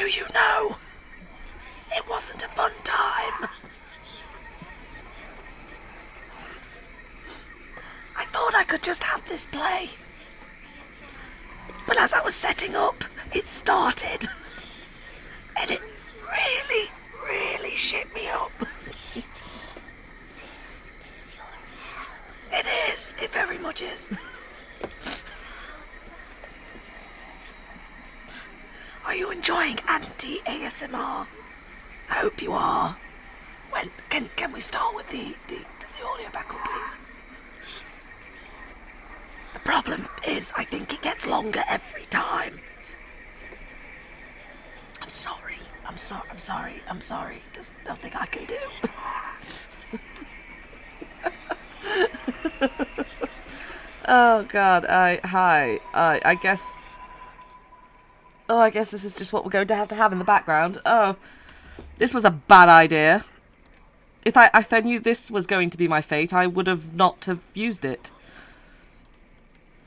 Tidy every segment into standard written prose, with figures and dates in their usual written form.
you know? It wasn't a fun time. I thought I could just have this play. But as I was setting up, it started. And it really, really shit me up. It is. It very much is. Are you enjoying anti-ASMR? I hope you are. When can we start with the audio backup, please? The problem is, I think it gets longer every time. I'm sorry. There's nothing I can do. Oh God, hi. I guess... Oh, I guess this is just what we're going to have in the background. Oh, this was a bad idea. If I knew this was going to be my fate, I would have not have used it.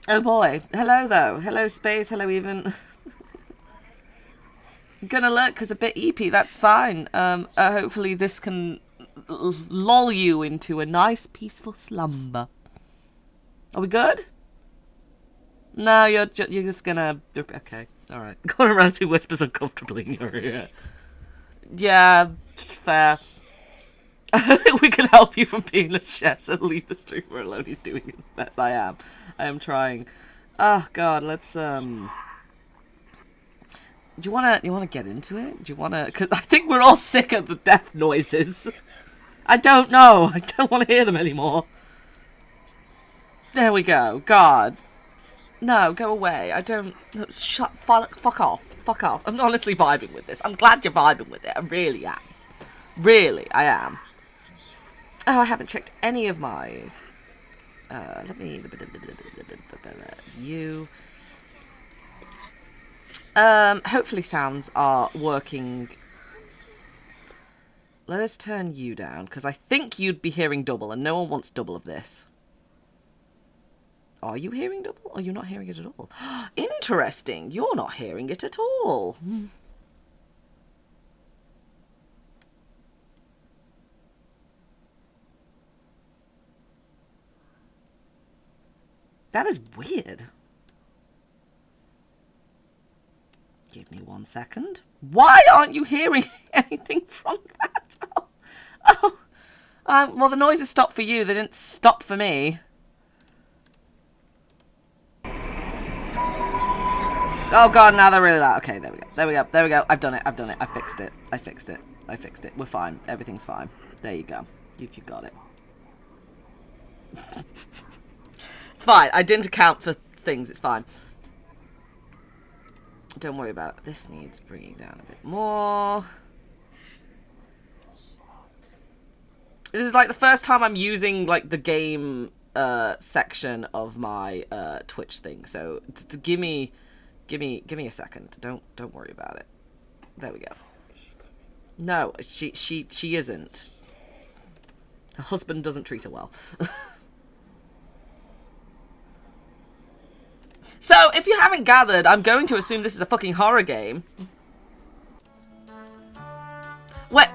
Oh boy. Hello, though. Hello, Space. Hello, Even. I'm gonna look, because a bit eepy. That's fine. Hopefully this can lull you into a nice, peaceful slumber. Are we good? No, you're just gonna... Okay, alright. Going around who whispers uncomfortably in your ear. Yeah, fair. We can help you from being a chef, so leave the streamer alone. He's doing his best. I am trying. Oh God, let's Do you wanna get into it? Do you wanna? Because I think we're all sick of the death noises. I don't know. I don't want to hear them anymore. There we go. God. No, go away. I don't... Fuck off. Fuck off. I'm honestly vibing with this. I'm glad you're vibing with it. I really am. Really, I am. Oh, I haven't checked any of my... Let me... You... Hopefully sounds are working. Let us turn you down, because I think you'd be hearing double, and no one wants double of this. Are you hearing double? Or are you not hearing it at all? Interesting. You're not hearing it at all. That is weird. Give me 1 second. Why aren't you hearing anything from that? Well, the noises stopped for you. They didn't stop for me. Oh God, now they're really loud. Okay, there we go. There we go. There we go. I've done it. I've done it. I fixed it. I fixed it. I fixed it. We're fine. Everything's fine. There you go. You got it. It's fine. I didn't account for things. It's fine. Don't worry about it. This needs bringing down a bit more. This is like the first time I'm using like the game section of my Twitch thing. So give me a second. Don't worry about it. There we go. No, she isn't. Her husband doesn't treat her well. So, if you haven't gathered, I'm going to assume this is a fucking horror game. What?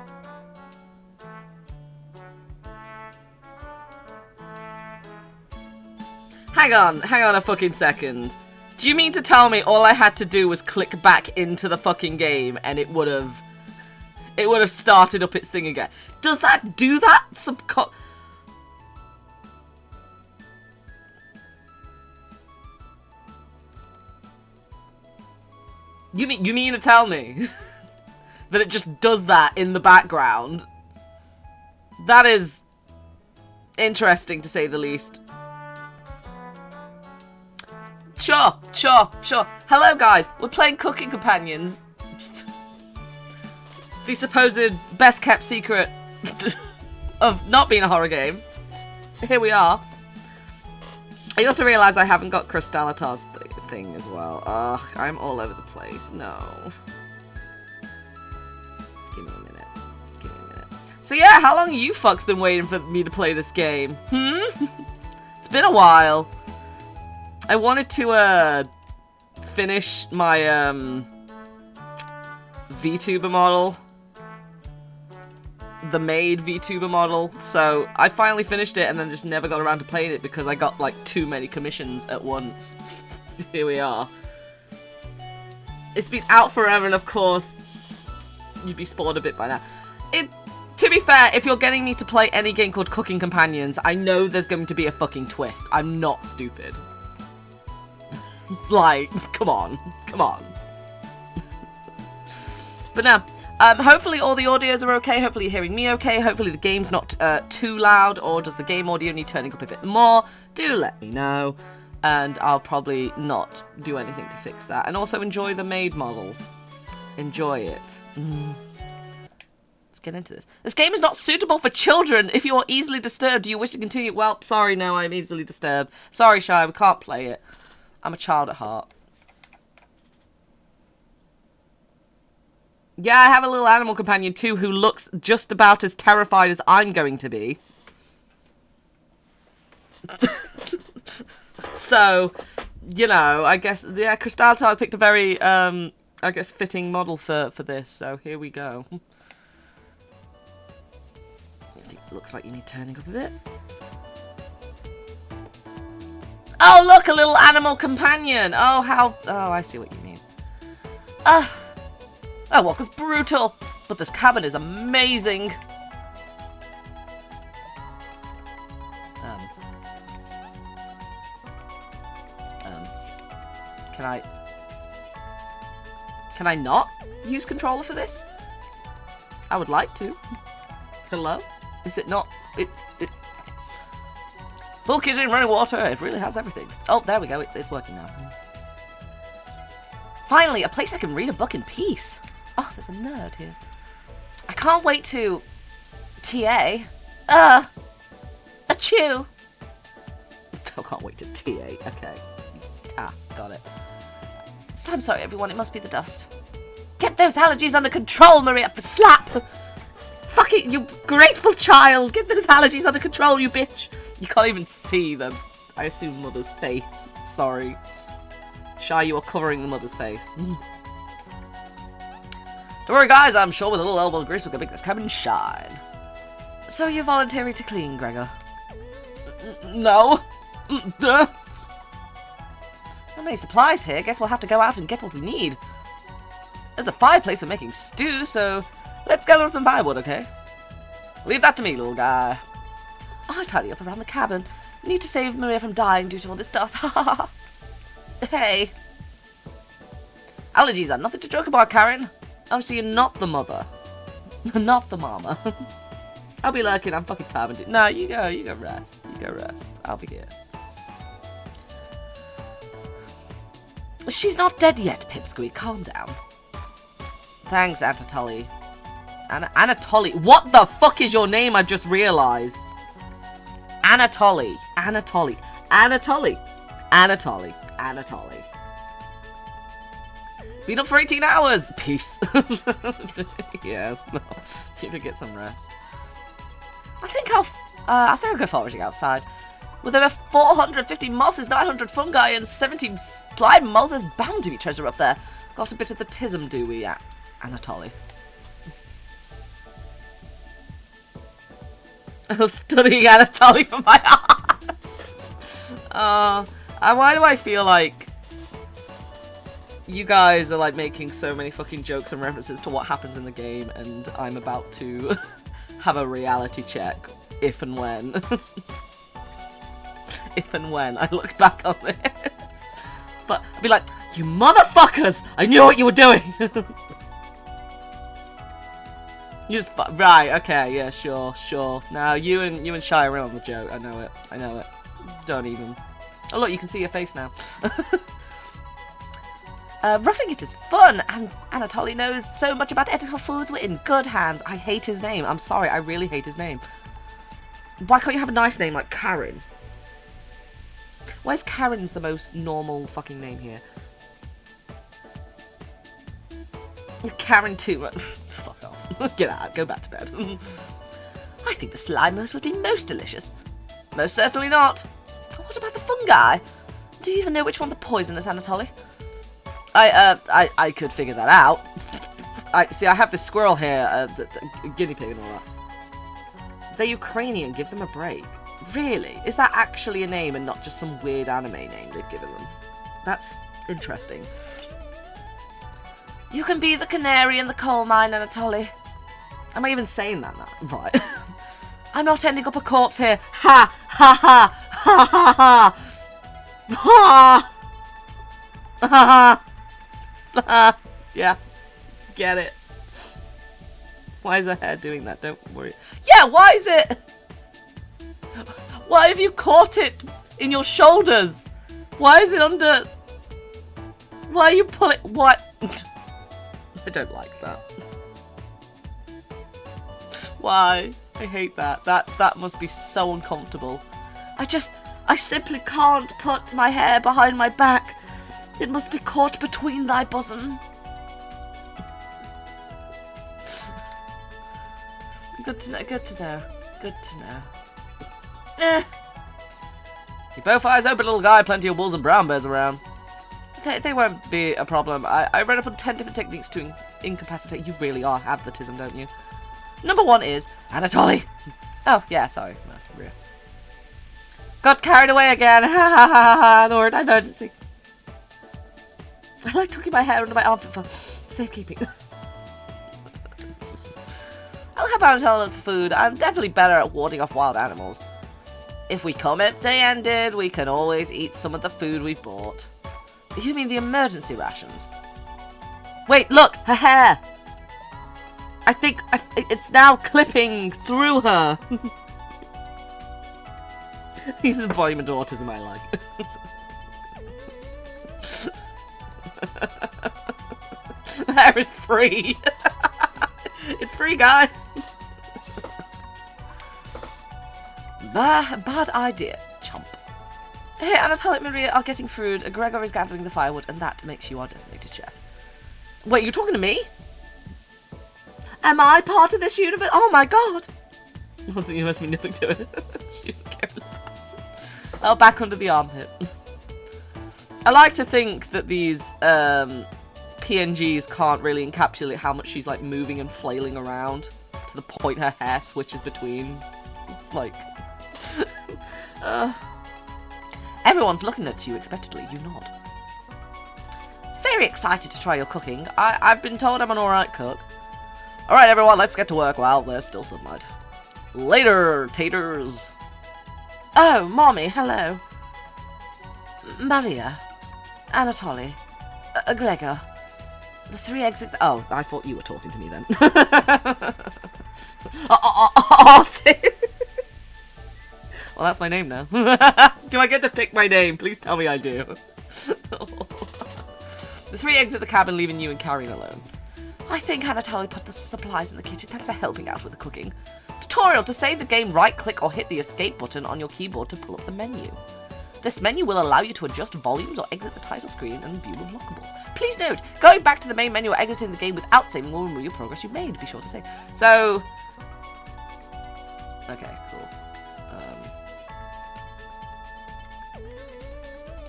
Hang on a fucking second. Do you mean to tell me all I had to do was click back into the fucking game and it would have started up its thing again? Does that do that? You mean to tell me that it just does that in the background? That is interesting, to say the least. Sure. Hello, guys. We're playing Cooking Companions. The supposed best-kept secret of not being a horror game. Here we are. I also realised I haven't got Crystalitar's thing as well. Ugh, I'm all over the place. No. Give me a minute. So yeah, how long have you fucks been waiting for me to play this game? It's been a while. I wanted to, finish my, VTuber model. The made VTuber model. So I finally finished it and then just never got around to playing it because I got like too many commissions at once. Here we are. It's been out forever and of course you'd be spoiled a bit by now. To be fair, if you're getting me to play any game called Cooking Companions, I know there's going to be a fucking twist. I'm not stupid. Like, come on. Come on. But now, hopefully all the audios are okay. Hopefully you're hearing me okay. Hopefully the game's not too loud, or does the game audio need turning up a bit more? Do let me know. And I'll probably not do anything to fix that. And also enjoy the made model. Enjoy it. Let's get into this. This game is not suitable for children. If you are easily disturbed, do you wish to continue? Well, sorry, no, I'm easily disturbed. Sorry, Shy, we can't play it. I'm a child at heart. Yeah, I have a little animal companion too who looks just about as terrified as I'm going to be. So, you know, I guess, yeah, Crystaltile picked a very, I guess, fitting model for this, so here we go. I think it looks like you need turning up a bit. Oh, look, a little animal companion! Oh, how... Oh, I see what you mean. That walk was brutal, but this cabin is amazing. Can I not use controller for this? I would like to. Hello? Is it not? Full kitchen, running water. It really has everything. Oh, there we go. It's working now. Finally, a place I can read a book in peace. Oh, there's a nerd here. I can't wait to... TA. Achoo. I can't wait to TA. Okay. Ah, got it. I'm sorry, everyone. It must be the dust. Get those allergies under control, Maria. Slap. Fuck it, you grateful child. Get those allergies under control, you bitch. You can't even see them. I assume mother's face. Sorry. Shy, you are covering the mother's face. Don't worry, guys. I'm sure with a little elbow grease we can make this cabin shine. So you're volunteering to clean, Gregor? No. Duh. Not many supplies here. Guess we'll have to go out and get what we need. There's a fireplace for making stew, so let's gather some firewood, okay? Leave that to me, little guy. I'll tidy up around the cabin. We need to save Maria from dying due to all this dust. Ha ha ha. Hey. Allergies are nothing to joke about, Karen. Oh, so you're not the mother. Not the mama. I'll be lurking. I'm fucking tired. No, you go rest. You go rest. I'll be here. She's not dead yet, Pipsqueak. Calm down. Thanks, Anatoly. Anatoly. What the fuck is your name? I just realised. Anatoly. Anatoly. Anatoly. Anatoly. Anatoly. Been up for 18 hours. Peace. Yeah, no. You could get some rest. I think I'll go foraging outside. With over 450 mosses, 900 fungi, and 70 slime moles, there's bound to be treasure up there. Got a bit of the tism, do we, Anatoly? I'm studying Anatoly for my art. Why do I feel like you guys are like making so many fucking jokes and references to what happens in the game, and I'm about to have a reality check if and when. If and when I look back on this. But I'd be like, you motherfuckers! I knew what you were doing! You just... Right, okay, yeah, sure. Now, you and Shy are in on the joke. I know it. Don't even... Oh, look, you can see your face now. Roughing it is fun, and Anatoly knows so much about edible foods. We're in good hands. I hate his name. I'm sorry, I really hate his name. Why can't you have a nice name like Karen? Where's Karen's the most normal fucking name here? Karen too. Fuck off. Get out. Go back to bed. I think the slimers would be most delicious. Most certainly not. What about the fungi? Do you even know which ones are poisonous, Anatoly? I could figure that out. I have this squirrel here, guinea pig and all that. They're Ukrainian. Give them a break. Really? Is that actually a name and not just some weird anime name they've given them? That's interesting. You can be the canary in the coal mine, Anatoly. Am I even saying that now? Right. I'm not ending up a corpse here. Ha! Ha ha! Ha ha ha! Ha! Ha ha! Yeah. Get it. Why is her hair doing that? Don't worry. Yeah, why is it? Why have you caught it in your shoulders? Why is it under... Why are you pulling... What? I don't like that. Why? I hate that. That must be so uncomfortable. I simply can't put my hair behind my back. It must be caught between thy bosom. Good to know, good to know, good to know. Keep both eyes open, little guy. Plenty of wolves and brown bears around. They won't be a problem. I read up on 10 different techniques to incapacitate. You really are advertism, don't you? Number 1 is Anatoly. Oh, yeah, sorry. No, got carried away again. Ha ha ha ha. Lord, emergency. I like tucking my hair under my armpit for safekeeping. I'll have Anatoly for food. I'm definitely better at warding off wild animals. If we come empty-handed, we can always eat some of the food we bought. You mean the emergency rations? Wait, look! Her hair! I think it's now clipping through her. These are the embodiment of autism I like. Hair is free. It's free, guys. Bad idea, chump. Hey, Anatoly and Maria are getting food. Gregor is gathering the firewood, and that makes you our designated chef. Wait, you're talking to me? Am I part of this universe? Oh my god! I think you must be nothing to it. She's a careless person. Oh, back under the armpit. I like to think that these PNGs can't really encapsulate how much she's like moving and flailing around to the point her hair switches between. Like, everyone's looking at you expectantly. You nod. Very excited to try your cooking. I've been told I'm an alright cook. Alright, everyone, let's get to work while there's still sunlight. Later, taters. Oh, Mommy, hello. Maria. Anatoly. Gregor. The 3 eggs... Oh, I thought you were talking to me then. Well, that's my name now. Do I get to pick my name? Please tell me I do. The 3 eggs at the cabin, leaving you and Karine alone. I think Anatoly put the supplies in the kitchen. Thanks for helping out with the cooking. Tutorial. To save the game, right-click or hit the escape button on your keyboard to pull up the menu. This menu will allow you to adjust volumes or exit the title screen and view unlockables. Please note, going back to the main menu or exiting the game without saving will remove your progress you made. Be sure to save. So... Okay, cool.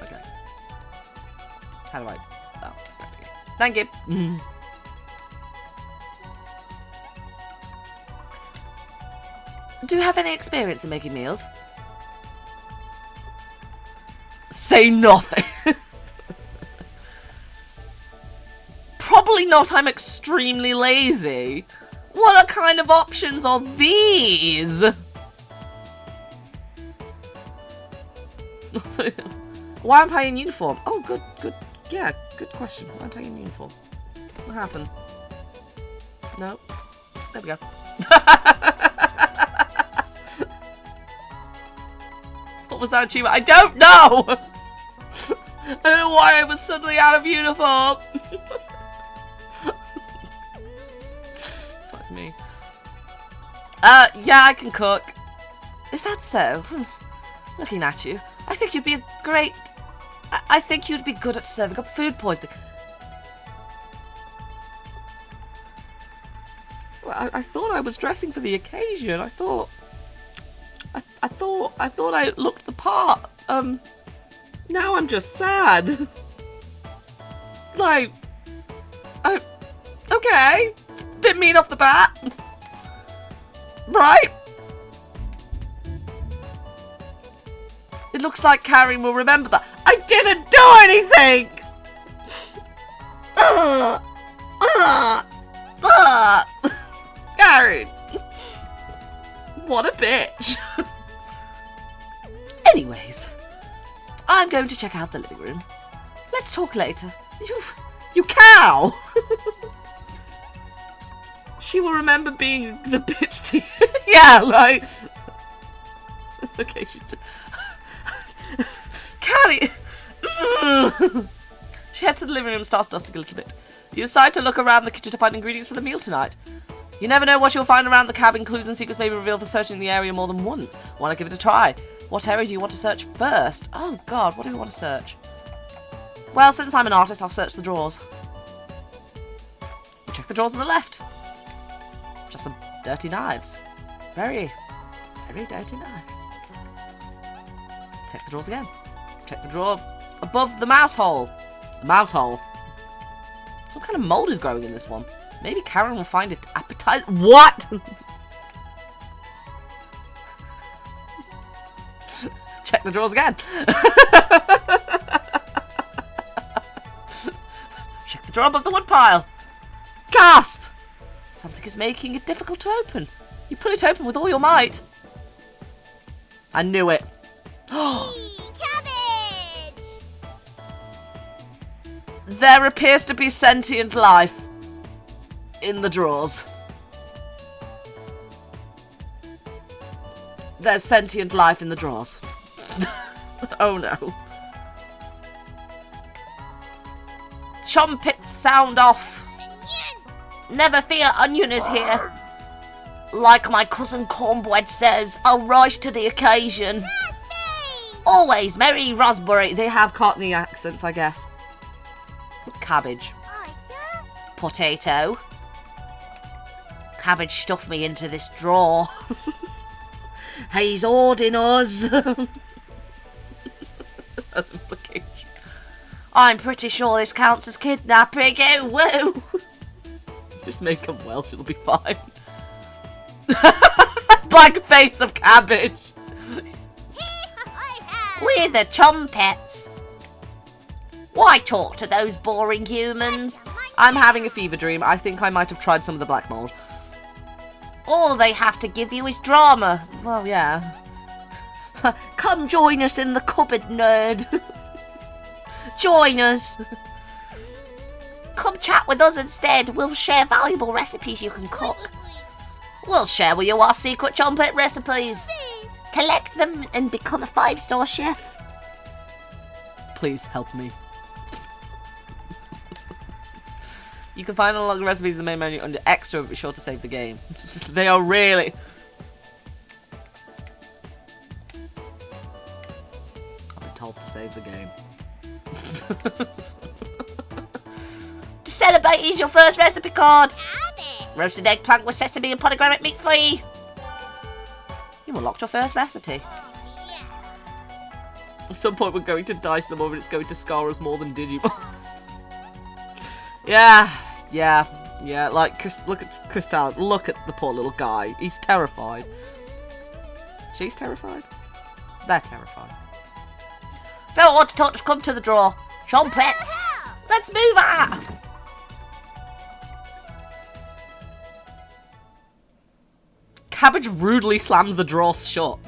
Okay. How do I... Oh, back to game. Thank you. Do you have any experience in making meals? Say nothing. Probably not. I'm extremely lazy. What kind of options are these? Why am I in uniform? Oh, good. Yeah, good question. Why am I in uniform? What happened? No. There we go. What was that achievement? I don't know! I don't know why I was suddenly out of uniform. Fuck me. Yeah, I can cook. Is that so? Looking at you, I think you'd be a great... I think you'd be good at serving up food poisoning. Well, I thought I was dressing for the occasion. I thought I looked the part. Now I'm just sad. Like, Okay. Bit mean off the bat. Right. It looks like Karen will remember that. I didn't do anything! Karen! What a bitch. Anyways, I'm going to check out the living room. Let's talk later. You cow! She will remember being the bitch to you. Yeah, like... Okay, she's... Callie! She heads to the living room and starts dusting a little bit. You decide to look around the kitchen to find ingredients for the meal tonight. You never know what you'll find around the cabin. Clues and secrets may be revealed for searching the area more than once. Want to give it a try? What area do you want to search first? Oh god, what do you want to search? Well, since I'm an artist, I'll search the drawers. Check the drawers on the left. Just some dirty knives. Very, very dirty knives. Check the drawers again. Check the drawer above the mouse hole. The mouse hole. Some kind of mold is growing in this one. Maybe Karen will find it appetizing. What? Check the drawers again. Check the drawer above the wood pile. Gasp! Something is making it difficult to open. You pull it open with all your might. I knew it. Cabbage! There appears to be sentient life in the drawers. There's sentient life in the drawers. Oh no. Trumpet sound off. Never fear, Onion is here. Like my cousin Cornbread says, I'll rise to the occasion. Always merry raspberry. They have Cockney accents, I guess. Cabbage. Potato. Cabbage stuffed me into this drawer. He's hoarding us. I'm pretty sure this counts as kidnapping. Oh, woo! Just make him Welsh, it'll be fine. Blank face of Cabbage. We're the Trumpets. Why talk to those boring humans? I'm having a fever dream. I think I might have tried some of the black mold. All they have to give you is drama. Well, yeah. Come join us in the cupboard, nerd. Join us. Come chat with us instead. We'll share valuable recipes you can cook. We'll share with you our secret trumpet recipes. Collect them and become a 5-star chef. Please help me. You can find all the recipes in the main menu under extra, but be sure to save the game. They are really... I've been told to save the game. To celebrate, here's your first recipe card. Roasted eggplant with sesame and pomegranate meat free. You unlocked your first recipe. At some point we're going to dice them over and it's going to scar us more than Digimon. Yeah, like, look at Crystal, look at the poor little guy. He's terrified. She's terrified? They're terrified. If you want to talk, just come to the drawer. Trumpets! Let's move out! Cabbage rudely slams the drawer shut.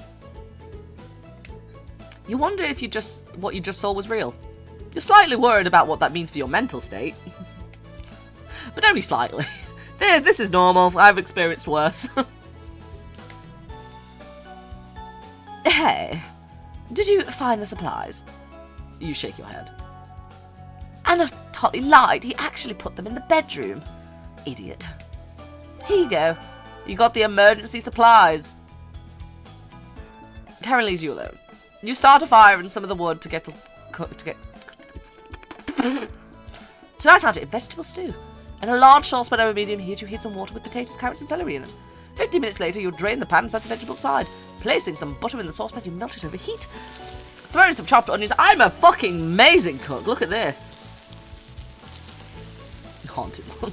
You wonder if what you just saw was real. You're slightly worried about what that means for your mental state. But only slightly. This is normal. I've experienced worse. Hey, did you find the supplies? You shake your head. Anna totally lied. He actually put them in the bedroom. Idiot. Here you go. You got the emergency supplies. Karen leaves you alone. You start a fire in some of the wood to get Tonight's I'll do vegetable stew. In a large saucepan over medium heat, you heat some water with potatoes, carrots, and celery in it. 15 minutes later, you drain the pan and set the vegetable aside. Placing some butter in the saucepan, you melt it over heat. Throw in some chopped onions. I'm a fucking amazing cook. Look at this. haunted one.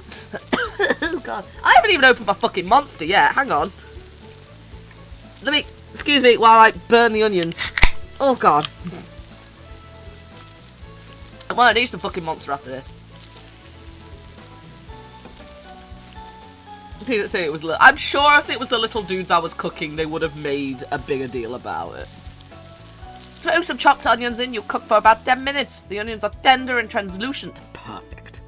Oh god. I haven't even opened my fucking monster yet. Hang on. Excuse me while I burn the onions. Oh god. Well, I need some fucking monster after this. Please say it was I'm sure if it was the little dudes I was cooking, they would have made a bigger deal about it. Throw some chopped onions in, you cook for about 10 minutes. The onions are tender and translucent. Perfect.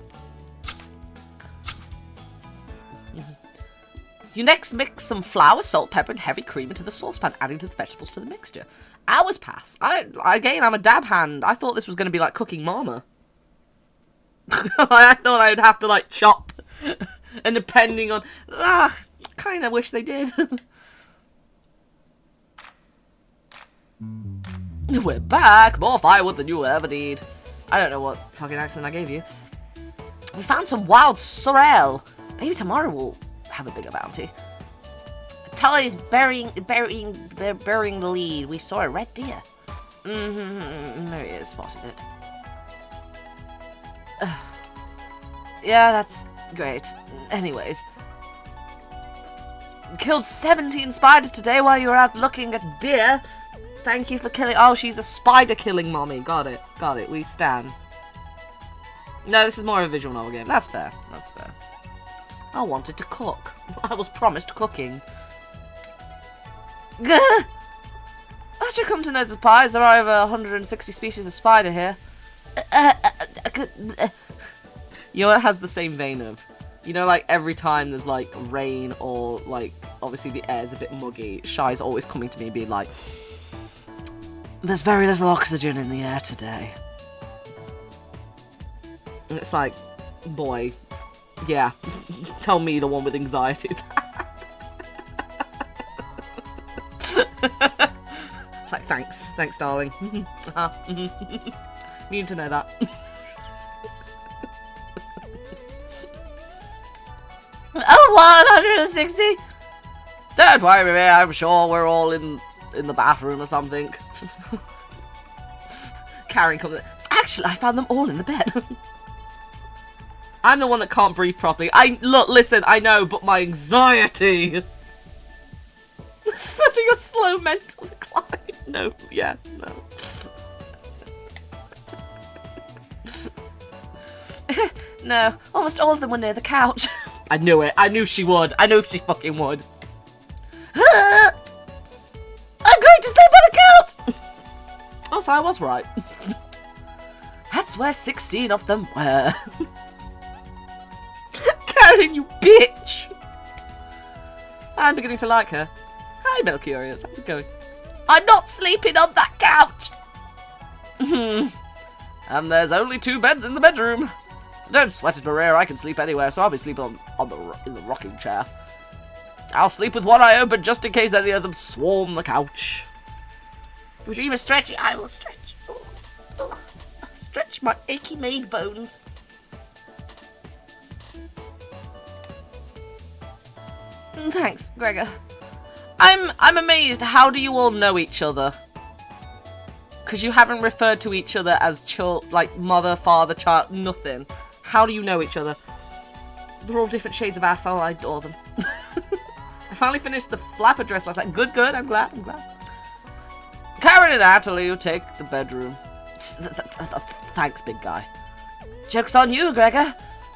You next mix some flour, salt, pepper, and heavy cream into the saucepan, adding the vegetables to the mixture. Hours pass. Again, I'm a dab hand. I thought this was going to be like cooking mama. I thought I'd have to like chop. And depending on... kind of wish they did. We're back! More firewood than you ever need. I don't know what fucking accent I gave you. We found some wild sorrel. Maybe tomorrow we'll have a bigger bounty. Tully's burying the lead. We saw a red deer. Maria spotted it. Yeah, that's great. Anyways. Killed 17 spiders today while you were out looking at deer. Thank you for killing... Oh, she's a spider-killing mommy. Got it. Got it. We stand. No, this is more of a visual novel game. That's fair. That's fair. I wanted to cook. I was promised cooking. Gah! I should come to know surprise. There are over 160 species of spider here. You know, it has the same vein of... You know, like, every time there's, like, rain or, like, obviously the air's a bit muggy, Shy's always coming to me being like, there's very little oxygen in the air today. And it's like, boy, yeah, tell me the one with anxiety. It's like, thanks, darling. Need to know that. Oh, 160? Don't worry, I'm sure we're all in the bathroom or something. Karen comes in. Actually, I found them all in the bed. I'm the one that can't breathe properly. Listen, I know, but my anxiety. Such a slow mental decline. No, yeah, no. No, almost all of them were near the couch. I knew it. I knew she would. I knew she fucking would. I'm going to sleep on the couch! Oh, so I was right. That's where 16 of them were. Karen, you bitch! I'm beginning to like her. Hi, Melcurious. How's it going? I'm not sleeping on that couch! And there's only 2 beds in the bedroom. Don't sweat it, Maria. I can sleep anywhere, so I'll be sleeping in the rocking chair. I'll sleep with one eye open just in case any of them swarm the couch. Would you even stretch it? I will stretch. Stretch my achy maid bones. Thanks, Gregor. I'm amazed. How do you all know each other? Because you haven't referred to each other as like mother, father, child, nothing. How do you know each other? They're all different shades of asshole. I adore them. I finally finished the flapper dress last night. Good. I'm glad. Karen and Natalie, you take the bedroom. Thanks, big guy. Joke's on you, Gregor.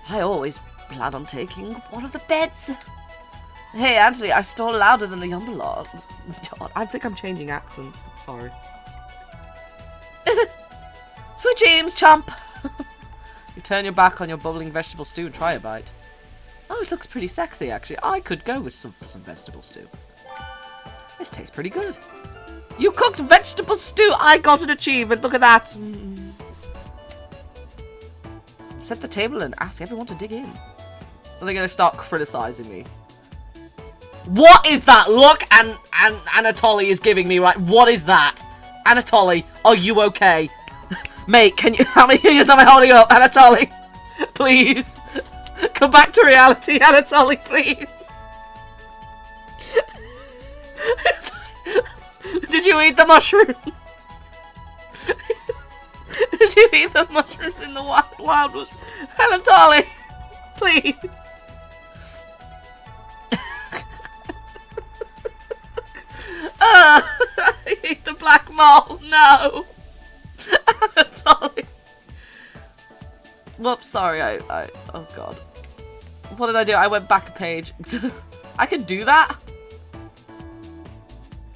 I always plan on taking one of the beds. Hey, Anthony, I stole louder than the Yumberlord. I think I'm changing accent. Sorry. Sweet dreams, chomp. You turn your back on your bubbling vegetable stew and try a bite. Oh, it looks pretty sexy, actually. I could go with some vegetable stew. This tastes pretty good. You cooked vegetable stew! I got an achievement, look at that! Set the table and ask everyone to dig in. Are they going to start criticising me? What is that look and Anatoly is giving me, right? What is that? Anatoly, are you okay? Mate, how many fingers am I holding up? Anatoly, please. Come back to reality, Anatoly, please. Did you eat the mushroom? Did you eat the mushrooms in the wild mushroom? Anatoly! Please. I hate the black mole. No. Totally. Whoops, sorry. Oh god. What did I do? I went back a page. I could do that?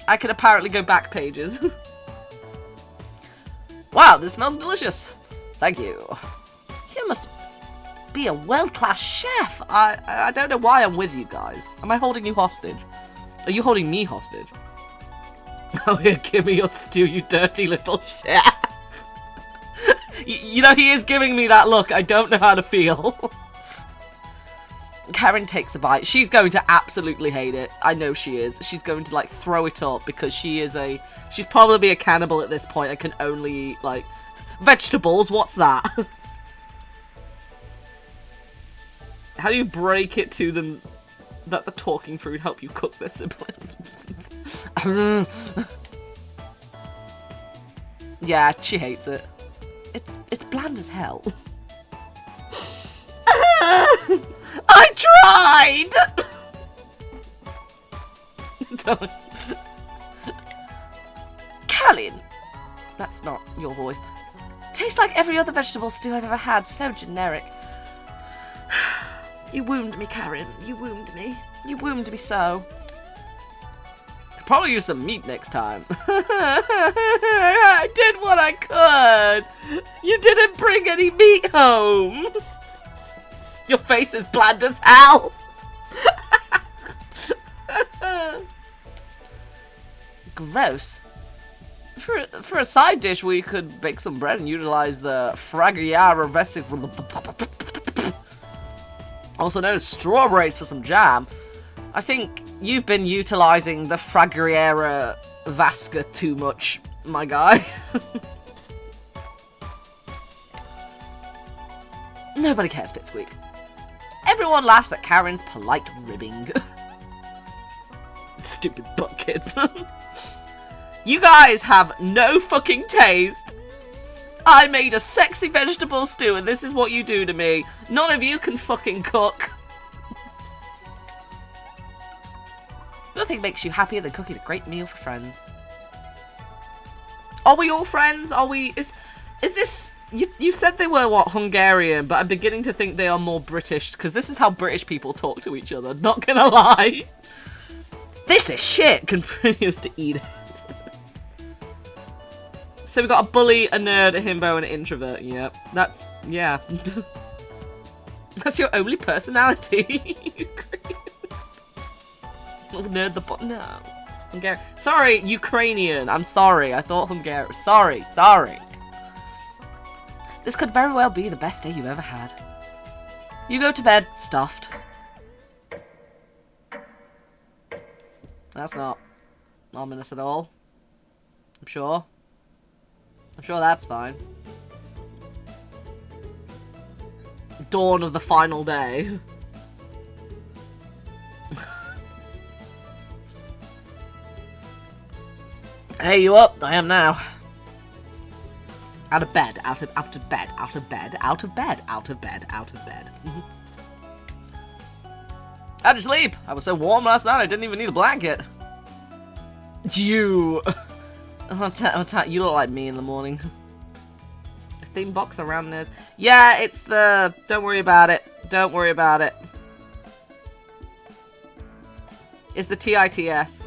I can apparently go back pages. Wow, this smells delicious. Thank you. You must be a world-class chef. I don't know why I'm with you guys. Am I holding you hostage? Are you holding me hostage? Oh, here, give me your stew, you dirty little chef. You know, he is giving me that look. I don't know how to feel. Karen takes a bite. She's going to absolutely hate it. I know she is. She's going to, like, throw it up because she's probably a cannibal at this point and can only eat, like, vegetables. What's that? How do you break it to them that the talking fruit help you cook their siblings? Yeah, she hates it. It's bland as hell. I tried! Don't. Callin! That's not your voice. Tastes like every other vegetable stew I've ever had. So generic. You wound me, Karen. You wound me. You wound me so. Could probably use some meat next time. I did what I could. You didn't bring any meat home. Your face is bland as hell. Gross. For a side dish, we could bake some bread and utilize the Fragiara vesicle, also known as strawberries, for some jam. I think you've been utilizing the Fragiera Vasca too much, my guy. Nobody cares, Pitsqueak. Everyone laughs at Karen's polite ribbing. Stupid butt kids. You guys have no fucking taste. I made a sexy vegetable stew and this is what you do to me. None of you can fucking cook. Nothing makes you happier than cooking a great meal for friends. Are we all friends? Are we... Is this... You said they were, what, Hungarian, but I'm beginning to think they are more British, because this is how British people talk to each other, not gonna lie. This is shit! Continues to eat it. So we got a bully, a nerd, a himbo, and an introvert. Yep. That's... yeah. That's your only personality. Nerd the bot... No. Hungarian. Sorry, Ukrainian. I'm sorry. I thought Hungarian. Sorry. This could very well be the best day you've ever had. You go to bed stuffed. That's not ominous at all. I'm sure that's fine. Dawn of the final day. Hey, you up? I am now. Out of bed, out of bed. How'd you sleep? I was so warm last night I didn't even need a blanket. You. You look like me in the morning. A theme box around this. Yeah, it's the... Don't worry about it. Don't worry about it. It's the TITS.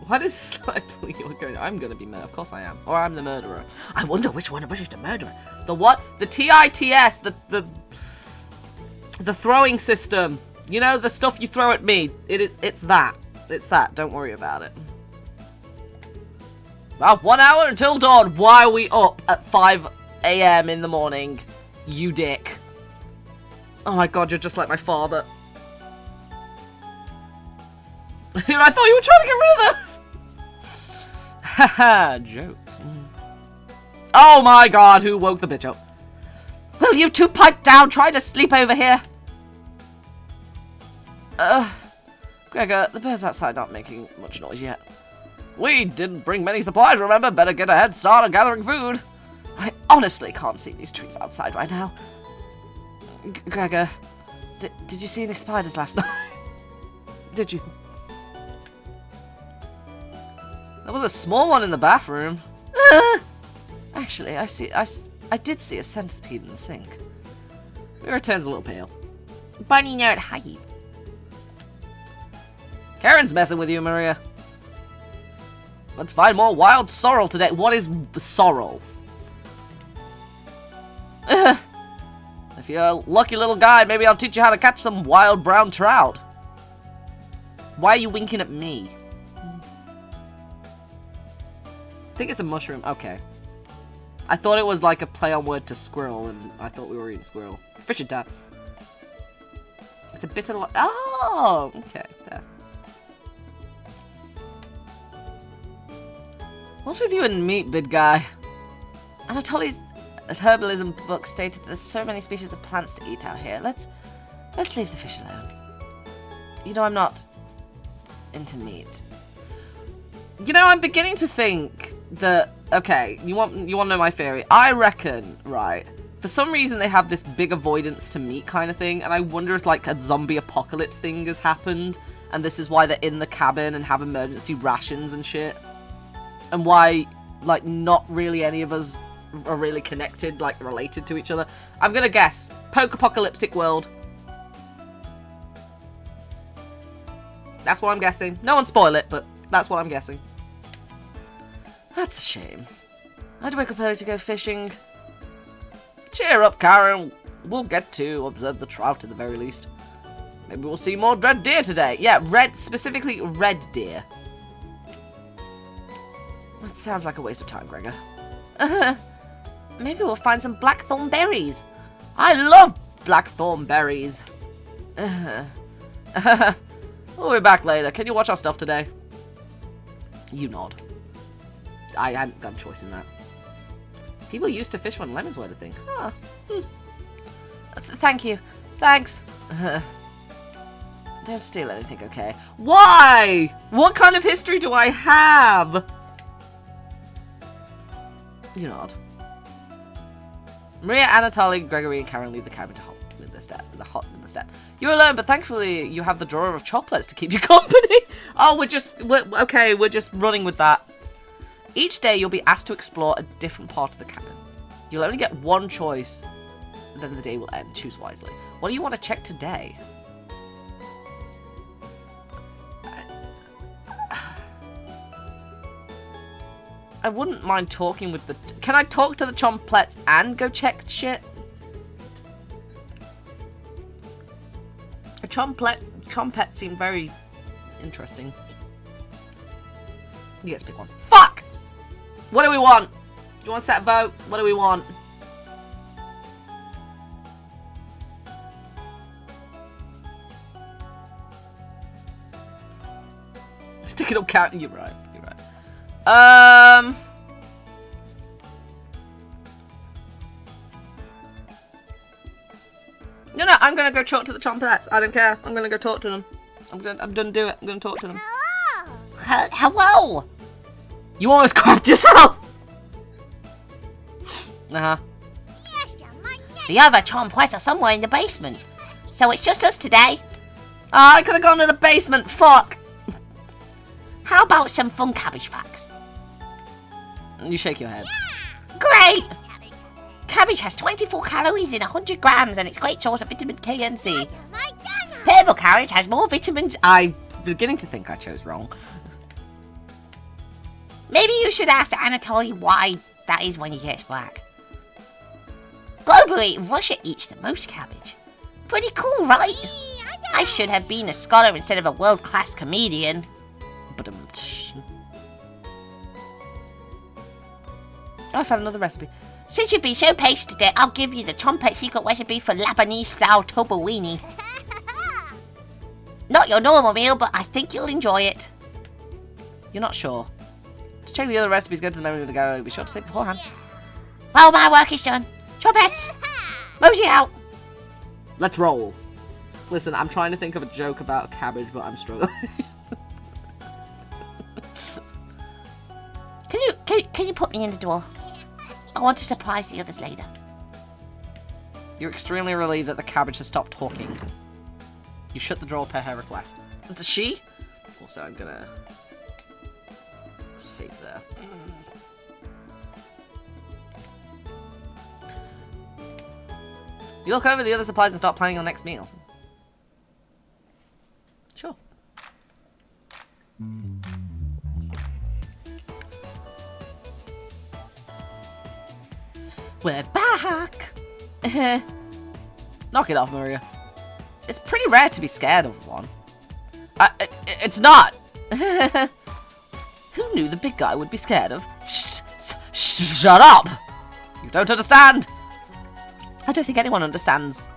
What is slightly you're going? I'm gonna be murdered. Of course I am. Or I'm the murderer. I wonder which one of us is the murderer. The what? The TITS. The throwing system. You know, the stuff you throw at me. It's that. It's that. Don't worry about it. Well, 1 hour until dawn. Why are we up at 5 AM in the morning? You dick. Oh my god, you're just like my father. I thought you were trying to get rid of those. Haha, jokes. Oh my god, who woke the bitch up? Will you two pipe down? Try to sleep over here. Gregor, the birds outside aren't making much noise yet. We didn't bring many supplies, remember? Better get a head start on gathering food. I honestly can't see these trees outside right now. Gregor, did you see any spiders last night? Did you? There was a small one in the bathroom. Actually, I did see a centipede in the sink. Mira turns a little pale. Bunny nerd, hi. Karen's messing with you, Maria. Let's find more wild sorrel today. What is sorrel? If you're a lucky little guy, maybe I'll teach you how to catch some wild brown trout. Why are you winking at me? I think it's a mushroom. Okay. I thought it was like a play on word to squirrel, and I thought we were eating squirrel. Fish and tap. It's a bit of oh, okay. There. What's with you and meat, big guy? Anatoly's herbalism book stated that there's so many species of plants to eat out here. Let's leave the fish alone. You know I'm not into meat. You know, I'm beginning to think that, okay, you want to know my theory? I reckon, right, for some reason they have this big avoidance to meat kind of thing, and I wonder if like a zombie apocalypse thing has happened, and this is why they're in the cabin and have emergency rations and shit. And why, like, not really any of us are really connected, like, related to each other. I'm gonna guess. Poke-apocalyptic world. That's what I'm guessing. No one spoil it, but that's what I'm guessing. That's a shame. I'd wake up early to go fishing. Cheer up, Karen. We'll get to observe the trout at the very least. Maybe we'll see more red deer today. Yeah, specifically red deer. That sounds like a waste of time, Gregor. Maybe we'll find some blackthorn berries. I love blackthorn berries. We'll be back later. Can you watch our stuff today? You nod. I hadn't got a choice in that. People used to fish when lemons were the thing. Ah. Thank you. Thanks. Don't steal anything, okay? Why? What kind of history do I have? You nod. Maria, Anatoly, Gregory, and Karen leave the cabin to hop in the step. You're alone, but thankfully you have the drawer of chocolates to keep you company. Oh, we're just running with that. Each day you'll be asked to explore a different part of the cabin. You'll only get one choice, then the day will end. Choose wisely. What do you want to check today? I wouldn't mind talking with the... Can I talk to the Chomplets and go check shit? A Chompet seemed very interesting. You get to pick one. Fuck! What do we want? Do you want to set a vote? What do we want? Stick it up counting. You're right. No, I'm gonna go talk to the Chompets. I don't care. I'm gonna go talk to them. I'm gonna do it. I'm gonna talk to them. Hello! You almost cracked yourself! Uh-huh. The other Chompets are somewhere in the basement. So it's just us today. Oh, I could have gone to the basement. Fuck! How about some fun cabbage facts? You shake your head. Yeah. Great! Cabbage has 24 calories in 100 grams and it's a great source of vitamin K and C. Purple carrot has more vitamins. I'm beginning to think I chose wrong. Maybe you should ask Anatoly why that is when he gets black. Globally, Russia eats the most cabbage. Pretty cool, right? I should have been a scholar instead of a world-class comedian. But I found another recipe. Since you've been so patient today, I'll give you the Chompet secret recipe for Lebanese-style toberwini. Not your normal meal, but I think you'll enjoy it. You're not sure? To check the other recipes, go to the memory of the gallery. Be sure to say beforehand. Well, my work is done. Chompets, mosey out. Let's roll. Listen, I'm trying to think of a joke about cabbage, but I'm struggling. Can you put me in the door? I want to surprise the others later. You're extremely relieved that the cabbage has stopped talking. You shut the drawer per her request. It's a she? Also, I'm gonna save there. You look over the other supplies and start planning your next meal. Sure. We're back! Knock it off, Maria. It's pretty rare to be scared of one. It's not! Who knew the big guy would be scared of? Shut up! You don't understand! I don't think anyone understands.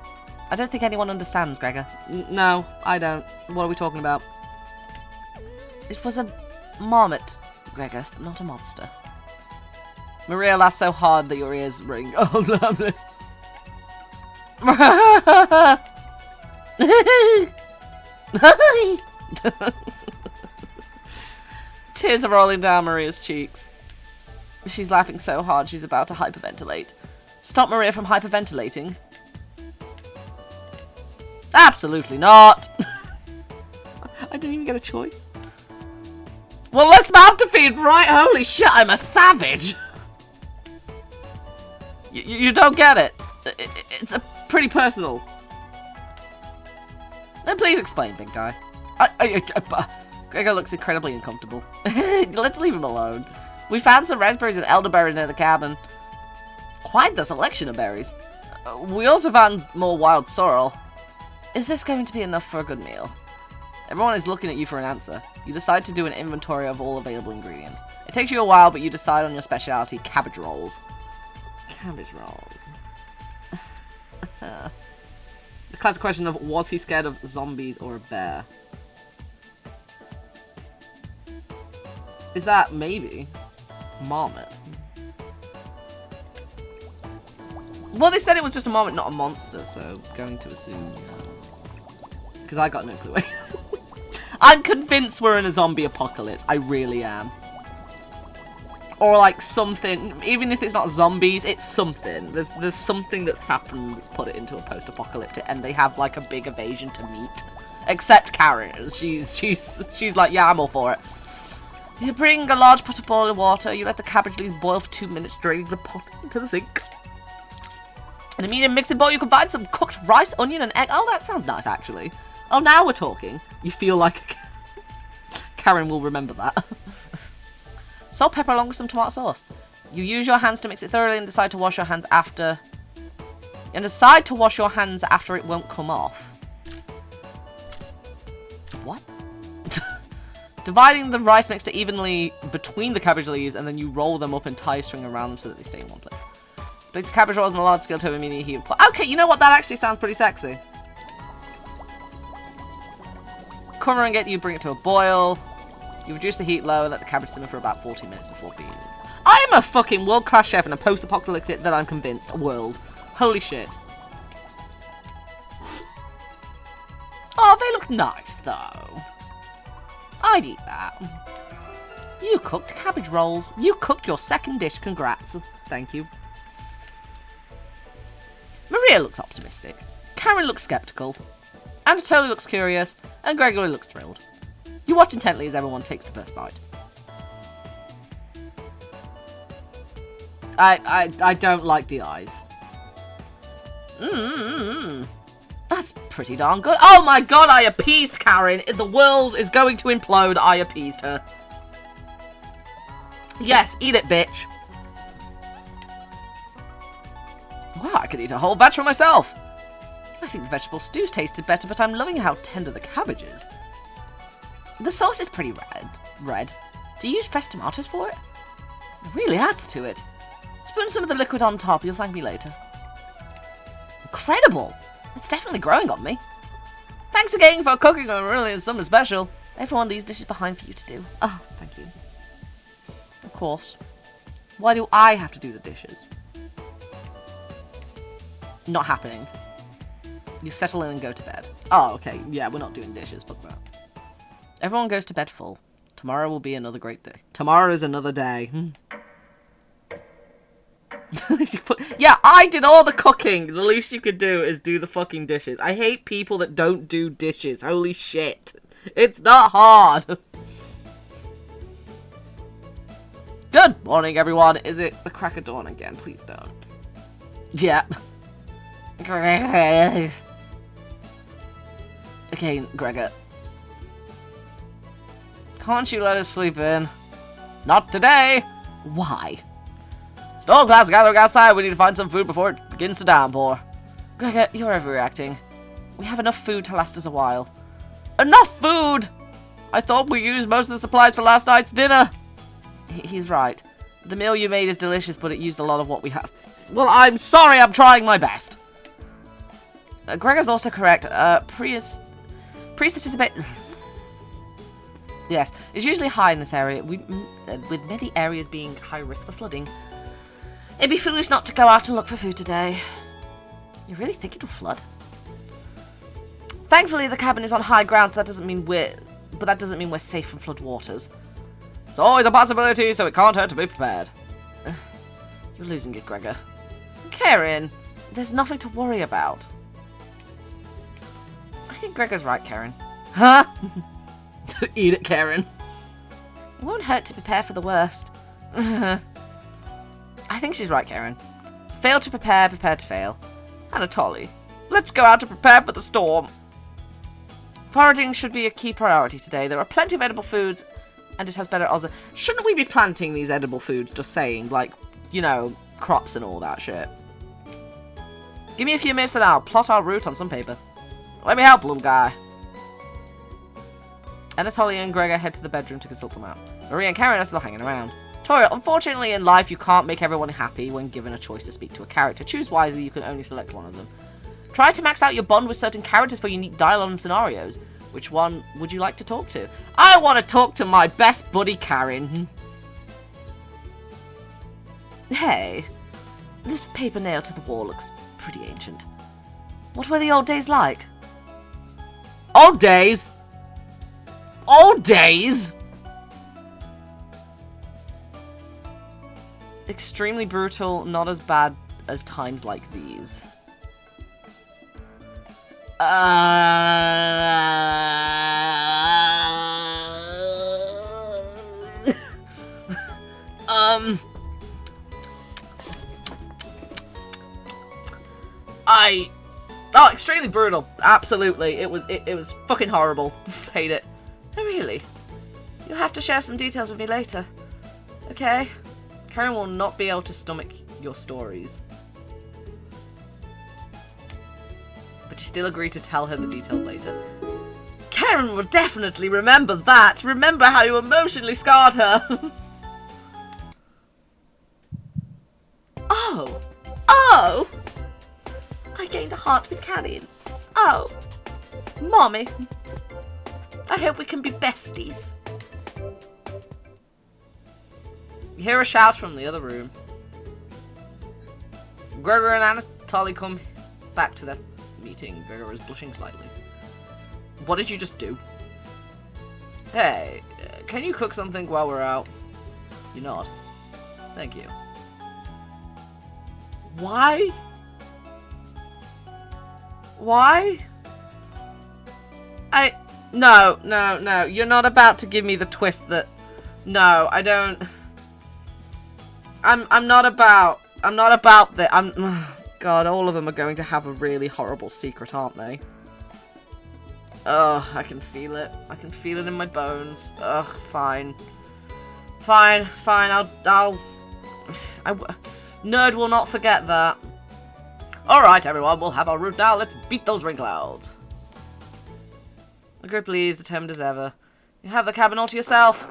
I don't think anyone understands, Gregor. No, I don't. What are we talking about? It was a marmot, Gregor, not a monster. Maria laughs so hard that your ears ring. Oh, lovely. Tears are rolling down Maria's cheeks. She's laughing so hard she's about to hyperventilate. Stop Maria from hyperventilating? Absolutely not. I didn't even get a choice. Well, let's mouth to feed, right? Holy shit, I'm a savage. You don't get it. It's a pretty personal. Then please explain, big guy. Gregor looks incredibly uncomfortable. Let's leave him alone. We found some raspberries and elderberries near the cabin. Quite the selection of berries. We also found more wild sorrel. Is this going to be enough for a good meal? Everyone is looking at you for an answer. You decide to do an inventory of all available ingredients. It takes you a while, but you decide on your speciality, cabbage rolls. Cabbage rolls. The classic question of, was he scared of zombies or a bear? Is that maybe marmot? Well, they said it was just a marmot, not a monster, so going to assume. Because I got no clue. I'm convinced we're in a zombie apocalypse. I really am. Or like something, even if it's not zombies, it's something. There's something that's happened that's put it into a post-apocalyptic, and they have like a big evasion to meet. Except Karen. She's like, yeah, I'm all for it. You bring a large pot of boiling water, you let the cabbage leaves boil for 2 minutes, draining the pot into the sink. In a medium mixing bowl, you combine some cooked rice, onion, and egg. Oh, that sounds nice, actually. Oh, now we're talking. You feel like Karen will remember that. Salt, pepper, along with some tomato sauce. You use your hands to mix it thoroughly and decide to wash your hands after. And decide to wash your hands after it won't come off. What? Dividing the rice mixture evenly between the cabbage leaves, and then you roll them up and tie a string around them so that they stay in one place. Place the cabbage rolls on a large scale to have immediate heat. Okay, you know what? That actually sounds pretty sexy. Covering it, you bring it to a boil. You reduce the heat low and let the cabbage simmer for about 14 minutes before being. I'm a fucking world-class chef in a post-apocalyptic that I'm convinced world. Holy shit. Oh, they look nice, though. I'd eat that. You cooked cabbage rolls. You cooked your second dish. Congrats. Thank you. Maria looks optimistic. Karen looks skeptical. Anatoly looks curious. And Gregory looks thrilled. You watch intently as everyone takes the first bite. I don't like the eyes. That's pretty darn good. Oh my god, I appeased Karen. The world is going to implode. I appeased her. Yes, eat it, bitch. Wow, I could eat a whole batch for myself. I think the vegetable stews tasted better, but I'm loving how tender the cabbage is. The sauce is pretty red. Do you use fresh tomatoes for it? It really adds to it. Spoon some of the liquid on top. You'll thank me later. Incredible. It's definitely growing on me. Thanks again for cooking a really summer special. Everyone leaves dishes behind for you to do. Oh, thank you. Of course. Why do I have to do the dishes? Not happening. You settle in and go to bed. Oh, okay. Yeah, we're not doing dishes. Fuck that. Everyone goes to bed full. Tomorrow will be another great day. Tomorrow is another day. Yeah, I did all the cooking. The least you could do is do the fucking dishes. I hate people that don't do dishes. Holy shit. It's not hard. Good morning, everyone. Is it the crack of dawn again? Please don't. Yep. Okay, Gregor. Can't you let us sleep in? Not today. Why? Storm clouds gathering outside. We need to find some food before it begins to downpour. Gregor, you're overreacting. We have enough food to last us a while. Enough food? I thought we used most of the supplies for last night's dinner. He's right. The meal you made is delicious, but it used a lot of what we have. Well, I'm sorry. I'm trying my best. Gregor's also correct. Pre-statistic... Yes, it's usually high in this area, with many areas being high risk for flooding. It'd be foolish not to go out and look for food today. You really think it'll flood? Thankfully, the cabin is on high ground, so that doesn't mean we're safe from flood waters. It's always a possibility, so it can't hurt to be prepared. You're losing it, Gregor. Karen, there's nothing to worry about. I think Gregor's right, Karen. Huh? Eat it, Karen. It won't hurt to prepare for the worst. I think she's right, Karen. Fail to prepare, prepare to fail. Anatoly, let's go out to prepare for the storm. Foraging should be a key priority today. There are plenty of edible foods, and it has better odds. Shouldn't we be planting these edible foods, just saying, like, you know, crops and all that shit? Give me a few minutes and I'll plot our route on some paper. Let me help, little guy. Anatoly and Gregor head to the bedroom to consult them out. Maria and Karen are still hanging around. Toriel, unfortunately in life you can't make everyone happy when given a choice to speak to a character. Choose wisely, you can only select one of them. Try to max out your bond with certain characters for unique dialogue and scenarios. Which one would you like to talk to? I want to talk to my best buddy, Karen. Hey, this paper nailed to the wall looks pretty ancient. What were the old days like? Old days? Old days? Extremely brutal, not as bad as times like these. Oh, extremely brutal. Absolutely. It was fucking horrible. Hate it. Oh, really? You'll have to share some details with me later. Okay? Karen will not be able to stomach your stories. But you still agree to tell her the details later. Karen will definitely remember that. Remember how you emotionally scarred her. Oh. Oh. I gained a heart with Karen. Oh. Mommy. I hope we can be besties. You hear a shout from the other room. Gregor and Anatoly come back to their meeting. Gregor is blushing slightly. What did you just do? Hey, can you cook something while we're out? You're not. Thank you. Why? Why? No. You're not about to give me the twist that... No, I don't... I'm not about that. God, all of them are going to have a really horrible secret, aren't they? Ugh, I can feel it. I can feel it in my bones. Ugh, fine. Fine. Nerd will not forget that. Alright, everyone, we'll have our route now. Let's beat those rain clouds. The group leaves, determined as ever. You have the cabin all to yourself.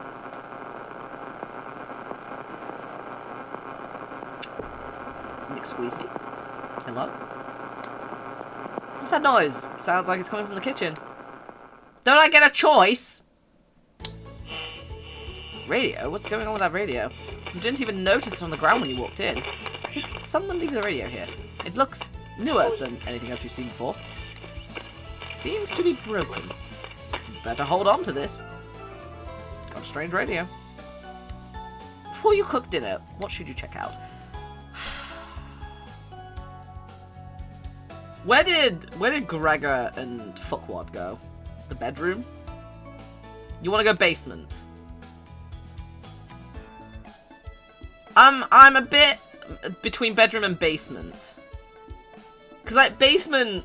Squeeze me. Hello? What's that noise? Sounds like it's coming from the kitchen. Don't I get a choice? Radio? What's going on with that radio? You didn't even notice it on the ground when you walked in. Did someone leave the radio here? It looks newer than anything else you've seen before. Seems to be broken. Better hold on to this. Got a strange radio. Before you cook dinner, what should you check out? Where did Gregor and Fuckwad go? The bedroom? You want to go basement? I'm a bit between bedroom and basement. Cause like basement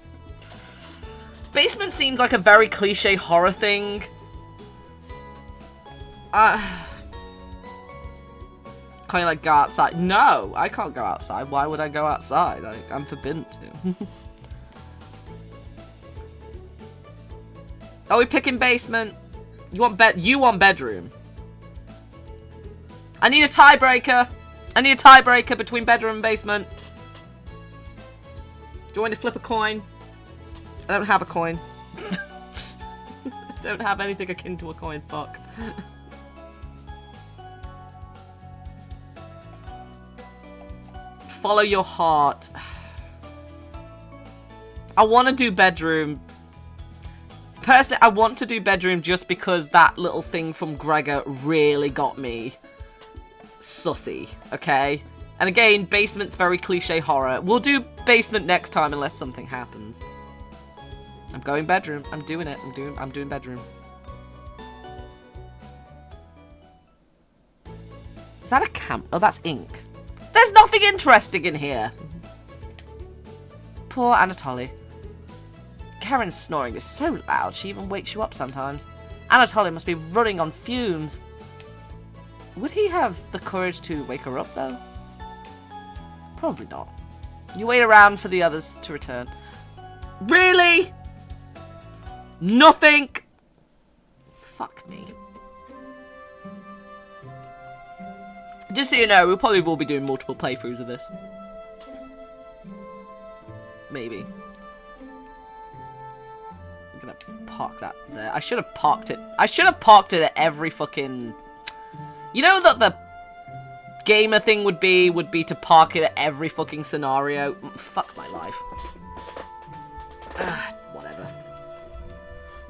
seems like a very cliche horror thing. Can you like go outside? No, I can't go outside. Why would I go outside? I'm forbidden to. Are we picking basement? You want bedroom? I need a tiebreaker. I need a tiebreaker between bedroom and basement. Do you want me to flip a coin? I don't have a coin. I don't have anything akin to a coin. Fuck. Follow your heart. I want to do bedroom. Personally, I want to do bedroom just because that little thing from Gregor really got me sussy, okay? And again, basement's very cliche horror. We'll do basement next time unless something happens. I'm going bedroom. I'm doing it. I'm doing bedroom. Is that a camp? Oh, that's ink. There's nothing interesting in here. Poor Anatoly. Karen's snoring is so loud, she even wakes you up sometimes. Anatoly must be running on fumes. Would he have the courage to wake her up, though? Probably not. You wait around for the others to return. Really? Nothing? Fuck me. Just so you know, we probably will be doing multiple playthroughs of this. Maybe. I'm gonna park that there. I should have parked it. I should have parked it at every fucking... You know that the gamer thing would be to park it at every fucking scenario? Fuck my life.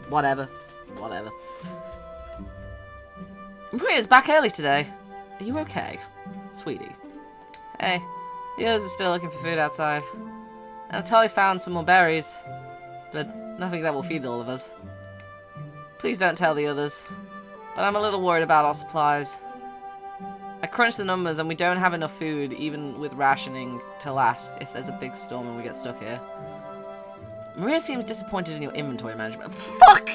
Whatever. Whatever. Maria's back early today. Are you okay? Sweetie. Hey, the others are still looking for food outside. Anatoly found some more berries, but nothing that will feed all of us. Please don't tell the others, but I'm a little worried about our supplies. I crunched the numbers and we don't have enough food, even with rationing, to last if there's a big storm and we get stuck here. Maria seems disappointed in your inventory management. Fuck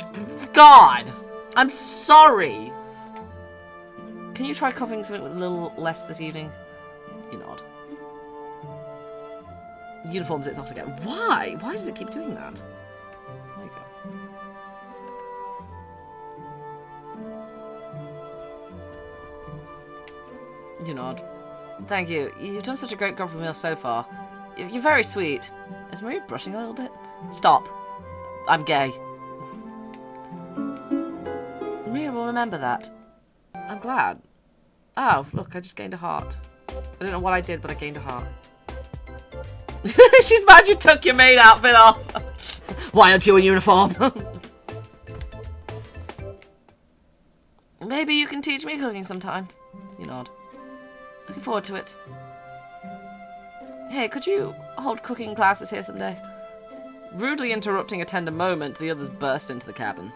God! I'm sorry! Can you try copying something with a little less this evening? You nod. Uniforms it's off again. Why? Why does it keep doing that? There you go. You nod. Thank you. You've done such a great job for meal so far. You're very sweet. Is Maria brushing a little bit? Stop. I'm gay. Maria will remember that. I'm glad. Oh, look, I just gained a heart. I don't know what I did, but I gained a heart. She's mad you took your maid outfit off. Why aren't you in uniform? Maybe you can teach me cooking sometime. You nod. Looking forward to it. Hey, could you hold cooking classes here someday? Rudely interrupting a tender moment, the others burst into the cabin.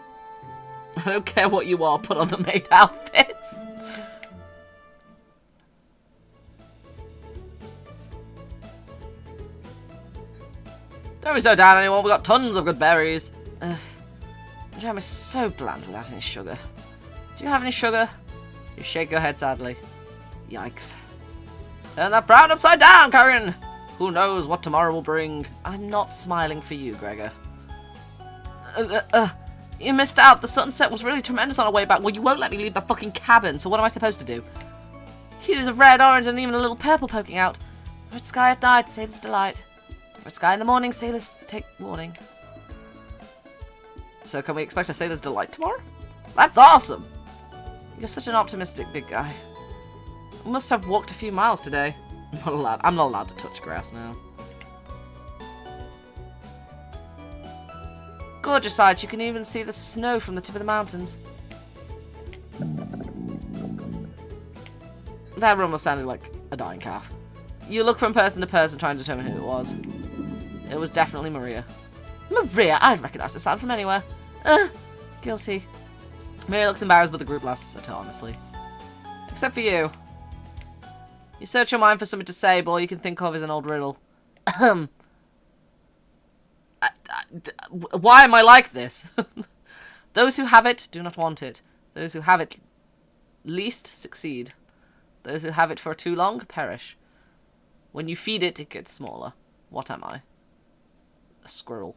I don't care what you are, put on the maid outfits. Don't be so down, anyone. We've got tons of good berries. The jam is so bland without any sugar. Do you have any sugar? You shake your head sadly. Yikes. Turn that frown upside down, Karen! Who knows what tomorrow will bring? I'm not smiling for you, Gregor. You missed out. The sunset was really tremendous on our way back. Well, you won't let me leave the fucking cabin, so what am I supposed to do? Hues of red, orange, and even a little purple poking out. Red sky at night, sailor's delight. Red sky in the morning, sailors take warning. So can we expect a sailor's delight tomorrow? That's awesome! You're such an optimistic big guy. You must have walked a few miles today. I'm not allowed to touch grass now. Gorgeous sight, you can even see the snow from the tip of the mountains. That rumble sounded like a dying calf. You look from person to person trying to determine who it was. It was definitely Maria. Maria? I'd recognize the sound from anywhere. Guilty. Maria looks embarrassed, but the group laughs at her, honestly. Except for you. You search your mind for something to say, but all you can think of is an old riddle. Why am I like this? Those who have it do not want it. Those who have it least succeed. Those who have it for too long perish. When you feed it, it gets smaller. What am I? A squirrel.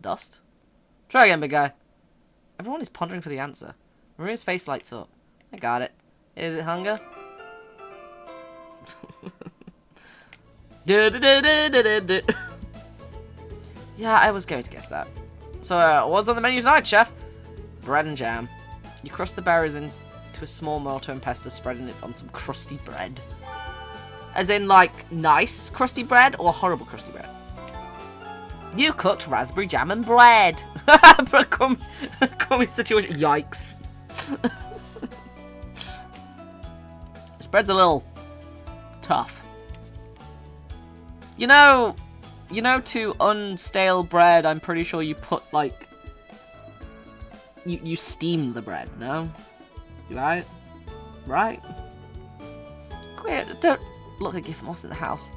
Dust? Try again, big guy. Everyone is pondering for the answer. Maria's face lights up. I got it. Is it hunger? Yeah, I was going to guess that. So, what's on the menu tonight, chef? Bread and jam. You crust the berries into a small mortar and pestle, spreading it on some crusty bread. As in, like, nice crusty bread or horrible crusty bread? You cooked raspberry jam and bread. For a comedy situation. Yikes. This bread's a little tough. You know, to unstale bread, I'm pretty sure you put, like, you steam the bread, no? Right? Right? Quit, don't look like you're lost in the house.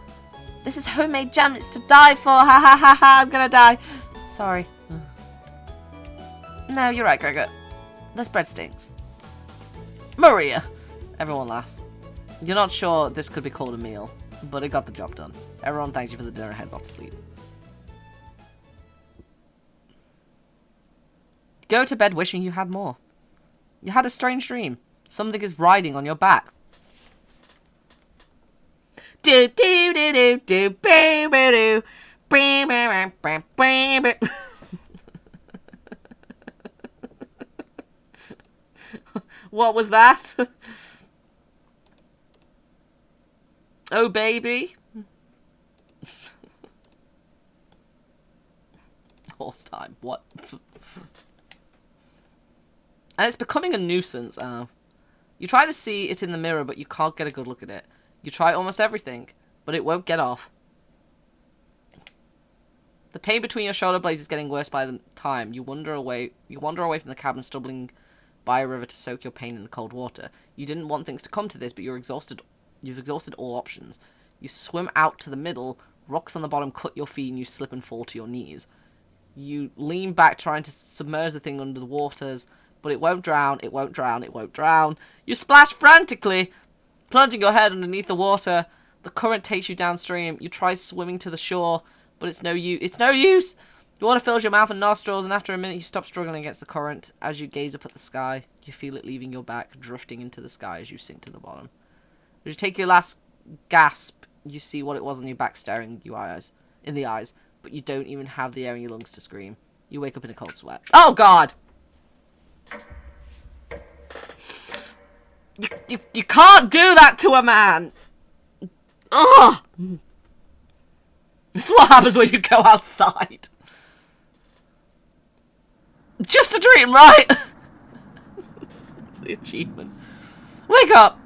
This is homemade jam, it's to die for, ha ha ha ha, I'm gonna die. Sorry. No, you're right, Gregor. This bread stinks. Maria! Everyone laughs. You're not sure this could be called a meal, but it got the job done. Everyone thanks you for the dinner and heads off to sleep. Go to bed wishing you had more. You had a strange dream. Something is riding on your back. Do do do do do boo boo do. What was that? Oh baby. Horse time. What? And it's becoming a nuisance. You try to see it in the mirror, but you can't get a good look at it. You try almost everything, but it won't get off. The pain between your shoulder blades is getting worse by the time. You wander away from the cabin, stumbling by a river to soak your pain in the cold water. You didn't want things to come to this, but you're exhausted. You've exhausted all options. You swim out to the middle, rocks on the bottom cut your feet, and you slip and fall to your knees. You lean back trying to submerge the thing under the waters, but it won't drown, it won't drown, it won't drown. You splash frantically, plunging your head underneath the water. The current takes you downstream. You try swimming to the shore, but it's no use. It's no use! The water fills your mouth and nostrils, and after a minute you stop struggling against the current. As you gaze up at the sky, you feel it leaving your back, drifting into the sky as you sink to the bottom. As you take your last gasp, you see what it was on your back staring you in the eyes, but you don't even have the air in your lungs to scream. You wake up in a cold sweat. Oh God! You can't do that to a man! Ugh! This is what happens when you go outside. Just a dream, right? It's the achievement. Wake up!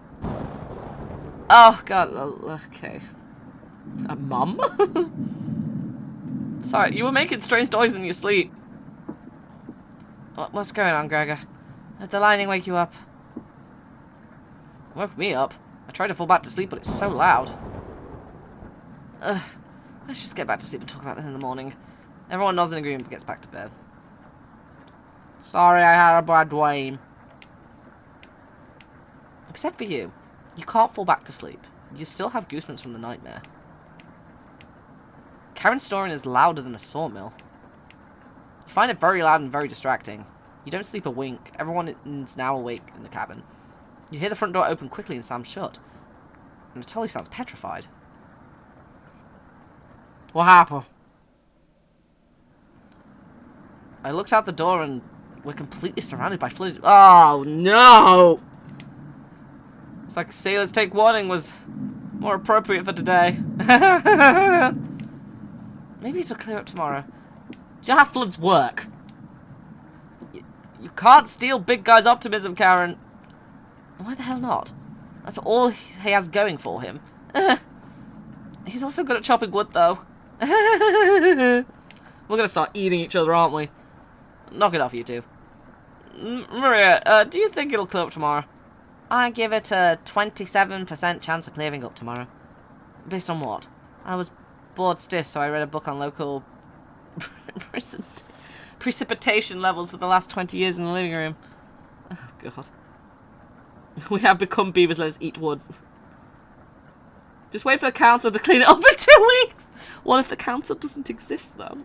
Oh, God. Okay. Mum? Sorry, you were making strange noises in your sleep. What's going on, Gregor? Did the lightning wake you up? It woke me up. I tried to fall back to sleep, but it's so loud. Let's just get back to sleep and talk about this in the morning. Everyone nods in agreement but gets back to bed. Sorry, I had a bad dream. Except for you. You can't fall back to sleep. You still have goosebumps from the nightmare. Karen's snoring is louder than a sawmill. You find it very loud and very distracting. You don't sleep a wink. Everyone is now awake in the cabin. You hear the front door open quickly and slam shut. And Natalie sounds petrified. What happened? I looked out the door and we're completely surrounded by flooded... Oh, no! It's like sailors take warning was more appropriate for today. Maybe it'll clear up tomorrow. Do you know how floods work? You can't steal big guy's optimism, Karen. Why the hell not? That's all he has going for him. He's also good at chopping wood, though. We're gonna start eating each other, aren't we? Knock it off, you two. Maria, do you think it'll clear up tomorrow? I give it a 27% chance of clearing up tomorrow. Based on what? I was bored stiff, so I read a book on local precipitation levels for the last 20 years in the living room. Oh, God. We have become beavers, let us eat wood. Just wait for the council to clean it up in 2 weeks! What if the council doesn't exist, though?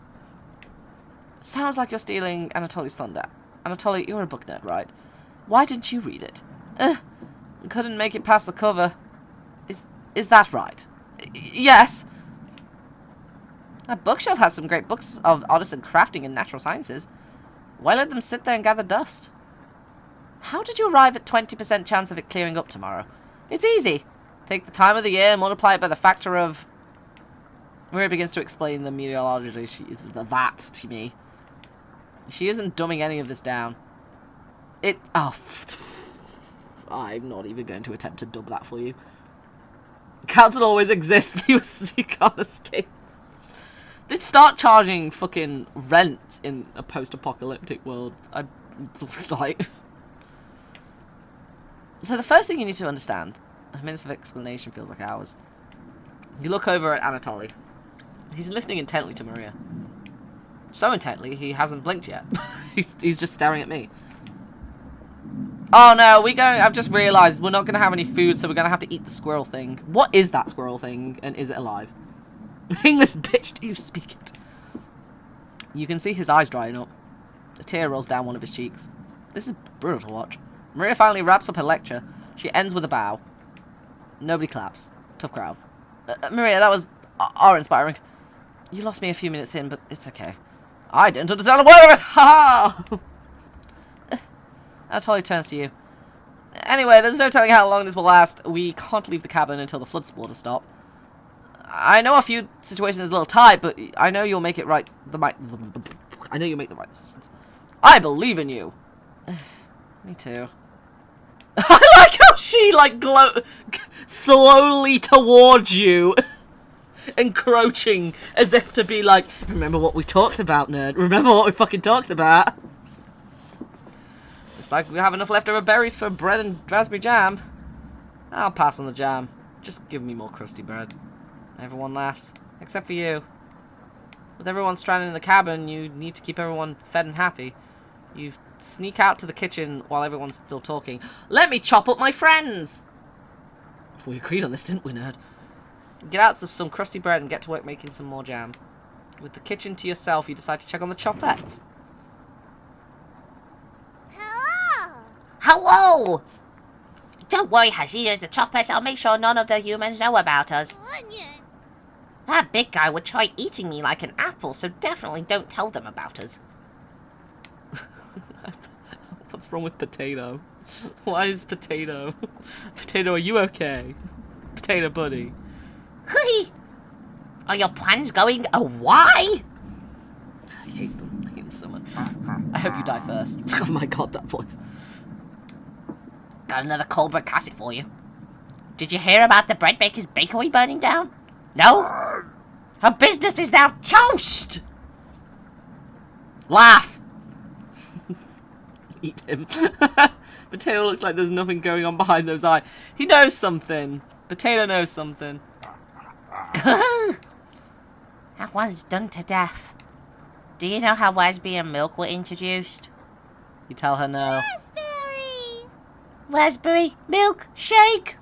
Sounds like you're stealing Anatoly's thunder. Anatoly, you're a book nerd, right? Why didn't you read it? Couldn't make it past the cover. Is that right? Yes. That bookshelf has some great books of artisan crafting and natural sciences. Why let them sit there and gather dust? How did you arrive at 20% chance of it clearing up tomorrow? It's easy. Take the time of the year, multiply it by the factor of... Maria begins to explain the meteorology that to me. She isn't dumbing any of this down. I'm not even going to attempt to dub that for you. The council always exists. You can't escape. They'd start charging fucking rent in a post-apocalyptic world. I'm like... So the first thing you need to understand, a minute of explanation feels like hours. You look over at Anatoly. He's listening intently to Maria. So intently, he hasn't blinked yet. he's just staring at me. Oh no, I've just realised we're not going to have any food, so we're going to have to eat the squirrel thing. What is that squirrel thing, and is it alive? English bitch, do you speak it? You can see his eyes drying up. A tear rolls down one of his cheeks. This is brutal to watch. Maria finally wraps up her lecture. She ends with a bow. Nobody claps. Tough crowd. Maria, that was awe-inspiring. You lost me a few minutes in, but it's okay. I didn't understand a word of it! Ha ha! Anatoly turns to you. Anyway, there's no telling how long this will last. We can't leave the cabin until the flood waters stop. I know a few situations is a little tight, but I know you'll make it right. I know you'll make the right decisions. I believe in you. Me too. I like how she slowly towards you, encroaching as if to be like, remember what we talked about, nerd. Remember what we fucking talked about. Looks like we have enough leftover berries for bread and raspberry jam. I'll pass on the jam. Just give me more crusty bread. Everyone laughs, except for you. With everyone stranded in the cabin, you need to keep everyone fed and happy. You sneak out to the kitchen while everyone's still talking. Let me chop up my friends! We agreed on this, didn't we, nerd? Get out some crusty bread and get to work making some more jam. With the kitchen to yourself, you decide to check on the chopettes. Hello! Hello! Don't worry, Huzzy, there's the choppers. I'll make sure none of the humans know about us. That big guy would try eating me like an apple, so definitely don't tell them about us. What's wrong with Potato? Why is Potato? Potato, are you okay? Potato buddy. Are your plans going awry? I hate them. I hate them so much. I hope you die first. Oh my god, that voice. Got another cold bread classic for you. Did you hear about the bread baker's bakery burning down? No? Her business is now toast! Laugh! Eat him. Potato looks like there's nothing going on behind those eyes. He knows something. Potato knows something. That one's done to death. Do you know how raspberry and milk were introduced? You tell her no. Raspberry milk shake.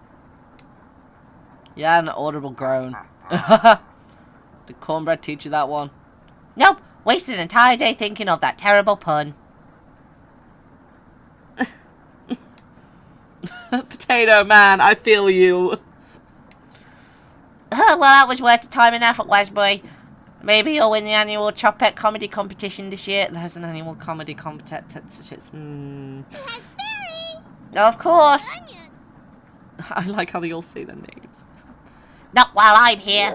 Yeah, an audible groan. Did Cornbread teach you that one? Nope. Wasted an entire day thinking of that terrible pun. Potato man, I feel you. Well, that was worth the time and effort, Raspberry. Maybe you'll win the annual Choppette comedy competition this year. There's an annual comedy competition. Of course. I like how they all say their names. Not while I'm here.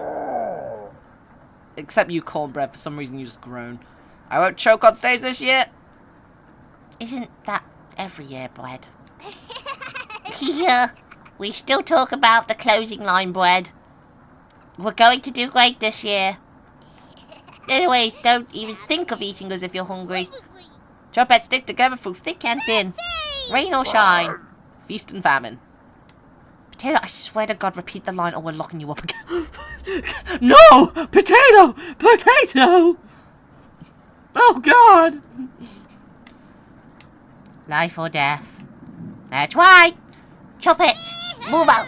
Except you, Cornbread. For some reason, you just groan. I won't choke on stage this year. Isn't that every year, Bread? Yeah. We still talk about the closing line, Bread. We're going to do great this year. Anyways, don't even think of eating us if you're hungry. Chopheads stick together through thick and thin. Rain or shine. Feast and famine. Potato, I swear to God, repeat the line or we're locking you up again. No! Potato! Potato! Oh, God! Life or death. That's right. Chop it. Move out.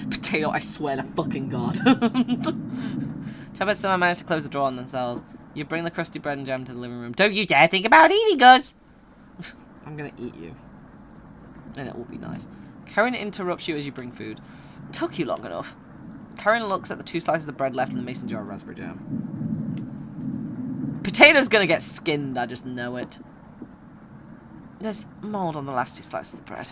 Potato, I swear to fucking God. Chopheads somehow managed to close the door on themselves. You bring the crusty bread and jam to the living room. Don't you dare think about eating us. I'm gonna eat you. And it will be nice. Karen interrupts you as you bring food. It took you long enough. Karen looks at the 2 slices of bread left in the mason jar of raspberry jam. Potato's gonna get skinned, I just know it. There's mold on the last 2 slices of bread.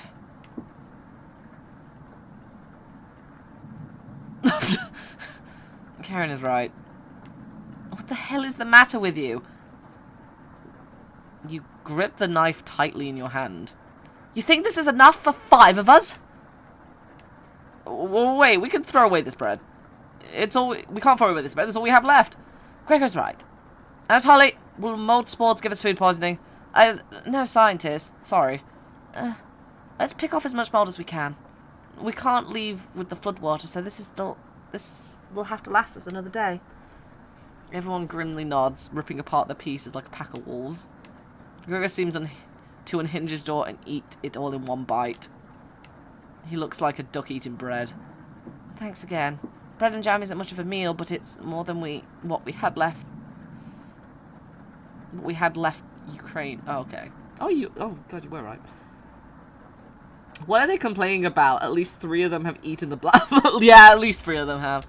Karen is right. What the hell is the matter with you? You grip the knife tightly in your hand. You think this is enough for 5 of us? Wait, we can throw away this bread. It's all we can't throw away this bread. That's all we have left. Gregor's right. Anatoly, will mold spores give us food poisoning? No scientist. Sorry. Let's pick off as much mold as we can. We can't leave with the floodwater, so this will have to last us another day. Everyone grimly nods, ripping apart the pieces like a pack of wolves. Gregor seems to unhinge his jaw and eat it all in one bite. He looks like a duck eating bread. Thanks again. Bread and jam isn't much of a meal, but it's more than what we had left. What we had left Ukraine. Oh, okay. Oh, God, you were right. What are they complaining about? At least 3 of them have eaten the black. Yeah, at least 3 of them have.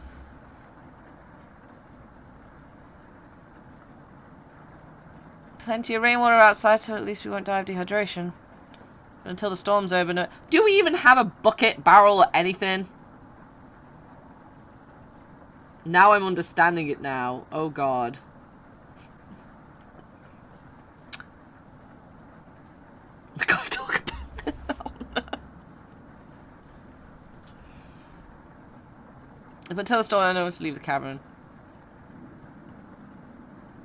Plenty of rainwater outside, so at least we won't die of dehydration. But until the storm's over, no... Do we even have a bucket, barrel, or anything? Now I'm understanding it now. Oh, God. We can't talk about this. But until the storm, I know to leave the cavern.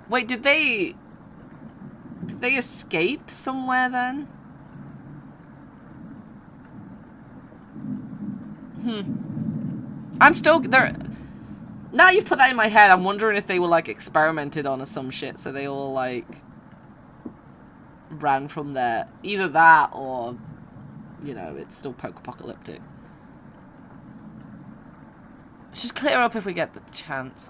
Wait, did they escape somewhere then? I'm still there. Now you've put that in my head, I'm wondering if they were like experimented on or some shit, so they all like ran from there. Either that or, you know, it's still post-apocalyptic. Should clear up if we get the chance.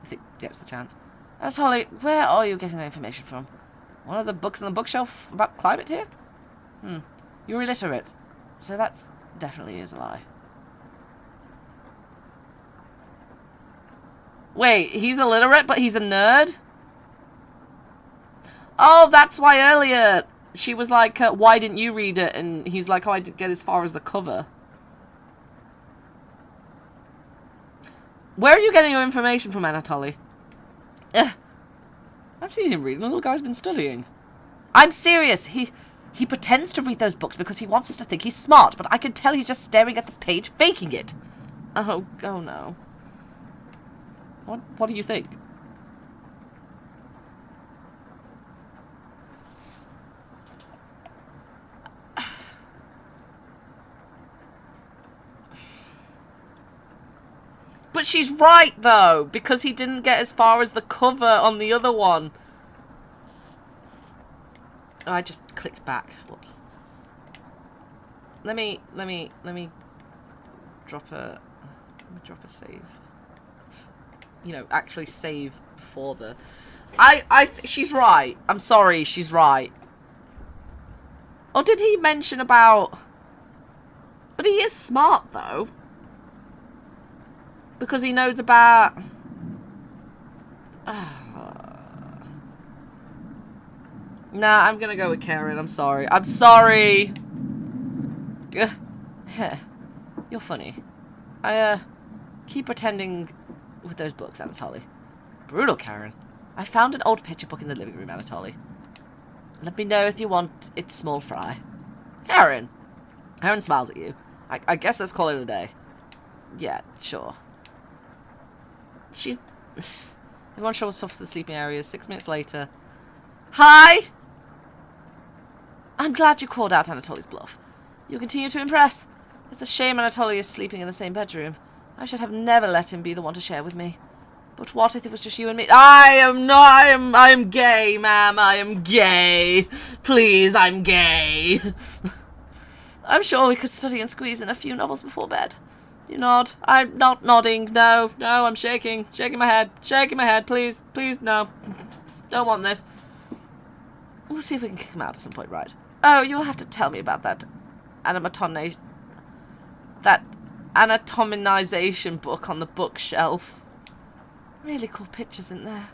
If it gets the chance. Anatoly, where are you getting that information from? One of the books on the bookshelf about climate here? You're illiterate, so that's definitely is a lie. Wait, he's illiterate, but he's a nerd? Oh, that's why earlier she was like, why didn't you read it? And he's like, oh, I didn't get as far as the cover. Where are you getting your information from, Anatoly? I've seen him reading. The little guy's been studying. I'm serious. He pretends to read those books because he wants us to think he's smart, but I can tell he's just staring at the page, faking it. Oh no. What do you think? But she's right, though, because he didn't get as far as the cover on the other one. Oh, I just clicked back. Whoops. Let me drop a save. You know, actually save before the... she's right. I'm sorry, she's right. Or did he mention about... But he is smart, though. Because he knows about... Nah, I'm gonna go with Karen. I'm sorry. I'm sorry! You're funny. I keep pretending with those books, Anatoly. Brutal, Karen. I found an old picture book in the living room, Anatoly. Let me know if you want it small fry. Karen! Karen smiles at you. I guess let's call it a day. Yeah, sure. She's... Everyone shovels stuff to the sleeping areas. 6 minutes later. Hi! I'm glad you called out Anatoly's bluff. You continue to impress. It's a shame Anatoly is sleeping in the same bedroom. I should have never let him be the one to share with me. But what if it was just you and me? I am gay, ma'am. I am gay. Please, I'm gay. I'm sure we could study and squeeze in a few novels before bed. You nod. I'm not nodding. No, I'm shaking. Shaking my head. Shaking my head. Please, no. Don't want this. We'll see if we can kick him out at some point, right? Oh, you'll have to tell me about that anatomization book on the bookshelf. Really cool pictures in there.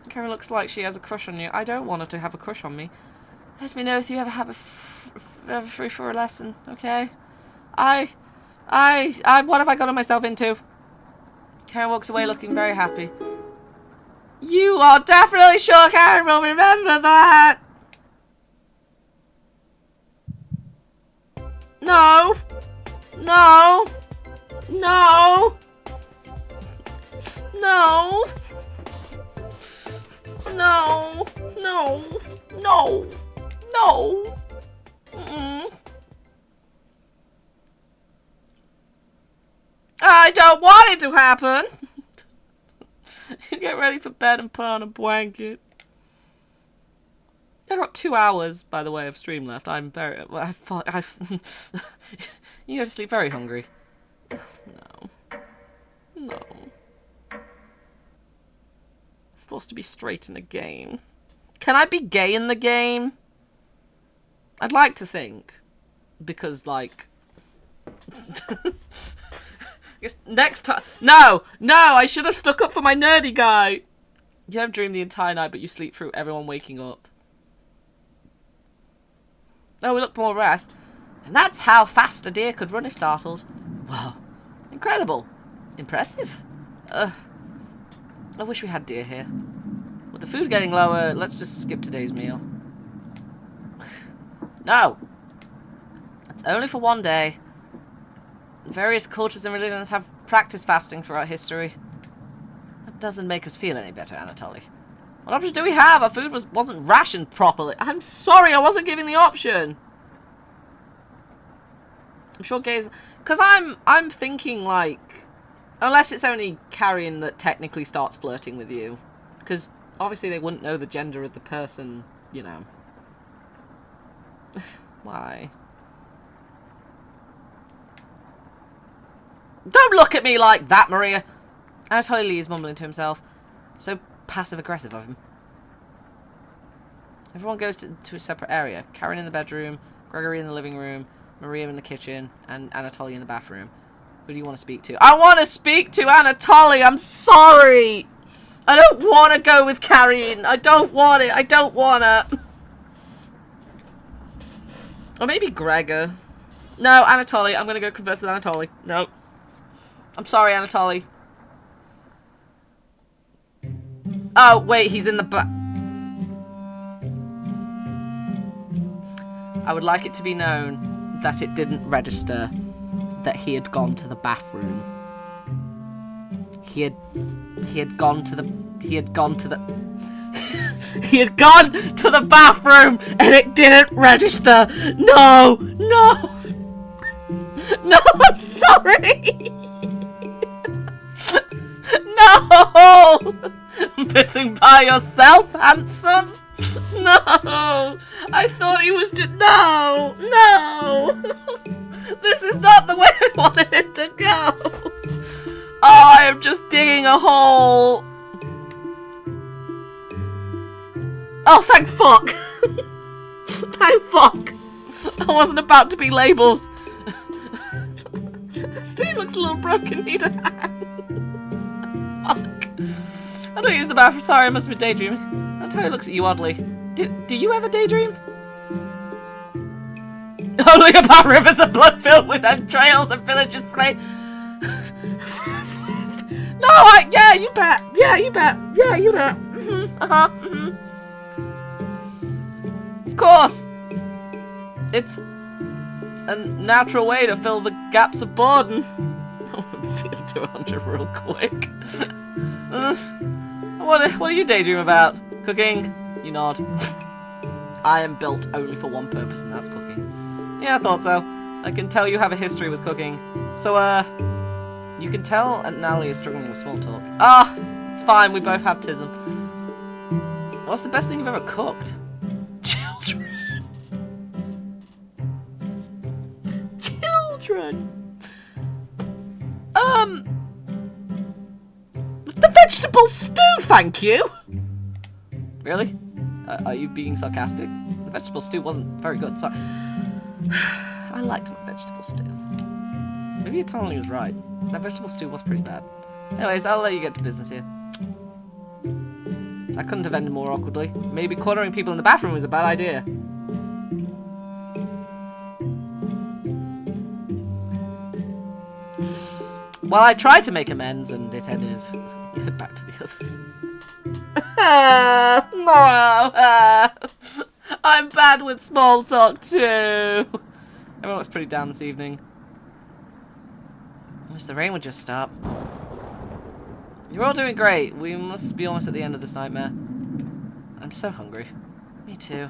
Karen looks like she has a crush on you. I don't want her to have a crush on me. Let me know if you ever have a free for a lesson, okay? What have I gotten myself into? Karen walks away looking very happy. You are definitely sure Karen will remember that! No! No! No! No! No! No! No! No! I don't want it to happen! Get ready for bed and put on a blanket. I've got 2 hours, by the way, of stream left. I'm very... You go to sleep very hungry. No. Forced to be straight in a game. Can I be gay in the game? I'd like to think. Because, like... Next time... No! I should have stuck up for my nerdy guy! You don't dream the entire night, but you sleep through everyone waking up. Oh, we look more rest. And that's how fast a deer could run if startled. Wow. Incredible. Impressive. I wish we had deer here. With the food getting lower, let's just skip today's meal. No! That's only for one day. Various cultures and religions have practiced fasting throughout history. That doesn't make us feel any better, Anatoly. What options do we have? Our food wasn't rationed properly. I'm sorry, I wasn't giving the option. I'm sure gays... Because I'm thinking, like... Unless it's only Carrion that technically starts flirting with you. Because obviously they wouldn't know the gender of the person, you know. Why? Don't look at me like that, Maria! Anatoly Lee is mumbling to himself. So passive-aggressive of him. Everyone goes to a separate area. Karen in the bedroom, Gregory in the living room, Maria in the kitchen, and Anatoly in the bathroom. Who do you want to speak to? I want to speak to Anatoly! I'm sorry! I don't want to go with Karen! I don't want it! I don't want to! Or maybe Gregor. No, Anatoly. I'm going to go converse with Anatoly. No. I'm sorry, Anatoly. Oh, wait, he's in the I would like it to be known that it didn't register that he had gone to the bathroom. He had gone to the bathroom and it didn't register. No, I'm sorry. No! Pissing by yourself, handsome? No! I thought he was just... No! This is not the way I wanted it to go! Oh, I am just digging a hole! Oh, thank fuck! Thank fuck! I wasn't about to be labelled. Steve looks a little broken, need a hand. Fuck. I don't use the bathroom. Sorry, I must have been daydreaming. Anatoly looks at you oddly. Do you ever daydream? Only about rivers of blood filled with entrails and villagers play. No, yeah, you bet. Of course. It's a natural way to fill the gaps of boredom. I'm seeing 200 real quick. What are you daydreaming about? Cooking? You nod. I am built only for one purpose, and that's cooking. Yeah, I thought so. I can tell you have a history with cooking. So, you can tell Aunt Natalie is struggling with small talk. Ah, it's fine, we both have tism. What's the best thing you've ever cooked? Children. Children. The vegetable stew, thank you! Really? Are you being sarcastic? The vegetable stew wasn't very good, sorry. I liked my vegetable stew. Maybe Aunt was right. That vegetable stew was pretty bad. Anyways, I'll let you get to business here. I couldn't have ended more awkwardly. Maybe cornering people in the bathroom was a bad idea. Well, I tried to make amends and it ended back to the others. No, I'm bad with small talk too. Everyone was pretty down this evening. I wish the rain would just stop. You're all doing great. We must be almost at the end of this nightmare. I'm so hungry. Me too.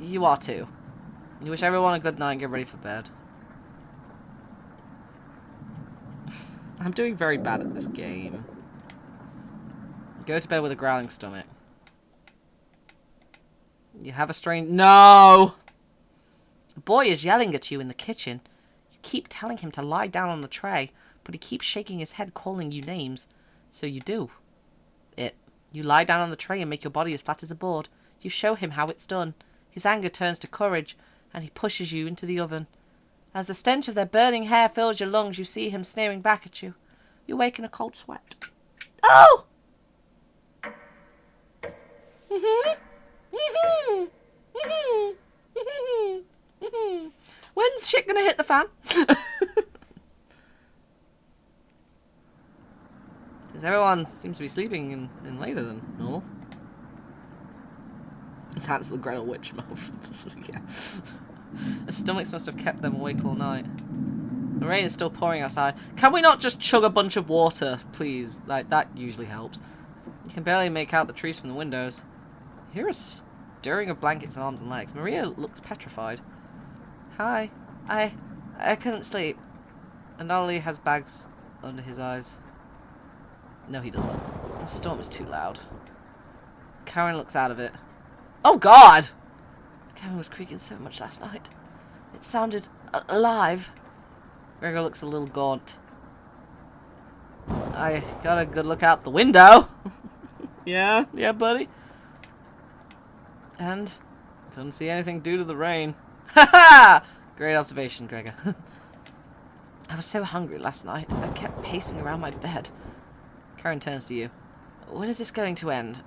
You are too. You wish everyone a good night and get ready for bed. I'm doing very bad at this game. Go to bed with a growling stomach. You have a strange... No! A boy is yelling at you in the kitchen. You keep telling him to lie down on the tray, but he keeps shaking his head calling you names. So you do. You lie down on the tray and make your body as flat as a board. You show him how it's done. His anger turns to courage, and he pushes you into the oven. As the stench of their burning hair fills your lungs, you see him sneering back at you. You wake in a cold sweat. Oh! When's shit gonna hit the fan? Because everyone seems to be sleeping in later than normal. It's Hansel and Gretel witch mouth. Yeah. Their stomachs must have kept them awake all night. The rain is still pouring outside. Can we not just chug a bunch of water, please? Like, that usually helps. You can barely make out the trees from the windows. You hear a stirring of blankets and arms and legs. Maria looks petrified. Hi. I couldn't sleep. And Ollie has bags under his eyes. No, he doesn't. The storm is too loud. Karen looks out of it. Oh, God! The cabin was creaking so much last night. It sounded alive. Gregor looks a little gaunt. I got a good look out the window. Yeah, buddy. And couldn't see anything due to the rain. Ha ha! Great observation, Gregor. I was so hungry last night. I kept pacing around my bed. Karen turns to you. When is this going to end?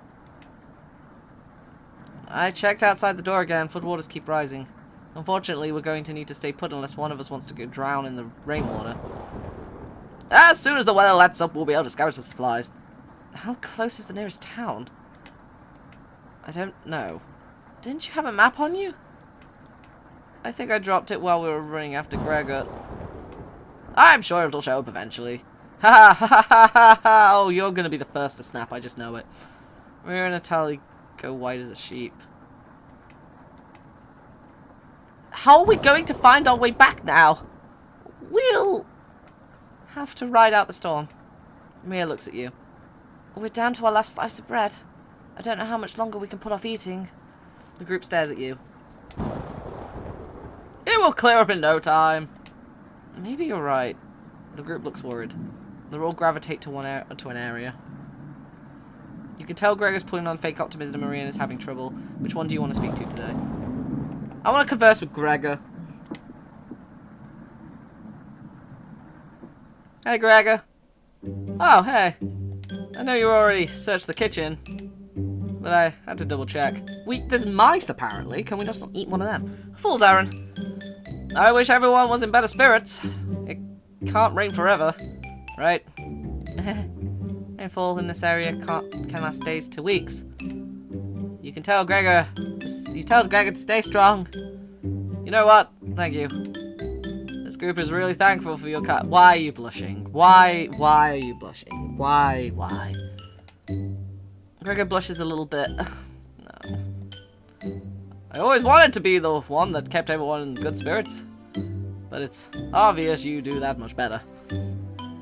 I checked outside the door again. Floodwaters keep rising. Unfortunately, we're going to need to stay put unless one of us wants to go drown in the rainwater. As soon as the weather lets up, we'll be able to scavenge for supplies. How close is the nearest town? I don't know. Didn't you have a map on you? I think I dropped it while we were running after Gregor. I'm sure it'll show up eventually. Ha ha ha ha ha ha! Oh, you're gonna be the first to snap, I just know it. Maria and Natalie go white as a sheep. How are we going to find our way back now? We'll have to ride out the storm. Maria looks at you. We're down to our last slice of bread. I don't know how much longer we can put off eating. The group stares at you. It will clear up in no time. Maybe you're right. The group looks worried. They all gravitate to an area. You can tell Gregor's putting on fake optimism and Maria is having trouble. Which one do you want to speak to today? I want to converse with Gregor. Hey, Gregor. Oh, hey. I know you already searched the kitchen, but I had to double check. There's mice, apparently. Can we just eat one of them? Fool's errand. I wish everyone was in better spirits. It can't rain forever, right? Rainfall in this area can last days to weeks. You can tell Gregor. You tell Gregor to stay strong. You know what? Thank you. This group is really thankful for your cat. Why are you blushing? Why are you blushing? Why? Gregor blushes a little bit. No. I always wanted to be the one that kept everyone in good spirits. But it's obvious you do that much better.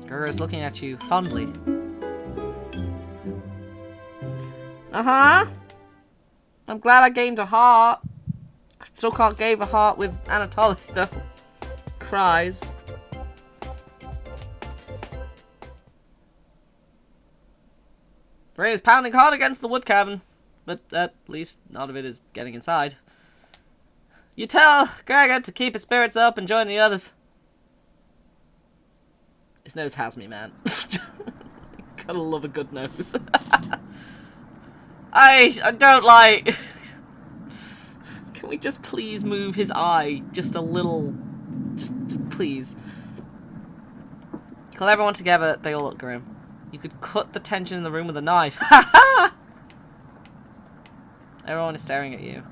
Gregor is looking at you fondly. Uh-huh. I'm glad I gained a heart. I still can't gain a heart with Anatoly, though. Cries. The rain is pounding hard against the wood cabin, but at least none of it is getting inside. You tell Gregor to keep his spirits up and join the others. His nose has me, man. Gotta love a good nose. I don't like... Can we just please move his eye just a little? Just please. Call everyone together. They all look grim. You could cut the tension in the room with a knife. Ha ha! Everyone is staring at you.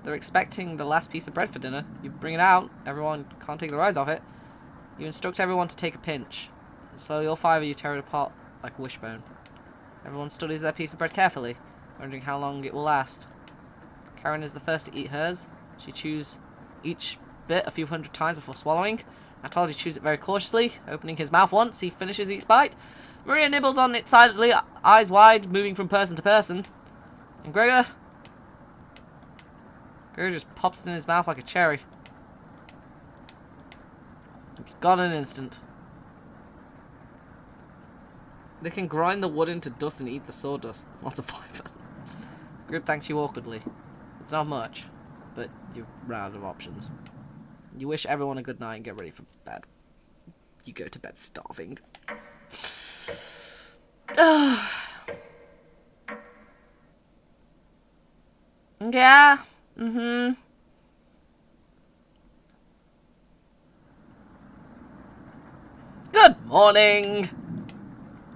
They're expecting the last piece of bread for dinner. You bring it out. Everyone can't take their eyes off it. You instruct everyone to take a pinch. And slowly all five of you tear it apart like a wishbone. Everyone studies their piece of bread carefully, wondering how long it will last. Karen is the first to eat hers. She chews each bit a few hundred times before swallowing. Anatoly chews it very cautiously, opening his mouth once he finishes each bite. Maria nibbles on it silently, eyes wide, moving from person to person. And Gregor just pops it in his mouth like a cherry. It's gone in an instant. They can grind the wood into dust and eat the sawdust. Lots of fiber. Group thanks you awkwardly. It's not much, but you're out of options. You wish everyone a good night and get ready for bed. You go to bed starving. Yeah. Mm-hmm. Good morning.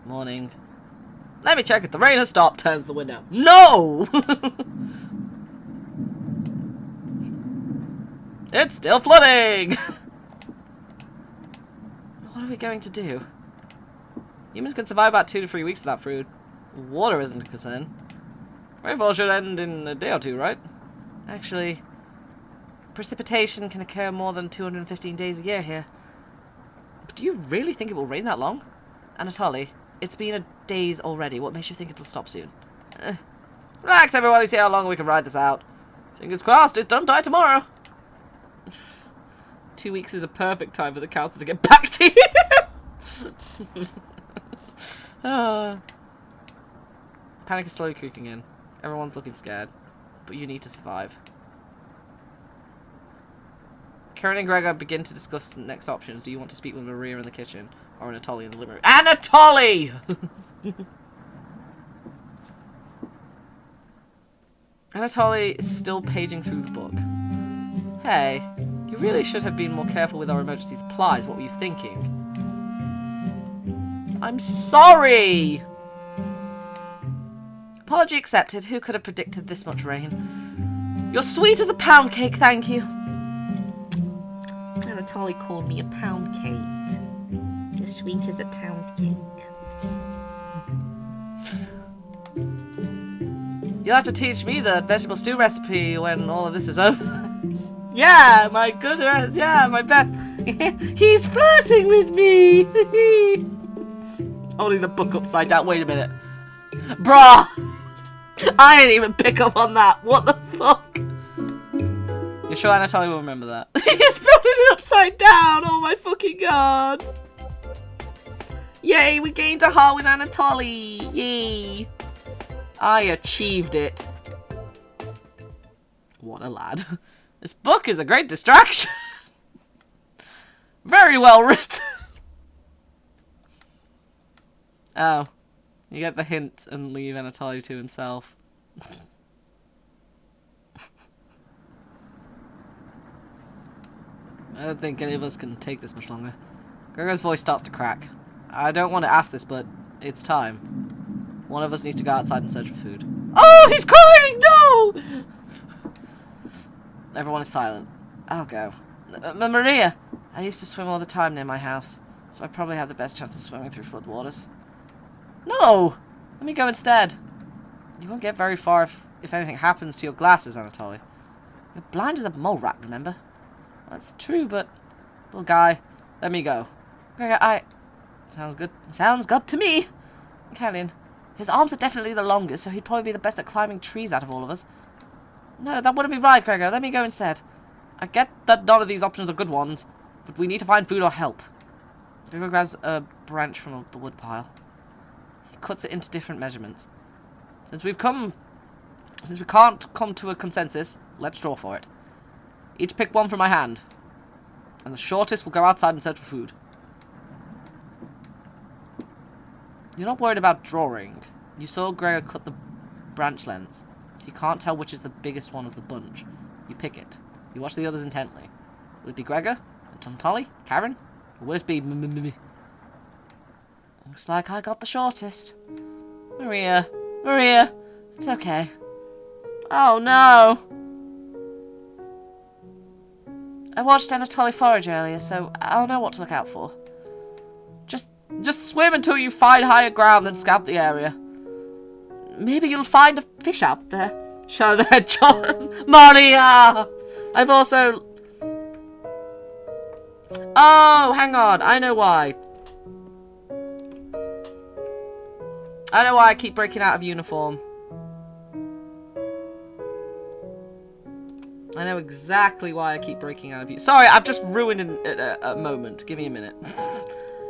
Morning. Let me check if the rain has stopped. Turns the window. No! It's still flooding! What are we going to do? Humans can survive about 2 to 3 weeks without food. Water isn't a concern. Rainfall should end in a day or two, right? Actually, precipitation can occur more than 215 days a year here. But do you really think it will rain that long? Anatoly, it's been a days already. What makes you think it will stop soon? Relax, everybody. See how long we can ride this out. Fingers crossed, it don't die tomorrow. 2 weeks is a perfect time for the council to get back to you. Panic is slowly creeping in. Everyone's looking scared, but you need to survive. Karen and Gregor begin to discuss the next options. Do you want to speak with Maria in the kitchen or Anatoly in the living room? Anatoly! Anatoly is still paging through the book. Hey, you really should have been more careful with our emergency supplies. What were you thinking? I'm sorry! Apology accepted. Who could have predicted this much rain? You're sweet as a pound cake, thank you. Anatoly called me a pound cake. You're sweet as a pound cake. You'll have to teach me the vegetable stew recipe when all of this is over. Yeah, my good, yeah, my best. He's flirting with me. Holding the book upside down. Wait a minute. Bruh! I didn't even pick up on that. What the fuck? You're sure Anatoly will remember that? He's putting it upside down. Oh my fucking god. Yay, we gained a heart with Anatoly. Yay. I achieved it. What a lad. This book is a great distraction. Very well written. Oh. You get the hint and leave Anatoly to himself. I don't think any of us can take this much longer. Gregor's voice starts to crack. I don't want to ask this, but it's time. One of us needs to go outside and search for food. Oh, he's crying! No! Everyone is silent. I'll go. Maria! I used to swim all the time near my house, so I probably have the best chance of swimming through floodwaters. No! Let me go instead. You won't get very far if anything happens to your glasses, Anatoly. You're blind as a mole rat, remember? That's true, but... Little guy, let me go. Gregor, Sounds good. Sounds good to me. Callian, his arms are definitely the longest, so he'd probably be the best at climbing trees out of all of us. No, that wouldn't be right, Gregor. Let me go instead. I get that none of these options are good ones, but we need to find food or help. Gregor grabs a branch from the woodpile. He cuts it into different measurements. Since we can't come to a consensus, let's draw for it. Each pick one from my hand, and the shortest will go outside and search for food. You're not worried about drawing. You saw Gregor cut the branch lengths, so you can't tell which is the biggest one of the bunch. You pick it. You watch the others intently. Will it be Gregor? Anatoly? Karen? Or will it be me? Looks like I got the shortest. Maria, it's okay. Oh no! I watched Anatoly forage earlier, so I'll know what to look out for. Just swim until you find higher ground and scout the area. Maybe you'll find a fish out there. Show the hedgehog. Maria! I've also... Oh, hang on. I know why. I know why I keep breaking out of uniform. I know exactly why I keep breaking out of you. Sorry, I've just ruined a moment. Give me a minute.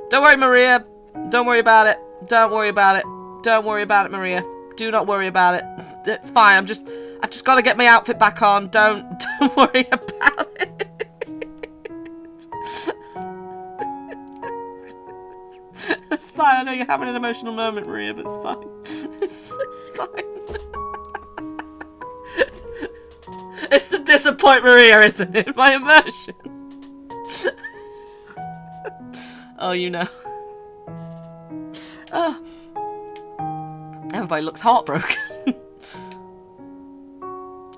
Don't worry, Maria. Don't worry about it. Don't worry about it. Don't worry about it, Maria. Do not worry about it. It's fine. I've just got to get my outfit back on. Don't worry about it. It's fine. I know you're having an emotional moment, Maria, but it's fine. It's fine. It's to disappoint Maria, isn't it? My immersion. Oh, you know. Oh. Everybody looks heartbroken.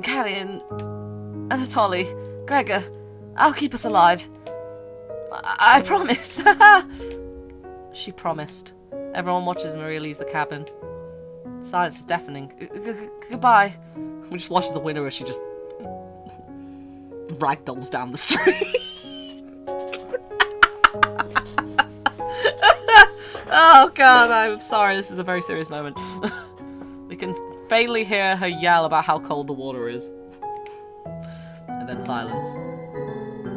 Callian, Anatoly, Gregor, I'll keep us alive. I promise. She promised. Everyone watches Maria leaves the cabin. Silence is deafening. Goodbye. We just watch the window as she just ragdolls down the street. Oh god, I'm sorry, this is a very serious moment. We can faintly hear her yell about how cold the water is. And then silence.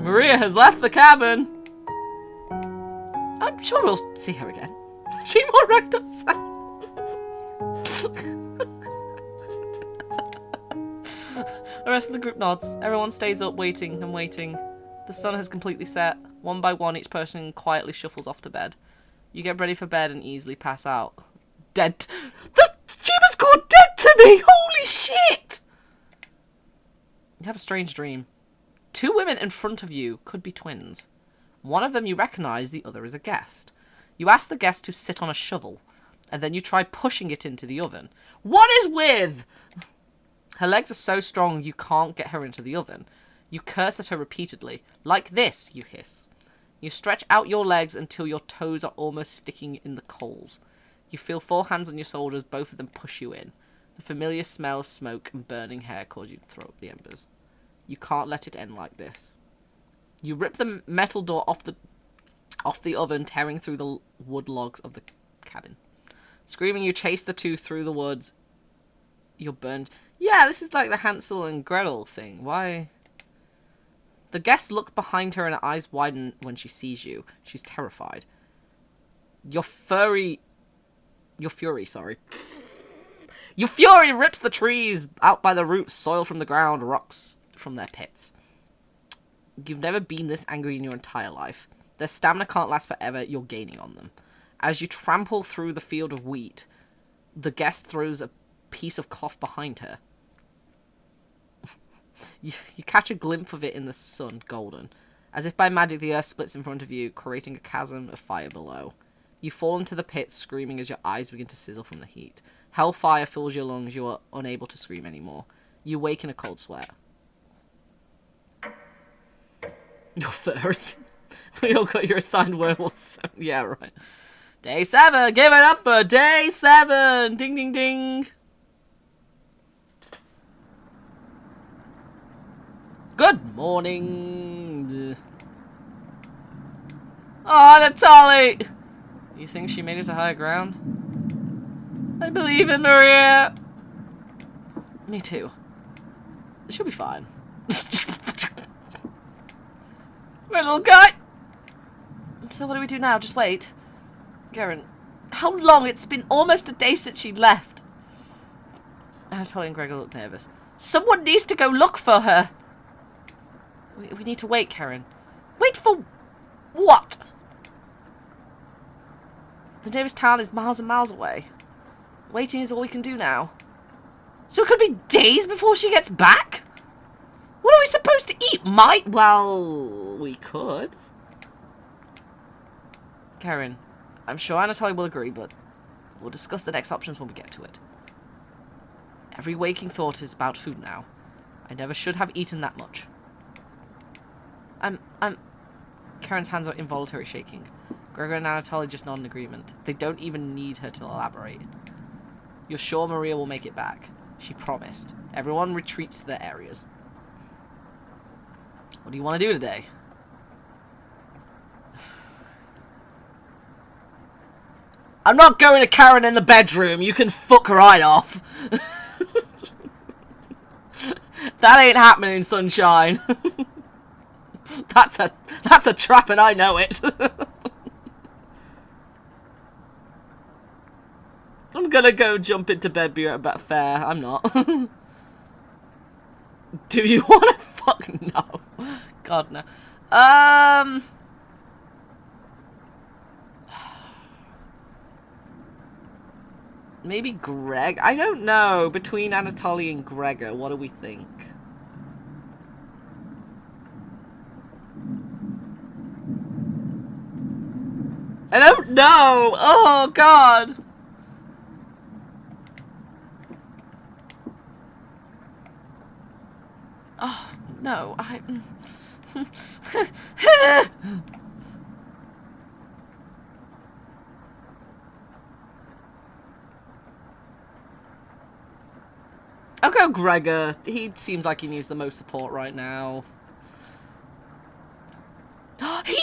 Maria has left the cabin! I'm sure we'll see her again. She more ragdolls out. The rest of the group nods. Everyone stays up waiting and waiting. The sun has completely set. One by one, each person quietly shuffles off to bed. You get ready for bed and easily pass out. Dead. She was called dead to me! Holy shit! You have a strange dream. Two women in front of you could be twins. One of them you recognise, the other is a guest. You ask the guest to sit on a shovel, and then you try pushing it into the oven. What is with? Her legs are so strong you can't get her into the oven. You curse at her repeatedly. Like this, you hiss. You stretch out your legs until your toes are almost sticking in the coals. You feel 4 hands on your shoulders, both of them push you in. The familiar smell of smoke and burning hair cause you to throw up the embers. You can't let it end like this. You rip the metal door off the oven, tearing through the wood logs of the cabin. Screaming, you chase the two through the woods. You're burned. Yeah, this is like the Hansel and Gretel thing. Why? The guests look behind her and her eyes widen when she sees you. She's terrified. Your fury rips the trees out by the roots, soil from the ground, rocks from their pits. You've never been this angry in your entire life. Their stamina can't last forever, you're gaining on them. As you trample through the field of wheat, the guest throws a piece of cloth behind her. You catch a glimpse of it in the sun, golden. As if by magic, the earth splits in front of you, creating a chasm of fire below. You fall into the pit, screaming as your eyes begin to sizzle from the heat. Hellfire fills your lungs, you are unable to scream anymore. You wake in a cold sweat. You're furry. We all got your assigned werewolves. Yeah, right. Day 7. Give it up for day 7. Ding, ding, ding. Good morning. Oh, Natalie. You think she made it to higher ground? I believe in Maria. Me too. She'll be fine. My little guy. So what do we do now? Just wait. Garen, how long? It's been almost a day since she left. Anatoly and Gregor look nervous. Someone needs to go look for her. We need to wait, Karen. Wait for what? The nearest town is miles and miles away. Waiting is all we can do now. So it could be days before she gets back? What are we supposed to eat? Well, we could. Karen, I'm sure Anatoly will agree, but we'll discuss the next options when we get to it. Every waking thought is about food now. I never should have eaten that much. Karen's hands are involuntarily shaking. Gregor and Anatoly just nod in agreement. They don't even need her to elaborate. You're sure Maria will make it back? She promised. Everyone retreats to their areas. What do you want to do today? I'm not going to Karen in the bedroom. You can fuck right off. That ain't happening, sunshine. That's a trap and I know it. I'm gonna go jump into bed, be right back. Fair, I'm not. Do you want to fuck? No. God, no. Maybe Greg? I don't know. Between Anatoly and Gregor, what do we think? I don't know! Oh, God! Oh, no, I'll go Gregor. He seems like he needs the most support right now. He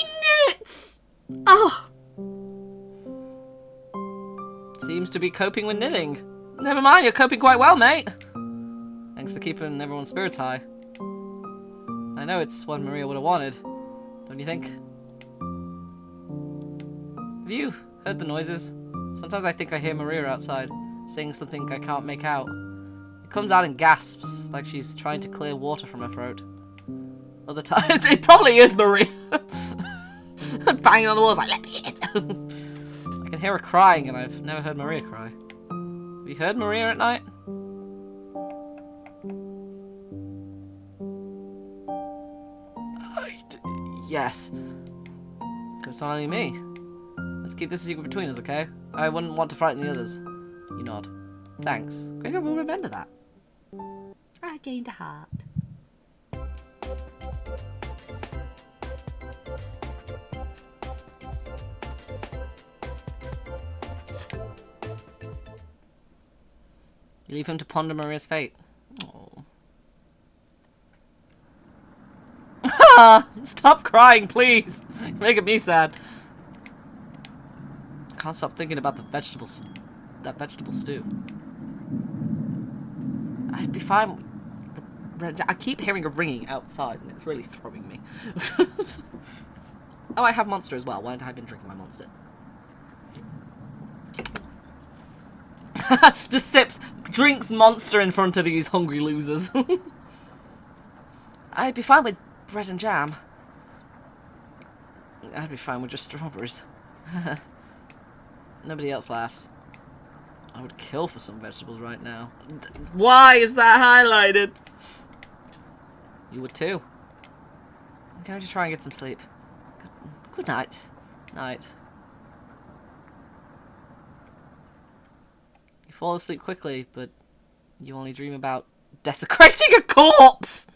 knits! Oh! Seems to be coping with knitting. Never mind, you're coping quite well, mate. Thanks for keeping everyone's spirits high. I know it's what Maria would have wanted, don't you think? Have you heard the noises? Sometimes I think I hear Maria outside, saying something I can't make out. It comes out in gasps, like she's trying to clear water from her throat. Other times, it probably is Maria. Banging on the walls like, let me in. I can hear her crying, and I've never heard Maria cry. Have you heard Maria at night? Yes. It's not only me. Let's keep this a secret between us, okay? I wouldn't want to frighten the others. You nod. Thanks. Gregor will remember that. I gained a heart. You leave him to ponder Maria's fate. Oh. Stop crying, please. You're making me sad. I can't stop thinking about that vegetable stew. I'd be fine with I keep hearing a ringing outside, and it's really throwing me. Oh, I have Monster as well. Why haven't I been drinking my Monster? Just drinks Monster in front of these hungry losers. I'd be fine with bread and jam. I'd be fine with just strawberries. Nobody else laughs. I would kill for some vegetables right now. Why is that highlighted? You would too. I'm going to try and get some sleep. Good night. Night. You fall asleep quickly, but you only dream about desecrating a corpse!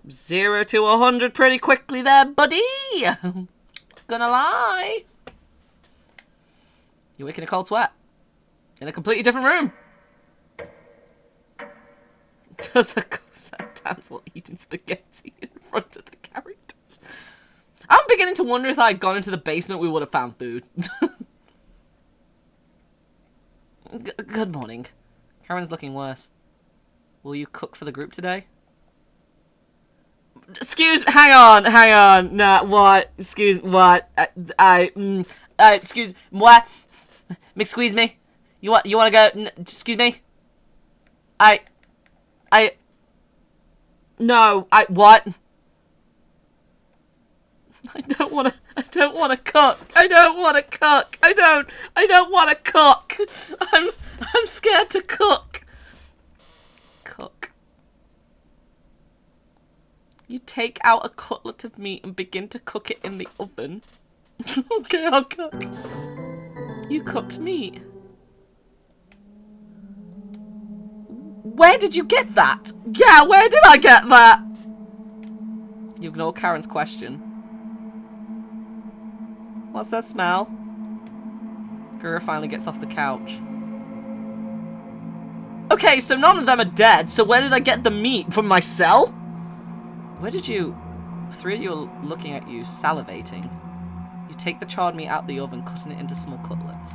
0 to 100 pretty quickly there, buddy. Gonna lie. You're waking a cold sweat. In a completely different room. Does a ghost dance while eating spaghetti in front of the characters? I'm beginning to wonder if I had gone into the basement, we would have found food. Good morning. Karen's looking worse. Will you cook for the group today? Hang on. Nah, what? Excuse, what? Excuse, what? Squeeze me? You want to go? Excuse me? No, what? I don't want to cook. I don't want to cook. I'm scared to cook. Cook. You take out a cutlet of meat and begin to cook it in the oven. Okay, I'll cook. You cooked meat. Where did you get that? Yeah, where did I get that? You ignore Karen's question. What's that smell? Gura finally gets off the couch. Okay, so none of them are dead, so where did I get the meat? From my cell? Where did you... 3 of you are looking at you, salivating. You take the charred meat out of the oven, cutting it into small cutlets.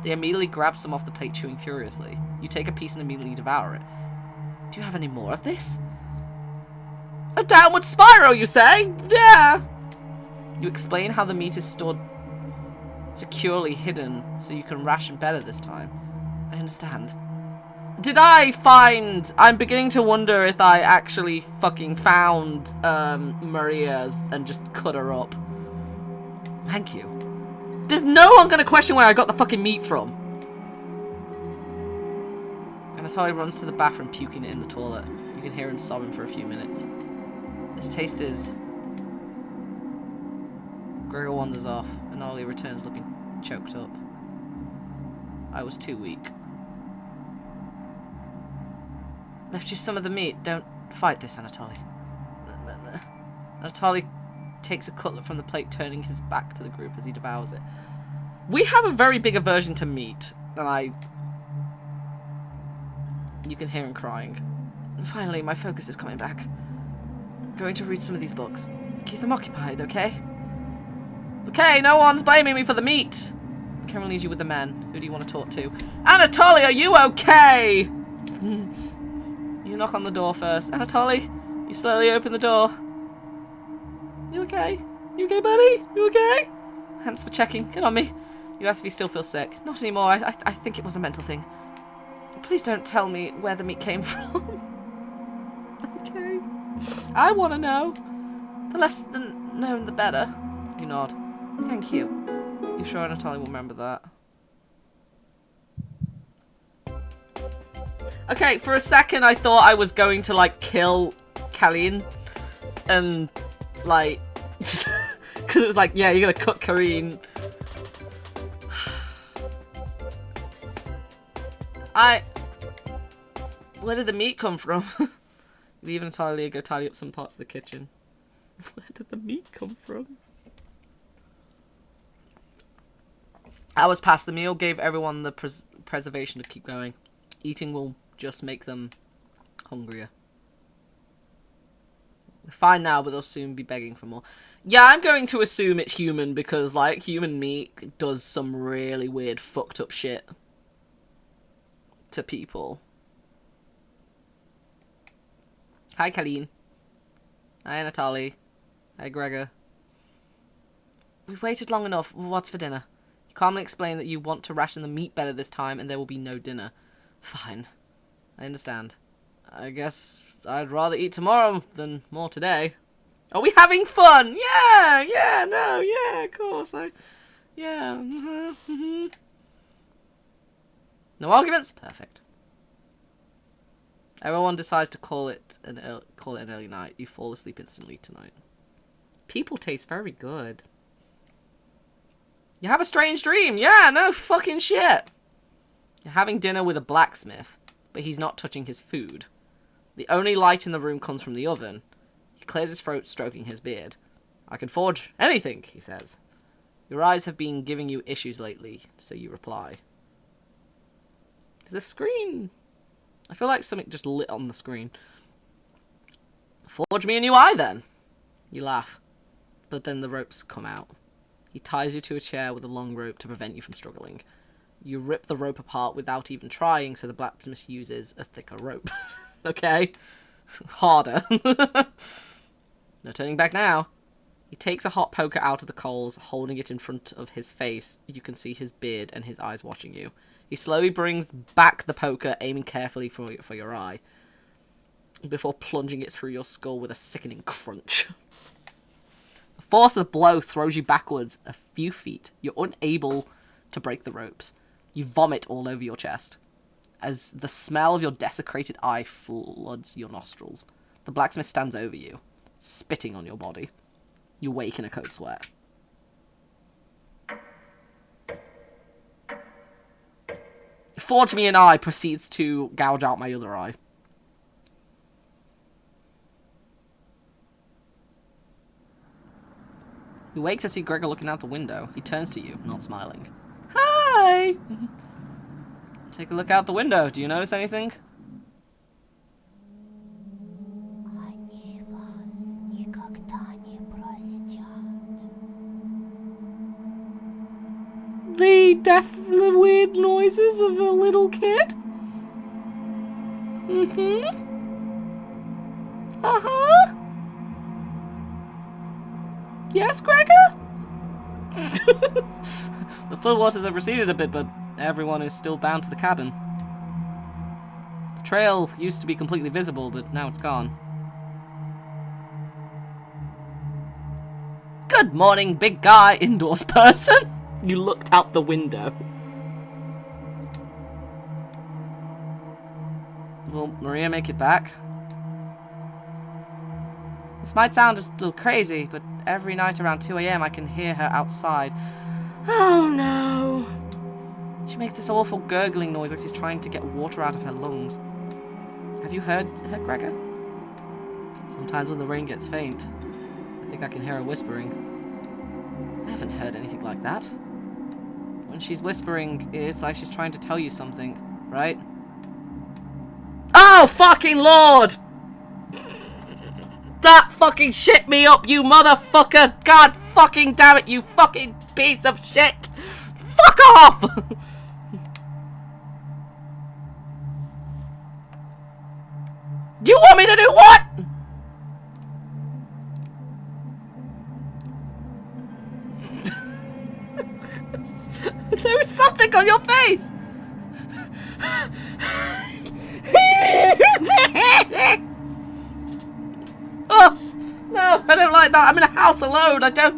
They immediately grab some off the plate, chewing furiously. You take a piece and immediately devour it. Do you have any more of this? A downward spiral, you say? Yeah. You explain how the meat is stored securely hidden, so you can ration better this time. I understand. Did I find... I'm beginning to wonder if I actually fucking found Maria's and just cut her up. Thank you. There's no one gonna question where I got the fucking meat from. Anatoly runs to the bathroom, puking it in the toilet. You can hear him sobbing for a few minutes. His taste is... Gregor wanders off, and Ollie returns looking choked up. I was too weak. Left you some of the meat. Don't fight this, Anatoly. Anatoly takes a cutlet from the plate, turning his back to the group as he devours it. We have a very big aversion to meat, and you can hear him crying. And finally, my focus is coming back. I'm going to read some of these books. Keep them occupied, okay? Okay, no one's blaming me for the meat. Karen leaves you with the men. Who do you want to talk to? Anatoly, are you okay? You knock on the door first. Anatoly, you slowly open the door. You okay? You okay, buddy? You okay? Thanks for checking. Get on me. You ask if he still feels sick. Not anymore. I think it was a mental thing. Please don't tell me where the meat came from. Okay. I want to know. The less known, the better. You nod. Thank you. You sure Anatoly will remember that? Okay, for a second I thought I was going to, like, kill Kalin. And, like... Because it was like, yeah, you're gonna cook Karine. Where did the meat come from? Leave Anatoly go tidy up some parts of the kitchen. Where did the meat come from? Hours passed. The meal gave everyone the preservation to keep going. Eating will just make them hungrier. They're fine now, but they'll soon be begging for more. Yeah, I'm going to assume it's human because, like, human meat does some really weird, fucked up shit to people. Hi, Kalin. Hi, Anatoly. Hi, Gregor. We've waited long enough. What's for dinner? You calmly explain that you want to ration the meat better this time and there will be no dinner. Fine. I understand. I guess I'd rather eat tomorrow than more today. Are we having fun? Yeah, no, yeah, of course. Yeah. No arguments? Perfect. Everyone decides to call it an early night. You fall asleep instantly tonight. People taste very good. You have a strange dream. Yeah, no fucking shit. You're having dinner with a blacksmith, but he's not touching his food. The only light in the room comes from the oven. You He clears his throat, stroking his beard. I can forge anything, he says. Your eyes have been giving you issues lately, so you reply. Is the screen... I feel like something just lit on the screen. Forge me a new eye, then. You laugh. But then the ropes come out. He ties you to a chair with a long rope to prevent you from struggling. You rip the rope apart without even trying, so the blacksmith uses a thicker rope. Okay? Harder. No turning back now. He takes a hot poker out of the coals, holding it in front of his face. You can see his beard and his eyes watching you. He slowly brings back the poker, aiming carefully for your eye, before plunging it through your skull with a sickening crunch. The force of the blow throws you backwards a few feet. You're unable to break the ropes. You vomit all over your chest, as the smell of your desecrated eye floods your nostrils. The blacksmith stands over you, spitting on your body. You wake in a cold sweat. Forge me an eye proceeds to gouge out my other eye. You wake to see Gregor looking out the window. He turns to you, not smiling. Hi! Take a look out the window. Do you notice anything? The weird noises of a little kid? Mm-hmm. Uh-huh. Yes, Gregor? The floodwaters have receded a bit, but everyone is still bound to the cabin. The trail used to be completely visible, but now it's gone. Good morning, big guy, indoors person. You looked out the window. Will Maria make it back? This might sound a little crazy, but every night around 2 a.m. I can hear her outside. Oh no! She makes this awful gurgling noise like she's trying to get water out of her lungs. Have you heard her, Gregor? Sometimes when the rain gets faint, I think I can hear her whispering. I haven't heard anything like that. When she's whispering, it's like she's trying to tell you something, right? Oh, fucking Lord! That fucking shit me up, you motherfucker! God fucking damn it, you fucking piece of shit! Fuck off! You want me to do what? There was something on your face! Oh, no, I don't like that. I'm in a house alone. I don't...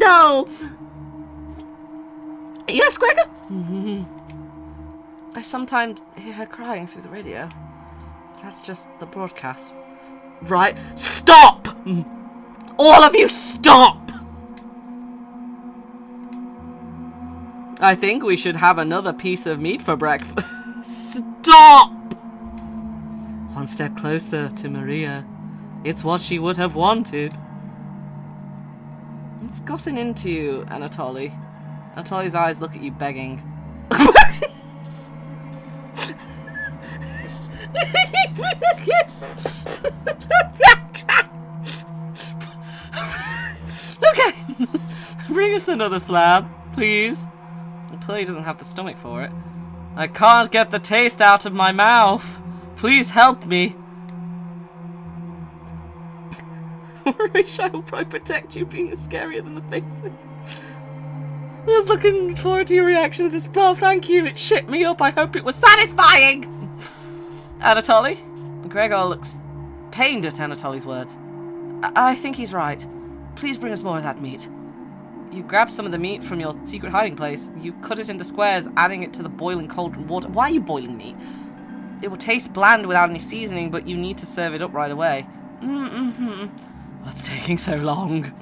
No! Yes, Gregor? I sometimes hear her crying through the radio. That's just the broadcast. Right? Stop! All of you stop! I think we should have another piece of meat for breakfast. Stop! One step closer to Maria. It's what she would have wanted. What's gotten into you, Anatoly? Anatoly's eyes look at you begging. Okay. Bring us another slab, please. Anatoly doesn't have the stomach for it. I can't get the taste out of my mouth. Please help me. Marisha will probably protect you, being scarier than the faces. I was looking forward to your reaction to this spell. Thank you. It shit me up. I hope it was satisfying. Anatoly? Gregor looks pained at Anatoly's words. I think he's right. Please bring us more of that meat. You grab some of the meat from your secret hiding place. You cut it into squares, adding it to the boiling cold water. Why are you boiling meat? It will taste bland without any seasoning, but you need to serve it up right away. What's taking so long?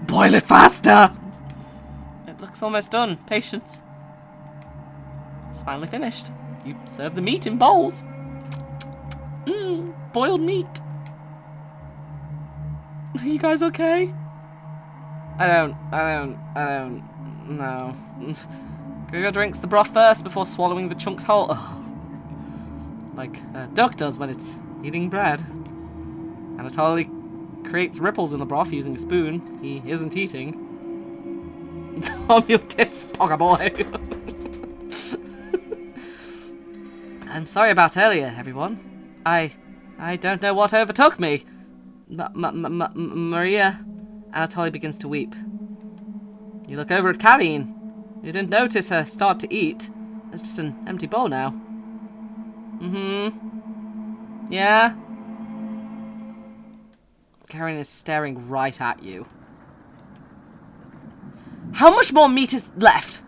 Boil it faster! It looks almost done. Patience. It's finally finished. You serve the meat in bowls. Boiled meat. Are you guys okay? I don't know. Gregor drinks the broth first before swallowing the chunks whole. Oh. Like a duck does when it's eating bread. Anatoly creates ripples in the broth using a spoon. He isn't eating. Tom your tits, pogger boy. I'm sorry about earlier, everyone. I don't know what overtook me. Maria. Anatoly begins to weep. You look over at Karine. You didn't notice her start to eat. There's just an empty bowl now. Yeah? Karine is staring right at you. How much more meat is left?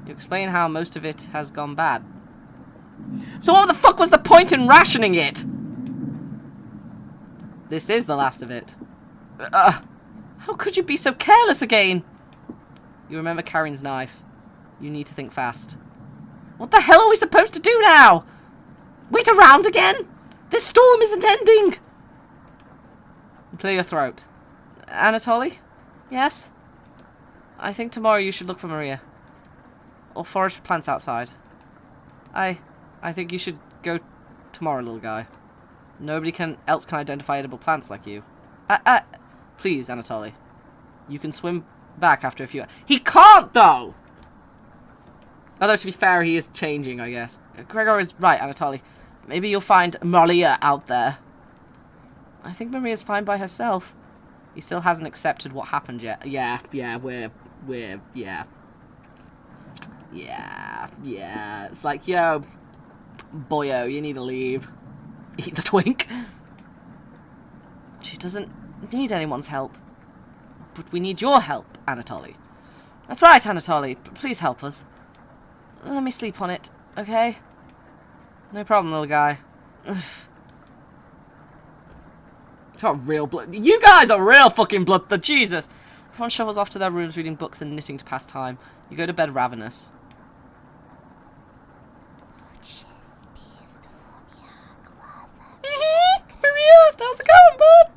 You explain how most of it has gone bad. So what the fuck was the point in rationing it? This is the last of it. How could you be so careless again? You remember Karine's knife. You need to think fast. What the hell are we supposed to do now? Wait around again? This storm isn't ending. Clear your throat. Anatoly? Yes? I think tomorrow you should look for Maria. Or forage for plants outside. I think you should go tomorrow, little guy. Nobody else can identify edible plants like you. Please, Anatoly. You can swim back after a few... He can't, though! Although, to be fair, he is changing, I guess. Gregor is right, Anatoly. Maybe you'll find Maria out there. I think Maria's fine by herself. He still hasn't accepted what happened yet. Yeah, it's like, yo, boyo, you need to leave. Eat the twink. She doesn't need anyone's help. But we need your help, Anatoly. That's right, Anatoly. Please help us. Let me sleep on it, okay? No problem, little guy. It's got real blood. You guys are real fucking blood. The Jesus. Everyone shovels off to their rooms reading books and knitting to pass time. You go to bed ravenous. Maria, how's it going, bud?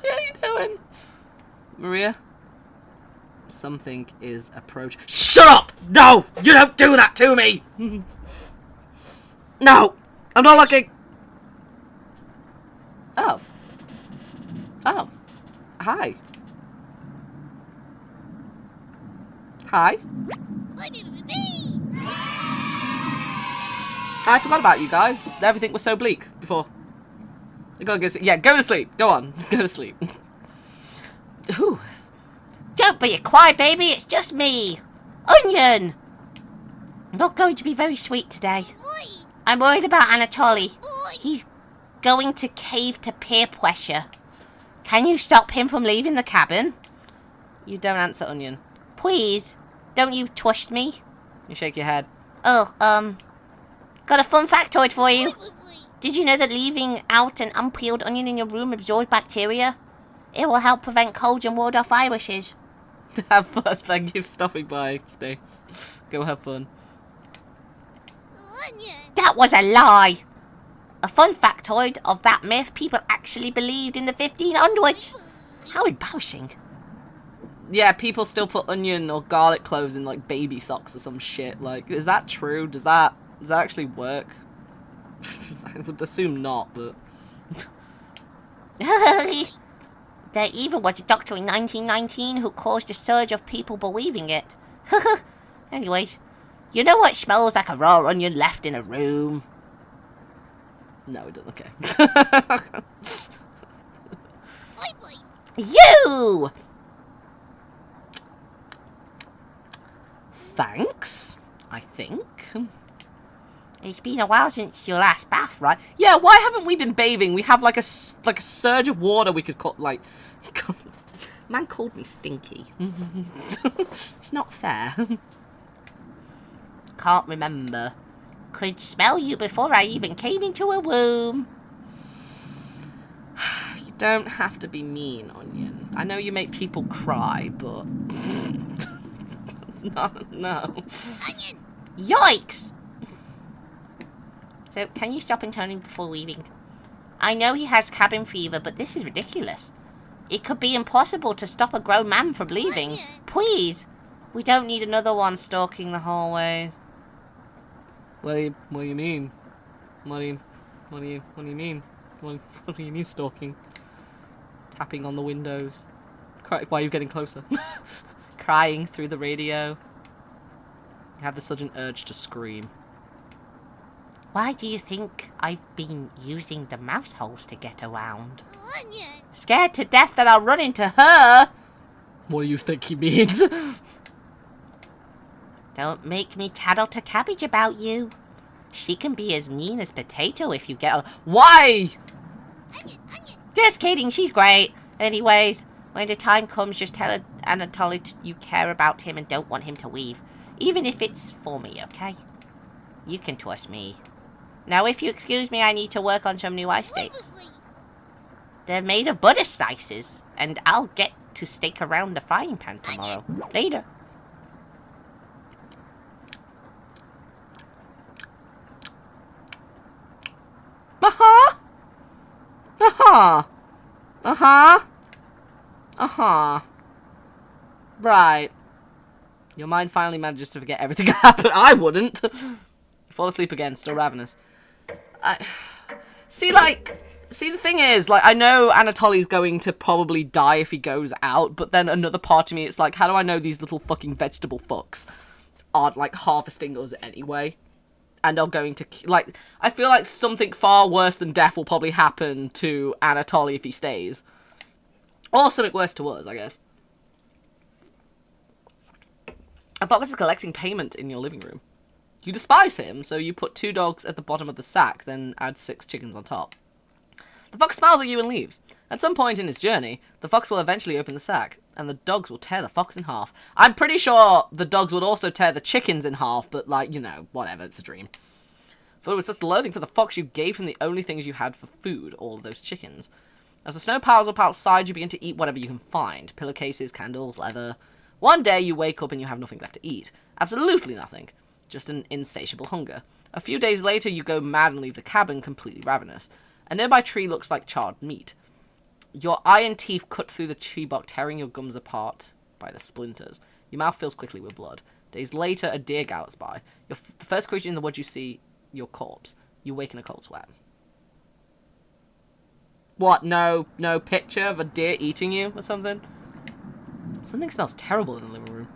How you doing? Maria? Something is approaching. Shut up! No! You don't do that to me! No! I'm not looking! Oh. Oh. Hi. Hi. I forgot about you guys. Everything was so bleak before. Go to sleep. Yeah, go to sleep. Go on. Go to sleep. Ooh. Don't be a crybaby, it's just me. Onion! I'm not going to be very sweet today. I'm worried about Anatoly. He's going to cave to peer pressure. Can you stop him from leaving the cabin? You don't answer, Onion. Please, don't you trust me? You shake your head. Oh, got a fun factoid for you. Did you know that leaving out an unpeeled onion in your room absorbs bacteria? It will help prevent colds and ward off viruses. Have fun. Thank you for stopping by, Space. Go have fun. That was a lie. A fun factoid of that myth people actually believed in the 1500s. How embarrassing. Yeah, people still put onion or garlic cloves in, like, baby socks or some shit. Like, is that true? Does that actually work? I would assume not, but... There even was a doctor in 1919 who caused a surge of people believing it. Anyways, you know what smells like a raw onion left in a room? No, it doesn't. Okay. You! Thanks, I think. It's been a while since your last bath, right? Yeah, why haven't we been bathing? We have like a surge of water we could call, like... Man called me stinky. It's not fair. Can't remember. Could smell you before I even came into a womb. You don't have to be mean, Onion. I know you make people cry, but... It's not, no. Onion! Yikes! So, can you stop intoning before leaving? I know he has cabin fever, but this is ridiculous. It could be impossible to stop a grown man from leaving. Please, we don't need another one stalking the hallways. What do you mean? What do you mean? What do you mean stalking? Tapping on the windows. Why are you getting closer? Crying through the radio. You have the sudden urge to scream. Why do you think I've been using the mouse holes to get around? Scared to death that I'll run into her! What do you think he means? Don't make me tattle to Cabbage about you. She can be as mean as Potato if you get her. Why? Just kidding, she's great. Anyways, when the time comes, just tell Anatoly you care about him and don't want him to leave. Even if it's for me, okay? You can trust me. Now, if you excuse me, I need to work on some new ice sticks. They're made of butter slices, and I'll get to stake around the frying pan tomorrow. Later. Uh-huh. Uh-huh. Uh-huh. Uh-huh. Right. Your mind finally manages to forget everything that happened. I wouldn't. Fall asleep again, still ravenous. See, the thing is, like, I know Anatoly's going to probably die if he goes out, but then another part of me, it's like, how do I know these little fucking vegetable fucks aren't, like, harvesting us anyway? And are going to, like, I feel like something far worse than death will probably happen to Anatoly if he stays. Or something worse to us, I guess. A fox is collecting payment in your living room. You despise him, so you put 2 dogs at the bottom of the sack, then add 6 chickens on top. The fox smiles at you and leaves. At some point in his journey, the fox will eventually open the sack, and the dogs will tear the fox in half. I'm pretty sure the dogs would also tear the chickens in half, but, like, you know, whatever, it's a dream. For it was just loathing for the fox, you gave him the only things you had for food, all of those chickens. As the snow piles up outside, you begin to eat whatever you can find. Pillowcases, candles, leather. One day you wake up and you have nothing left to eat. Absolutely nothing. Just an insatiable hunger. A few days later, you go mad and leave the cabin completely ravenous. A nearby tree looks like charred meat. Your iron teeth cut through the tree bark, tearing your gums apart by the splinters. Your mouth fills quickly with blood. Days later, a deer gallops by. The first creature in the woods you see, your corpse. You wake in a cold sweat. What? No picture of a deer eating you or something? Something smells terrible in the living room.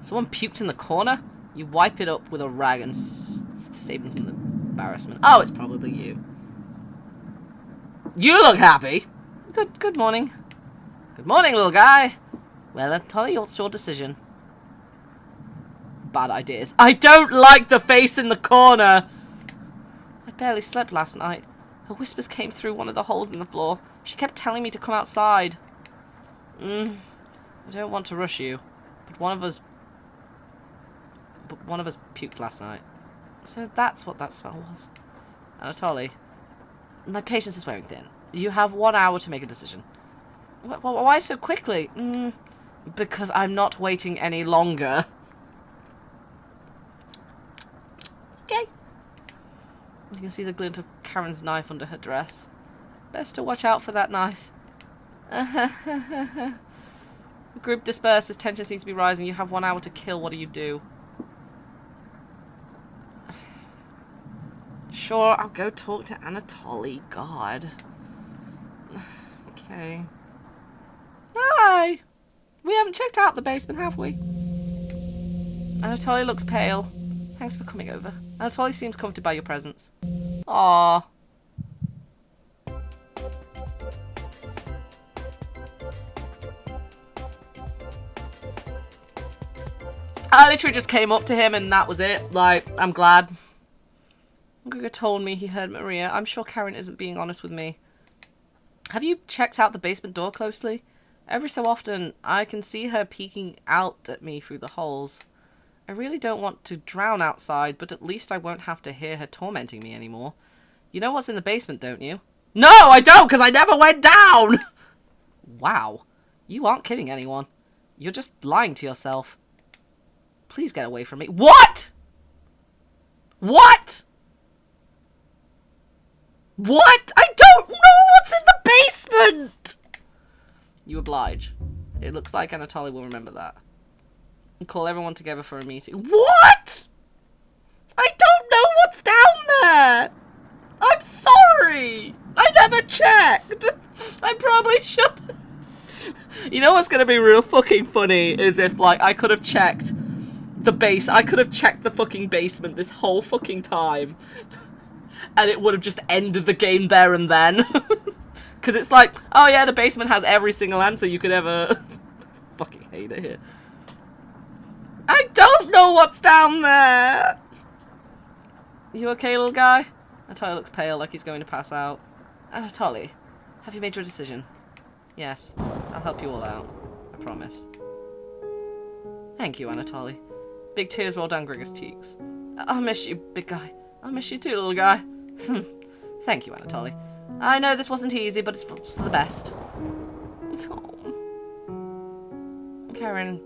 Someone puked in the corner? You wipe it up with a rag and to save them from the embarrassment. Oh, it's probably you. You look happy. Good morning. Good morning, little guy. Well, Anatoly, what's your decision? Bad ideas. I don't like the face in the corner. I barely slept last night. Her whispers came through one of the holes in the floor. She kept telling me to come outside. I don't want to rush you, but one of us puked last night. So that's what that smell was. Anatoly, my patience is wearing thin. You have 1 hour to make a decision. Why so quickly? Because I'm not waiting any longer. Okay. You can see the glint of Karen's knife under her dress. Best to watch out for that knife. The group disperses. Tension seems to be rising. You have 1 hour to kill. What do you do? Sure, I'll go talk to Anatoly. God. Okay. Hi! We haven't checked out the basement, have we? Anatoly looks pale. Thanks for coming over. Anatoly seems comforted by your presence. Aww. I literally just came up to him and that was it. Like, I'm glad. Gregor told me he heard Maria. I'm sure Karen isn't being honest with me. Have you checked out the basement door closely? Every so often, I can see her peeking out at me through the holes. I really don't want to drown outside, but at least I won't have to hear her tormenting me anymore. You know what's in the basement, don't you? No, I don't, because I never went down! Wow. You aren't kidding anyone. You're just lying to yourself. Please get away from me. What? What? What? I don't know what's in the basement! You oblige. It looks like Anatoly will remember that. And call everyone together for a meeting. What? I don't know what's down there! I'm sorry! I never checked! I probably should. You know what's gonna be real fucking funny is if, like, I could have checked the base. I could have checked the fucking basement this whole fucking time. And it would have just ended the game there and then. Because it's like, oh yeah, the basement has every single answer you could ever... Fucking hate it here. I don't know what's down there! You okay, little guy? Anatoly looks pale, like he's going to pass out. Anatoly, have you made your decision? Yes, I'll help you all out. I promise. Thank you, Anatoly. Big tears roll down Gregor's cheeks. I'll miss you, big guy. I'll miss you too, little guy. Thank you, Anatoly. I know this wasn't easy, but it's for the best. Oh. Karen,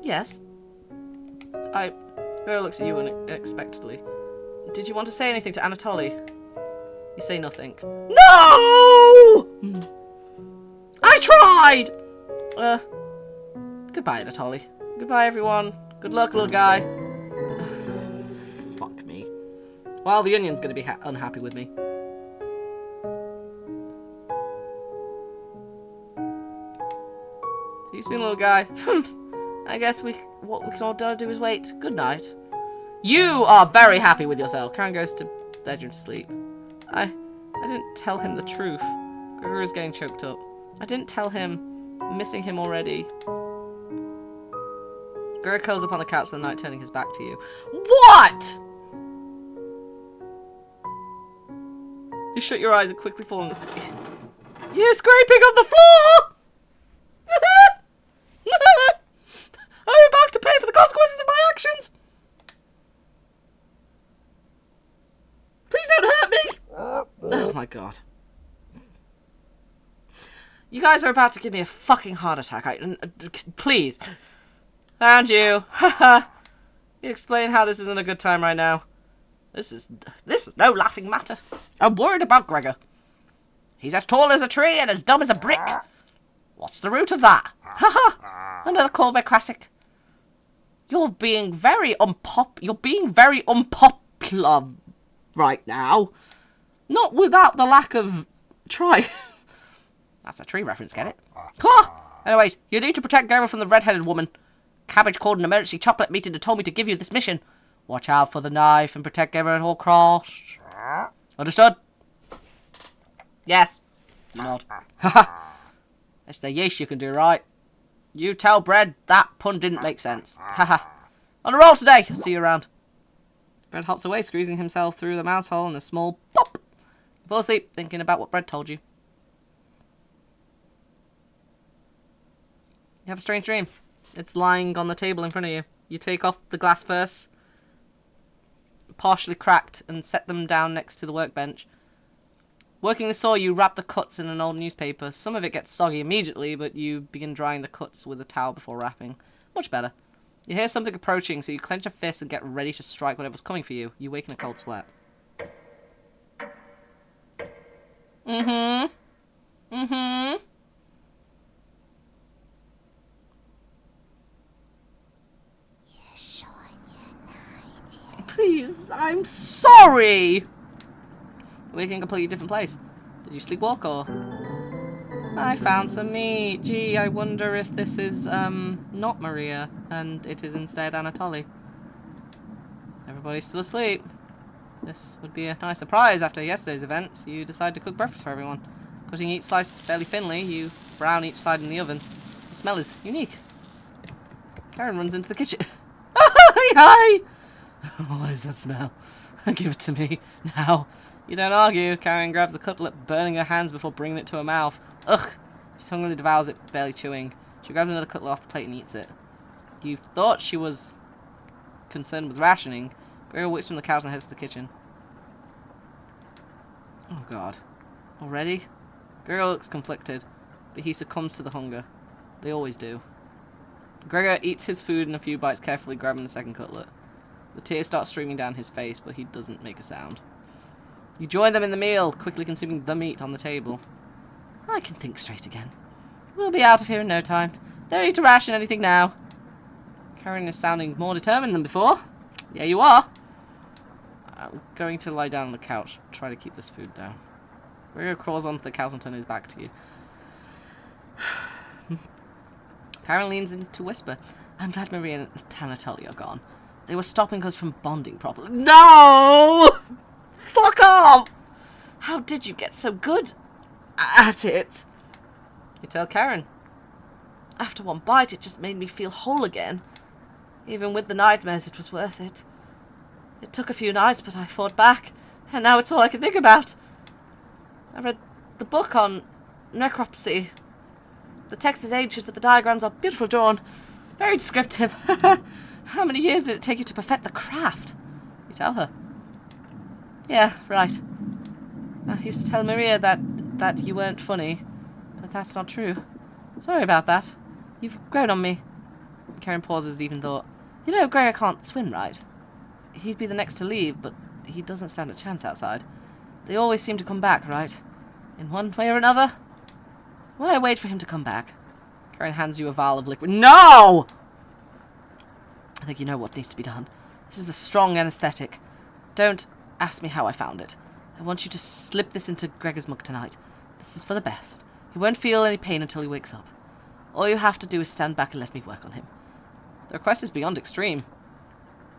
yes? Gregor looks at you unexpectedly. Did you want to say anything to Anatoly? You say nothing. No! I tried! Goodbye, Anatoly. Goodbye, everyone. Good luck, little guy. Fuck me. Well, the Onion's gonna be unhappy with me. See you soon, little guy. I guess what we can all do is wait. Good night. You are very happy with yourself. Karen goes to bedroom to sleep. I didn't tell him the truth. Gregor is getting choked up. I didn't tell him. I'm missing him already. Gregor curls up on the couch for the night, turning his back to you. What? You shut your eyes and quickly fall into sleep. You're scraping on the floor! I'm about to pay for the consequences of my actions! Please don't hurt me! Oh my god. You guys are about to give me a fucking heart attack. Please. Found you. Haha. You explain how this isn't a good time right now. This is no laughing matter. I'm worried about Gregor. He's as tall as a tree and as dumb as a brick. What's the root of that? Haha. Another call by Krasik. You're being very unpopular right now. Not without the lack of try. That's a tree reference, get it? Anyways, you need to protect Gregor from the red-headed woman. Cabbage called an emergency chocolate meeting and told me to give you this mission. Watch out for the knife and protect Gregor at all costs. Understood? Yes. You nod. Haha. It's the yeast you can do, right? You tell Bread that pun didn't make sense. Haha. On a roll today. See you around. Bread hops away, squeezing himself through the mouse hole in a small pop. You fall asleep, thinking about what Bread told you. You have a strange dream. It's lying on the table in front of you. You take off the glass first, partially cracked, and set them down next to the workbench. Working the saw, you wrap the cuts in an old newspaper. Some of it gets soggy immediately, but you begin drying the cuts with a towel before wrapping. Much better. You hear something approaching, so you clench your fist and get ready to strike whatever's coming for you. You wake in a cold sweat. Please, I'm sorry! Waking in a completely different place. Did you sleepwalk or? I found some meat. Gee, I wonder if this is, not Maria, and it is instead Anatoly. Everybody's still asleep. This would be a nice surprise after yesterday's events. You decide to cook breakfast for everyone. Cutting each slice fairly thinly, you brown each side in the oven. The smell is unique. Karen runs into the kitchen. Hi! What is that smell? Give it to me, now. You don't argue. Karen grabs the cutlet, burning her hands before bringing it to her mouth. Ugh! She hungrily devours it, barely chewing. She grabs another cutlet off the plate and eats it. You thought she was concerned with rationing. Gregor whips from the couch and heads to the kitchen. Oh god. Already? Gregor looks conflicted, but he succumbs to the hunger. They always do. Gregor eats his food in a few bites, carefully grabbing the second cutlet. The tears start streaming down his face, but he doesn't make a sound. You join them in the meal, quickly consuming the meat on the table. I can think straight again. We'll be out of here in no time. No need to ration anything now. Karen is sounding more determined than before. Yeah, you are. I'm going to lie down on the couch. Try to keep this food down. Gregor crawls onto the couch and turns his back to you. Karen leans in to whisper, I'm glad Maria and Tanatoli are gone. They were stopping us from bonding properly. No! Fuck off! How did you get so good at it? You tell Karen. After one bite, it just made me feel whole again. Even with the nightmares, it was worth it. It took a few nights, but I fought back, and now it's all I can think about. I read the book on necropsy. The text is ancient, but the diagrams are beautifully drawn. Very descriptive. How many years did it take you to perfect the craft? You tell her. Yeah, right. I used to tell Maria that you weren't funny, but that's not true. Sorry about that. You've grown on me. Karen pauses, deep in thought. You know, Gregor can't swim, right? He'd be the next to leave, but he doesn't stand a chance outside. They always seem to come back, right? In one way or another? Why wait for him to come back? Karen hands you a vial of liquid. No! I think you know what needs to be done. This is a strong anesthetic. Don't ask me how I found it. I want you to slip this into Gregor's mug tonight. This is for the best. He won't feel any pain until he wakes up. All you have to do is stand back and let me work on him. The request is beyond extreme.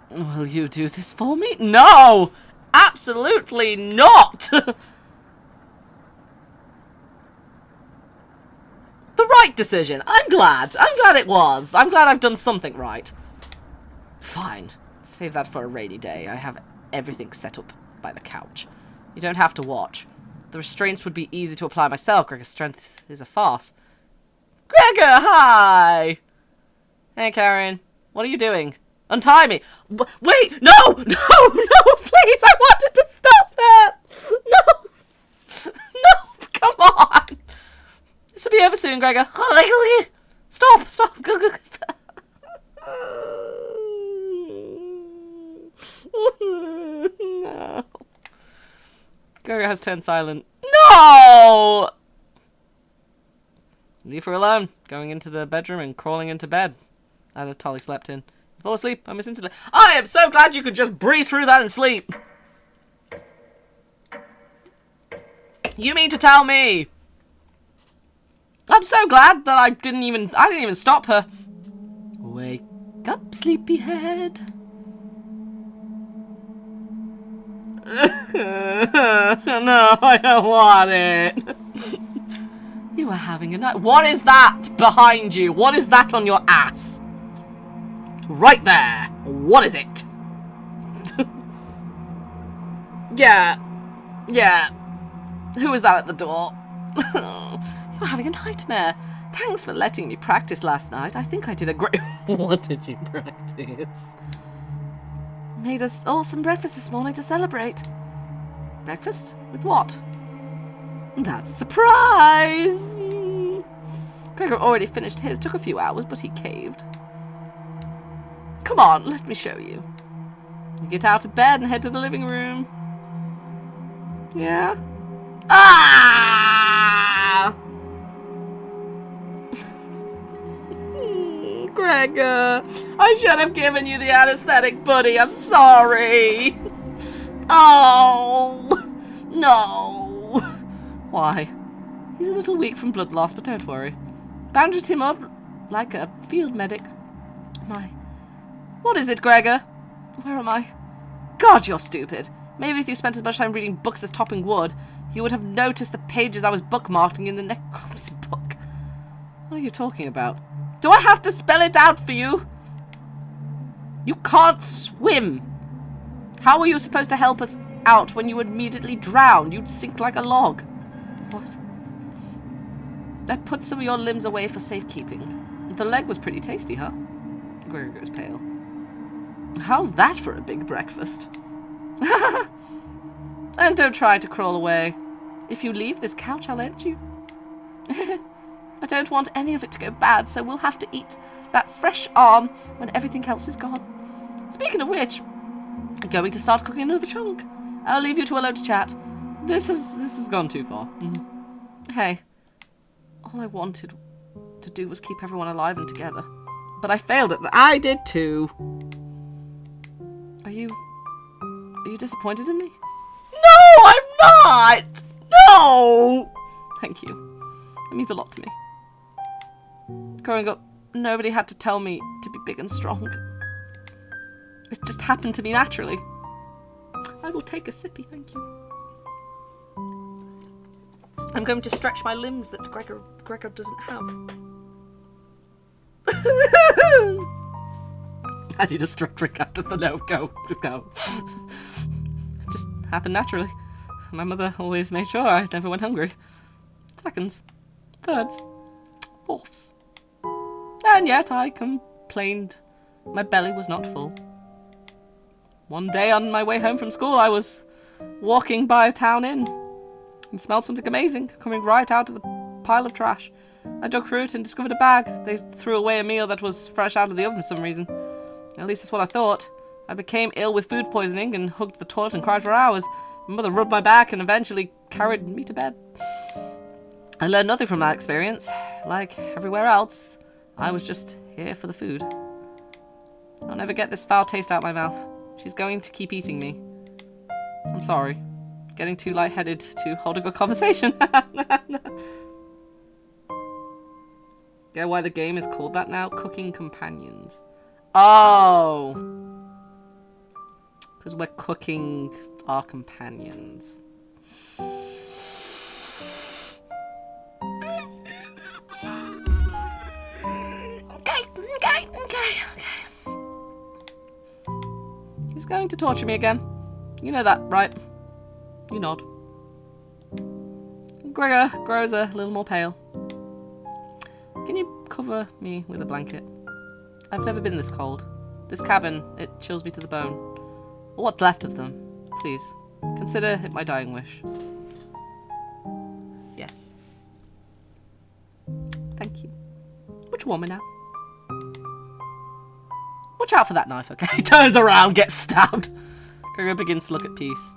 Will you do this for me? No! Absolutely not! The right decision. I'm glad. I'm glad it was. I'm glad I've done something right. Fine. Save that for a rainy day. I have everything set up by the couch. You don't have to watch. The restraints would be easy to apply myself. Gregor's strength is a farce. Gregor, hi! Hey, Karen. What are you doing? Untie me. Wait! No! No! No! Please! I wanted to stop that! No! No! Come on! This will be over soon, Gregor. Stop! Stop! No. Gregor has turned silent. No! Leave her alone. Going into the bedroom and crawling into bed. Anatoly slept in. Fall asleep. I miss instantly. I am so glad you could just breeze through that and sleep. You mean to tell me? I'm so glad that I didn't even stop her. Wake up, sleepyhead. No, I don't want it. You are having a night. What is that behind you? What is that on your ass? Right there. What is it? Yeah. Yeah. Who was that at the door? You're having a nightmare. Thanks for letting me practice last night. I think I did a great... What did you practice? Made us all some breakfast this morning to celebrate. Breakfast? With what? That's a surprise! Gregor already finished his. Took a few hours, but he caved. Come on, let me show you. You get out of bed and head to the living room. Yeah? Ah! Gregor, I should have given you the anesthetic, buddy. I'm sorry. Oh, no. Why? He's a little weak from blood loss, but don't worry. Bandaged him up like a field medic. What is it, Gregor? Where am I? God, you're stupid. Maybe if you spent as much time reading books as chopping wood, you would have noticed the pages I was bookmarking in the necropsy book. What are you talking about? Do I have to spell it out for you? You can't swim. How were you supposed to help us out when you immediately drowned? You'd sink like a log. What? I put some of your limbs away for safekeeping. The leg was pretty tasty, huh? Gregor goes pale. How's that for a big breakfast? And don't try to crawl away. If you leave this couch, I'll end you. I don't want any of it to go bad, so we'll have to eat that fresh arm when everything else is gone. Speaking of which, I'm going to start cooking another chunk. I'll leave you two alone to chat. This has gone too far. Hey, all I wanted to do was keep everyone alive and together. But I failed at that. I did too. Are you disappointed in me? No, I'm not! No! Thank you. It means a lot to me. Growing up, nobody had to tell me to be big and strong. It just happened to me naturally. I will take a sippy, thank you. I'm going to stretch my limbs that Gregor doesn't have. I need a straight drink after the no. Go. Just go. It just happened naturally. My mother always made sure I never went hungry. Seconds. Thirds. Fourths. And yet I complained my belly was not full. One day on my way home from school, I was walking by a town inn and smelled something amazing coming right out of the pile of trash. I dug through it and discovered a bag. They threw away a meal that was fresh out of the oven for some reason. At least that's what I thought. I became ill with food poisoning and hugged the toilet and cried for hours. My mother rubbed my back and eventually carried me to bed. I learned nothing from that experience. Like everywhere else, I was just here for the food. I'll never get this foul taste out my mouth. She's going to keep eating me. I'm sorry. Getting too lightheaded to hold a good conversation. Get why the game is called that now? Cooking Companions. Oh! Because we're cooking our companions. Okay. He's going to torture me again. You know that, right? You nod. Gregor grows a little more pale. Can you cover me with a blanket? I've never been this cold. This cabin, it chills me to the bone. Or what's left of them. Please, consider it my dying wish. Yes. Thank you. Much warmer now. Watch out for that knife, okay? He turns around, gets stabbed. Gregor begins to look at peace.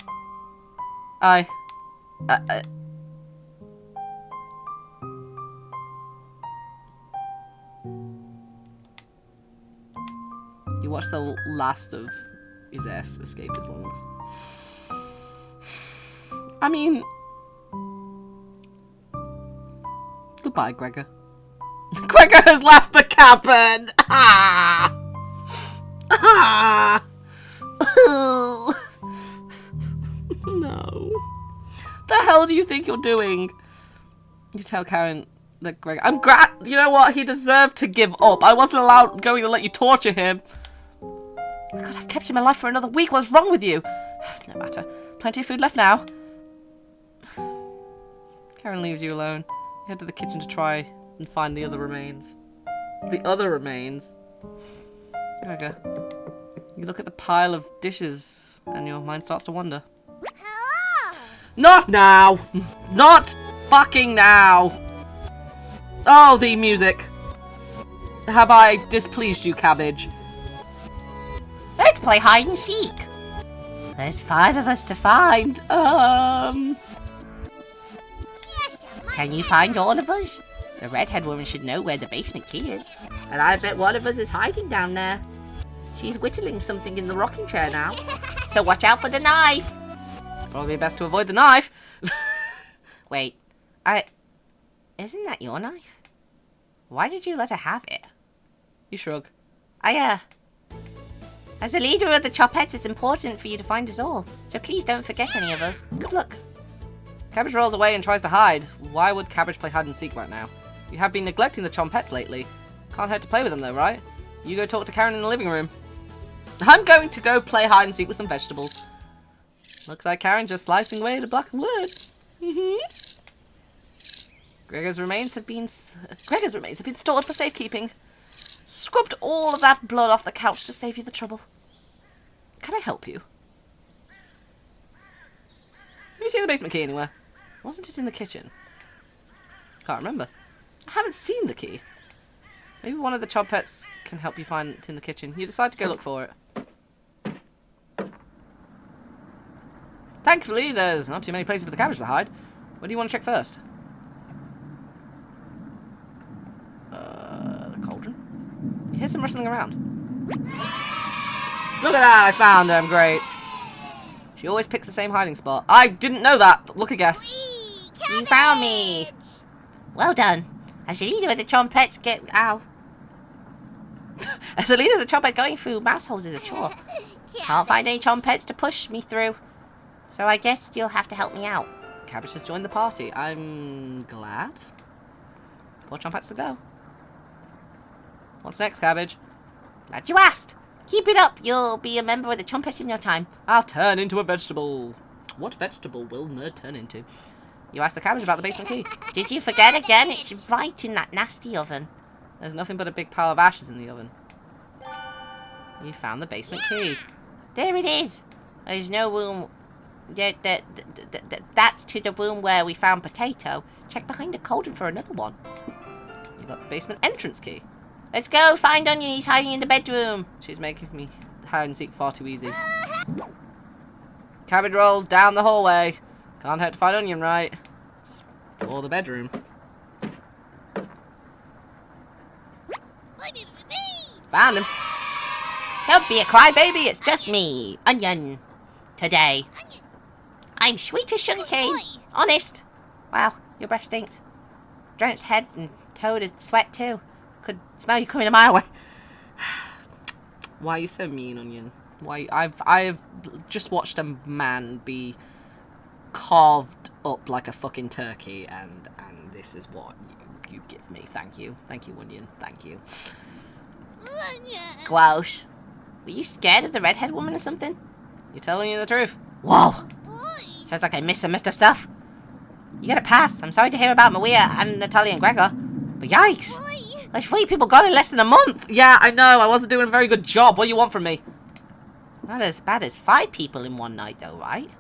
You watch the last of his ass escape his lungs. I mean... Goodbye, Gregor. Gregor has left the cabin! Ah! Ah! No. The hell do you think you're doing? You tell Karen that Gregor... You know what? He deserved to give up. I wasn't going to let you torture him. Oh God, I've kept him alive for another week. What's wrong with you? No matter. Plenty of food left now. Karen leaves you alone. You head to the kitchen to try and find the other remains. The other remains? Gregor, you look at the pile of dishes and your mind starts to wander. Hello? Not now! Not fucking now! Oh, the music. Have I displeased you, Cabbage? Let's play hide and seek. There's 5 of us to find. Can you find all of us? The redhead woman should know where the basement key is. And I bet one of us is hiding down there. She's whittling something in the rocking chair now. So watch out for the knife. Probably best to avoid the knife. Wait, isn't that your knife? Why did you let her have it? You shrug. As a leader of the Chopettes, it's important for you to find us all. So please don't forget any of us. Good luck. Cabbage rolls away and tries to hide. Why would Cabbage play hide and seek right now? You have been neglecting the Chopettes lately. Can't hurt to play with them though, right? You go talk to Karen in the living room. I'm going to go play hide and seek with some vegetables. Looks like Karen just slicing away at a block of wood. Gregor's remains have been stored for safekeeping. Scrubbed all of that blood off the couch to save you the trouble. Can I help you? Have you seen the basement key anywhere? Wasn't it in the kitchen? Can't remember. I haven't seen the key. Maybe one of the Chopettes can help you find it in the kitchen. You decide to go look for it. Thankfully, there's not too many places for the Cabbage to hide. Where do you want to check first? You hear some rustling around. Look at that, I found him, great. She always picks the same hiding spot. I didn't know that, but look a guess. You found me. Well done. As the leader of the Chompettes As the leader of the Chompettes, going through mouse holes is a chore. Can't find any Chompettes to push me through. So I guess you'll have to help me out. Cabbage has joined the party. I'm glad. 4 Chompettes to go. What's next, Cabbage? Glad you asked. Keep it up. You'll be a member of the Chompettes in your time. I'll turn into a vegetable. What vegetable will Nerd turn into? You asked the Cabbage about the basement key. Did you forget again? It's right in that nasty oven. There's nothing but a big pile of ashes in the oven. You found the basement key. There it is. There's no room. That's to the room where we found Potato. Check behind the cauldron for another one. You got the basement entrance key. Let's go find Onion. He's hiding in the bedroom. She's making me hide and seek far too easy. Cabbage rolls down the hallway. Can't hurt to find Onion, right? Or the bedroom. Found him. Don't be a crybaby. It's just me, Onion. Today. I'm sweet as sugarcane. Honest. Wow, your breath stinks. Drenched head and toad is sweat too. Could smell you coming a mile away. Why are you so mean, Onion? Why? I've just watched a man be carved up like a fucking turkey, and this is what you give me. Thank you, Onion. Thank you. Gross. Were you scared of the redhead woman or something? You're telling you the truth. Whoa. Sounds like I missed some messed up stuff. You get a pass. I'm sorry to hear about Maria and Natalia and Gregor. But yikes. There's 3 people gone in less than a month. Yeah, I know. I wasn't doing a very good job. What do you want from me? Not as bad as 5 people in one night, though, right?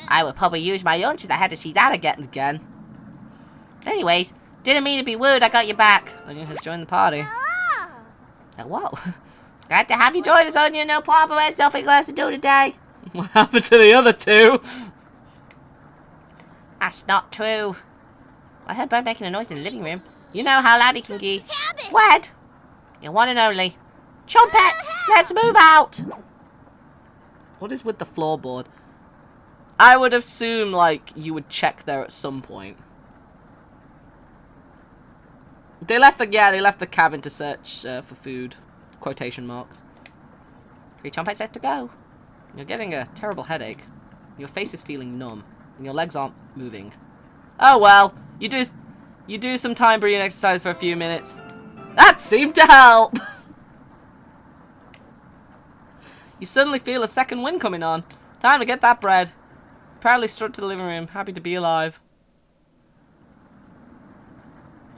I would probably use my lunch if I had to see that again. Anyways, didn't mean to be rude. I got you back. Onion has joined the party. Whoa. Glad to have you join us, Onion. No problem. There's nothing else to do today. What happened to the other 2? That's not true. I heard Bird making a noise in the living room. You know how loud he can be. Wed. Your one and only. Chompettes, let's move out. What is with the floorboard? I would assume, like, you would check there at some point. They left the cabin to search for food. Quotation marks. 3 Chompettes left to go. You're getting a terrible headache. Your face is feeling numb, and your legs aren't moving. Oh well, you do some time breathing exercise for a few minutes. That seemed to help! You suddenly feel a second wind coming on. Time to get that bread. Proudly strut to the living room, happy to be alive.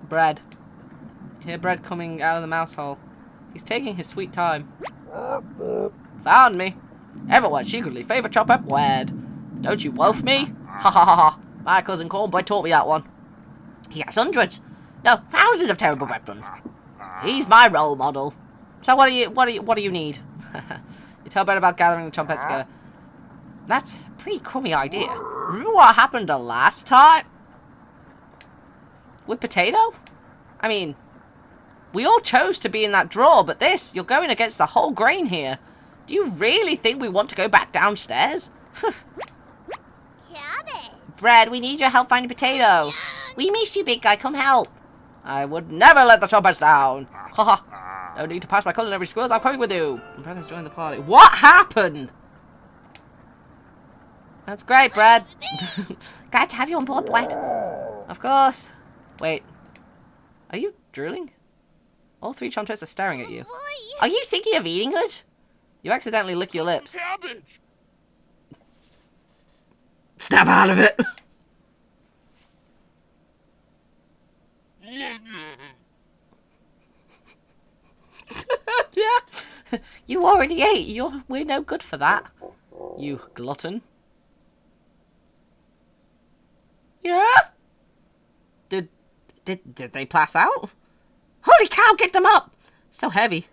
Bread. You hear bread coming out of the mouse hole. He's taking his sweet time. Found me. Everyone secretly favour Chompette Wed. Don't you wolf me? Ha ha ha ha. My cousin Cornboy taught me that one. He has hundreds, no, thousands of terrible bread runs. He's my role model. So what do you need? You tell Bread about gathering the Chompettes together. That's a pretty crummy idea. Remember what happened the last time? With Potato? I mean, we all chose to be in that drawer, but this, you're going against the whole grain here. Do you really think we want to go back downstairs? Bread, we need your help finding Potato. We miss you, big guy. Come help. I would never let the Chompettes down. Haha. No need to pass my culinary skills. I'm coming with you. Bread has joined the party. What happened? That's great, Bread. Glad to have you on board, Bread. Of course. Wait. Are you drooling? All 3 Chompettes are staring at you. Are you thinking of eating us? You accidentally lick your lips. Cabbage. Snap out of it. Yeah. You already ate. We're no good for that. You glutton. Yeah? Did they pass out? Holy cow, get them up! So heavy.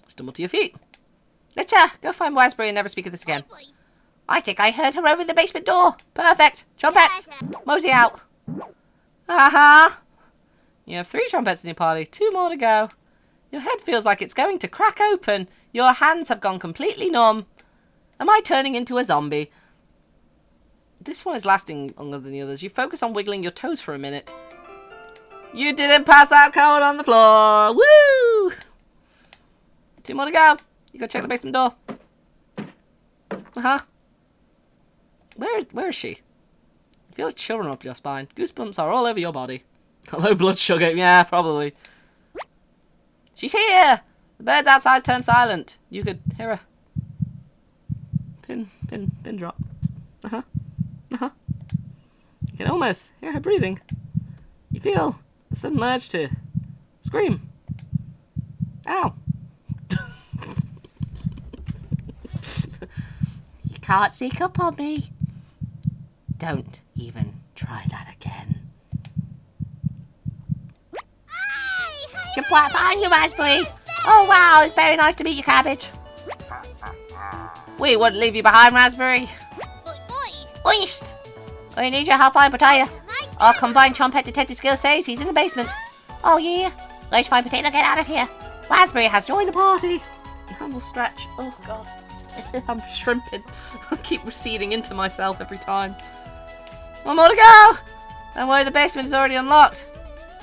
Stumble to your feet. Let's go find Wiseberry and never speak of this again. I think I heard her over the basement door. Perfect. Trumpets, mosey out. Aha! You have 3 trumpets in your party, 2 more to go. Your head feels like it's going to crack open. Your hands have gone completely numb. Am I turning into a zombie? This one is lasting longer than the others. You focus on wiggling your toes for a minute. You didn't pass out cold on the floor. Woo! 2 more to go. You go check the basement door. Uh-huh. Where is she? I feel a chill run up your spine. Goosebumps are all over your body. Hello, blood sugar. Yeah, probably. She's here! The birds outside turned silent. You could hear her. Pin drop. Uh-huh. Uh-huh. You can almost hear her breathing. You feel a sudden urge to scream. Ow. You can't sneak up on me. Don't even try that again. Jump right behind you, Raspberry. Oh, wow, it's very nice to meet you, Cabbage. We wouldn't leave you behind, Raspberry. Oist! I need your help find Potato. Our combined Chompet detective skill says he's in the basement. Oh, yeah. Let's find Potato, get out of here. Raspberry has joined the party. Humble stretch. Oh, God. I'm shrimping. I keep receding into myself every time. 1 more to go! Don't worry, the basement is already unlocked.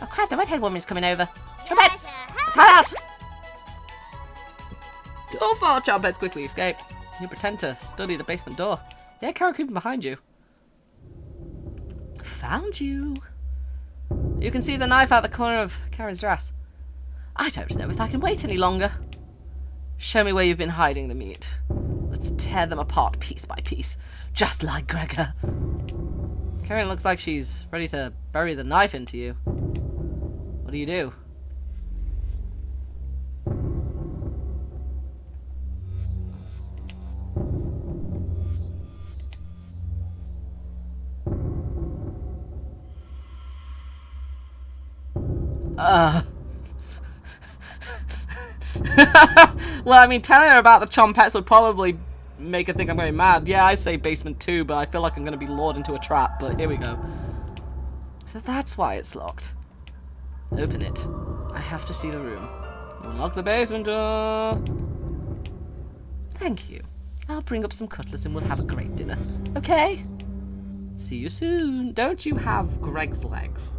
Oh, crap, the redhead woman's coming over. Trumpets! Tie out! All 4 Chompets quickly escape. You pretend to study the basement door. Yeah, Karen creeping behind you. Found you. You can see the knife out the corner of Karen's dress. I don't know if I can wait any longer. Show me where you've been hiding the meat. Let's tear them apart piece by piece, just like Gregor. Karen looks like she's ready to bury the knife into you. What do you do? Well, I mean, telling her about the Chompets would probably make her think I'm going mad. Yeah, I say basement 2, but I feel like I'm going to be lured into a trap. But here we go. So that's why it's locked. Open it. I have to see the room. Unlock the basement door. Thank you. I'll bring up some cutlets and we'll have a great dinner. Okay? See you soon. Don't you have Greg's legs?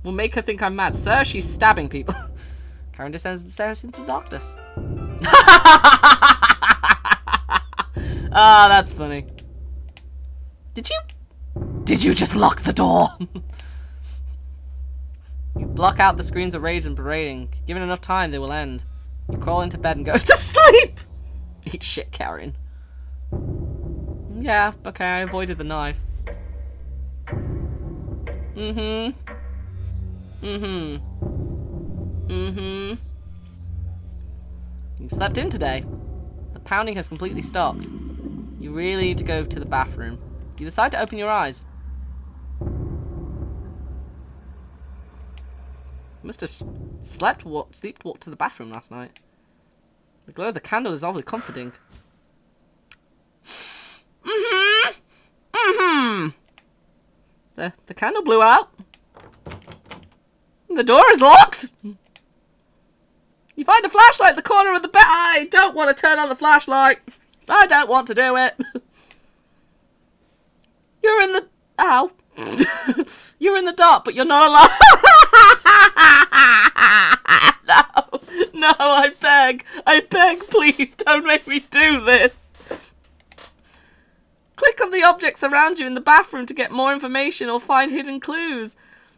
We'll make her think I'm mad. Sir, she's stabbing people. Karen descends the stairs into the darkness. Ah, that's funny. Did you just lock the door? You block out the screams of rage and berating. Given enough time, they will end. You crawl into bed and go to sleep. Eat shit, Karen. Yeah, okay, I avoided the knife. You slept in today. The pounding has completely stopped. You really need to go to the bathroom. You decide to open your eyes. You must have sleepwalked to the bathroom last night. The glow of the candle is awfully comforting. The candle blew out. The door is locked. You find a flashlight at the corner of the bed. I don't want to turn on the flashlight. I don't want to do it. You're in the... Ow. You're in the dark, but you're not alone. No, I beg, please don't make me do this. Click on the objects around you in the bathroom to get more information or find hidden clues.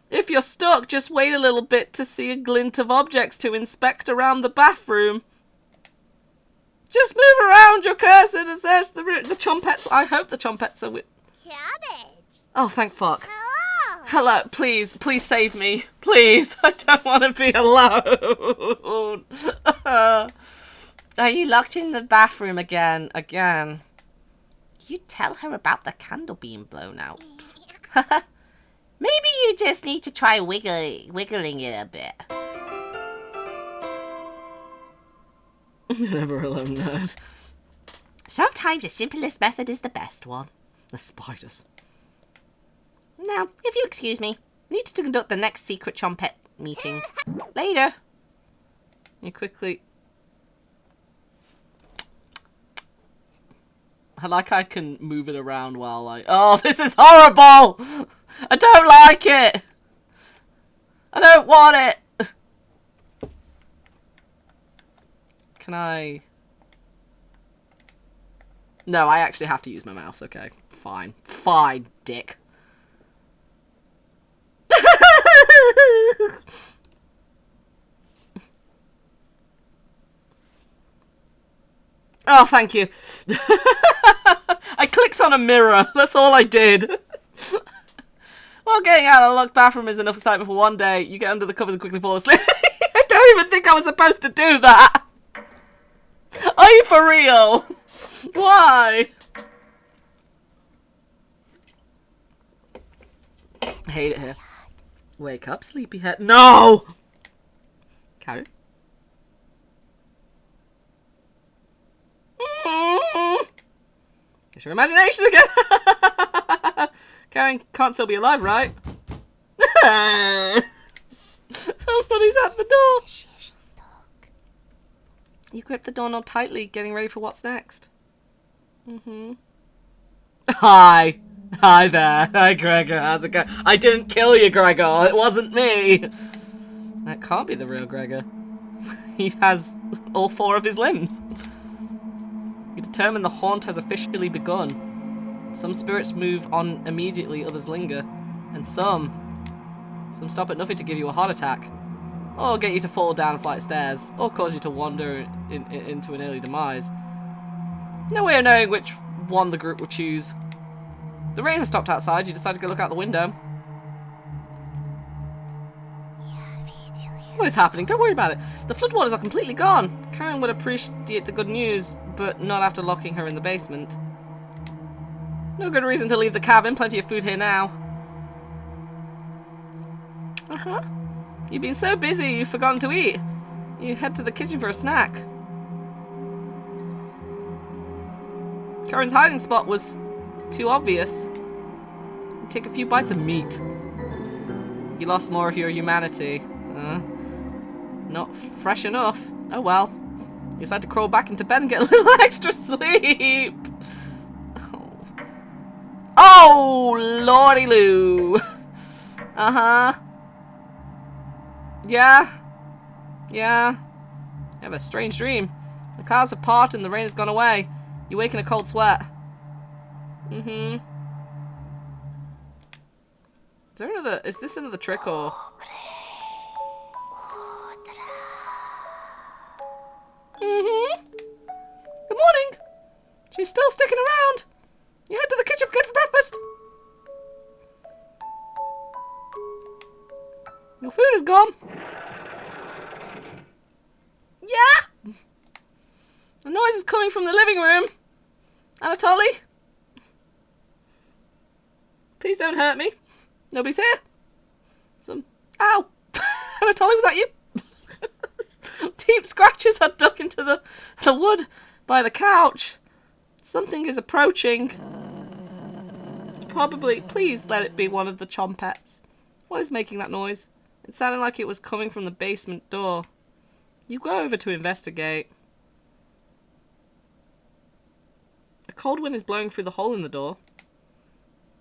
If you're stuck, just wait a little bit to see a glint of objects to inspect around the bathroom. Just move around your cursor to search the Chompets. I hope the Chompets are with... Cabbage. Oh, thank fuck. Hello. Hello, please save me. Please, I don't want to be alone. Are you locked in the bathroom again? You tell her about the candle being blown out. Maybe you just need to try wiggling it a bit. Never alone, nerd. Sometimes the simplest method is the best one. The spiders. Now, if you excuse me, I need to conduct the next secret chompet meeting. Later. You quickly... I can move it around while I... Oh, this is horrible! I don't like it! I don't want it! Can I... No, I actually have to use my mouse. Okay, fine. Fine, dick. Oh, thank you. I clicked on a mirror. That's all I did. Well, getting out of the locked bathroom is enough excitement for one day. You get under the covers and quickly fall asleep. I don't even think I was supposed to do that. Are you for real? Why? I hate it here. Wake up, sleepyhead. No! Carry. It's your imagination again. Karen can't still be alive, right? Somebody's at the door. You grip the doorknob tightly, getting ready for what's next. Hi. Hi there. Hi, Gregor. How's it going? I didn't kill you, Gregor. It wasn't me. That can't be the real Gregor. He has all 4 of his limbs. You determine the haunt has officially begun. Some spirits move on immediately, others linger. And some stop at nothing to give you a heart attack. Or get you to fall down a flight of stairs. Or cause you to wander into an early demise. No way of knowing which one the group will choose. The rain has stopped outside. You decide to go look out the window. What is happening? Don't worry about it. The floodwaters are completely gone. Karen would appreciate the good news, but not after locking her in the basement. No good reason to leave the cabin. Plenty of food here now. You've been so busy you've forgotten to eat. You head to the kitchen for a snack. Karen's hiding spot was too obvious. You take a few bites of meat. You lost more of your humanity. Not fresh enough. Oh well. You decide to crawl back into bed and get a little extra sleep. Oh, lordy loo. Yeah. You have a strange dream. The clouds have parted and the rain has gone away. You wake in a cold sweat. Is this another trick or... Good morning. She's still sticking around. You head to the kitchen for breakfast. Your food is gone. Yeah. The noise is coming from the living room. Anatoly. Please don't hurt me. Nobody's here. Ow. Anatoly, was that you? Deep scratches are dug into the wood by the couch. Something is approaching. Probably. Please let it be one of the chompets. What is making that noise? It sounded like it was coming from the basement door. You go over to investigate. A cold wind is blowing through the hole in the door.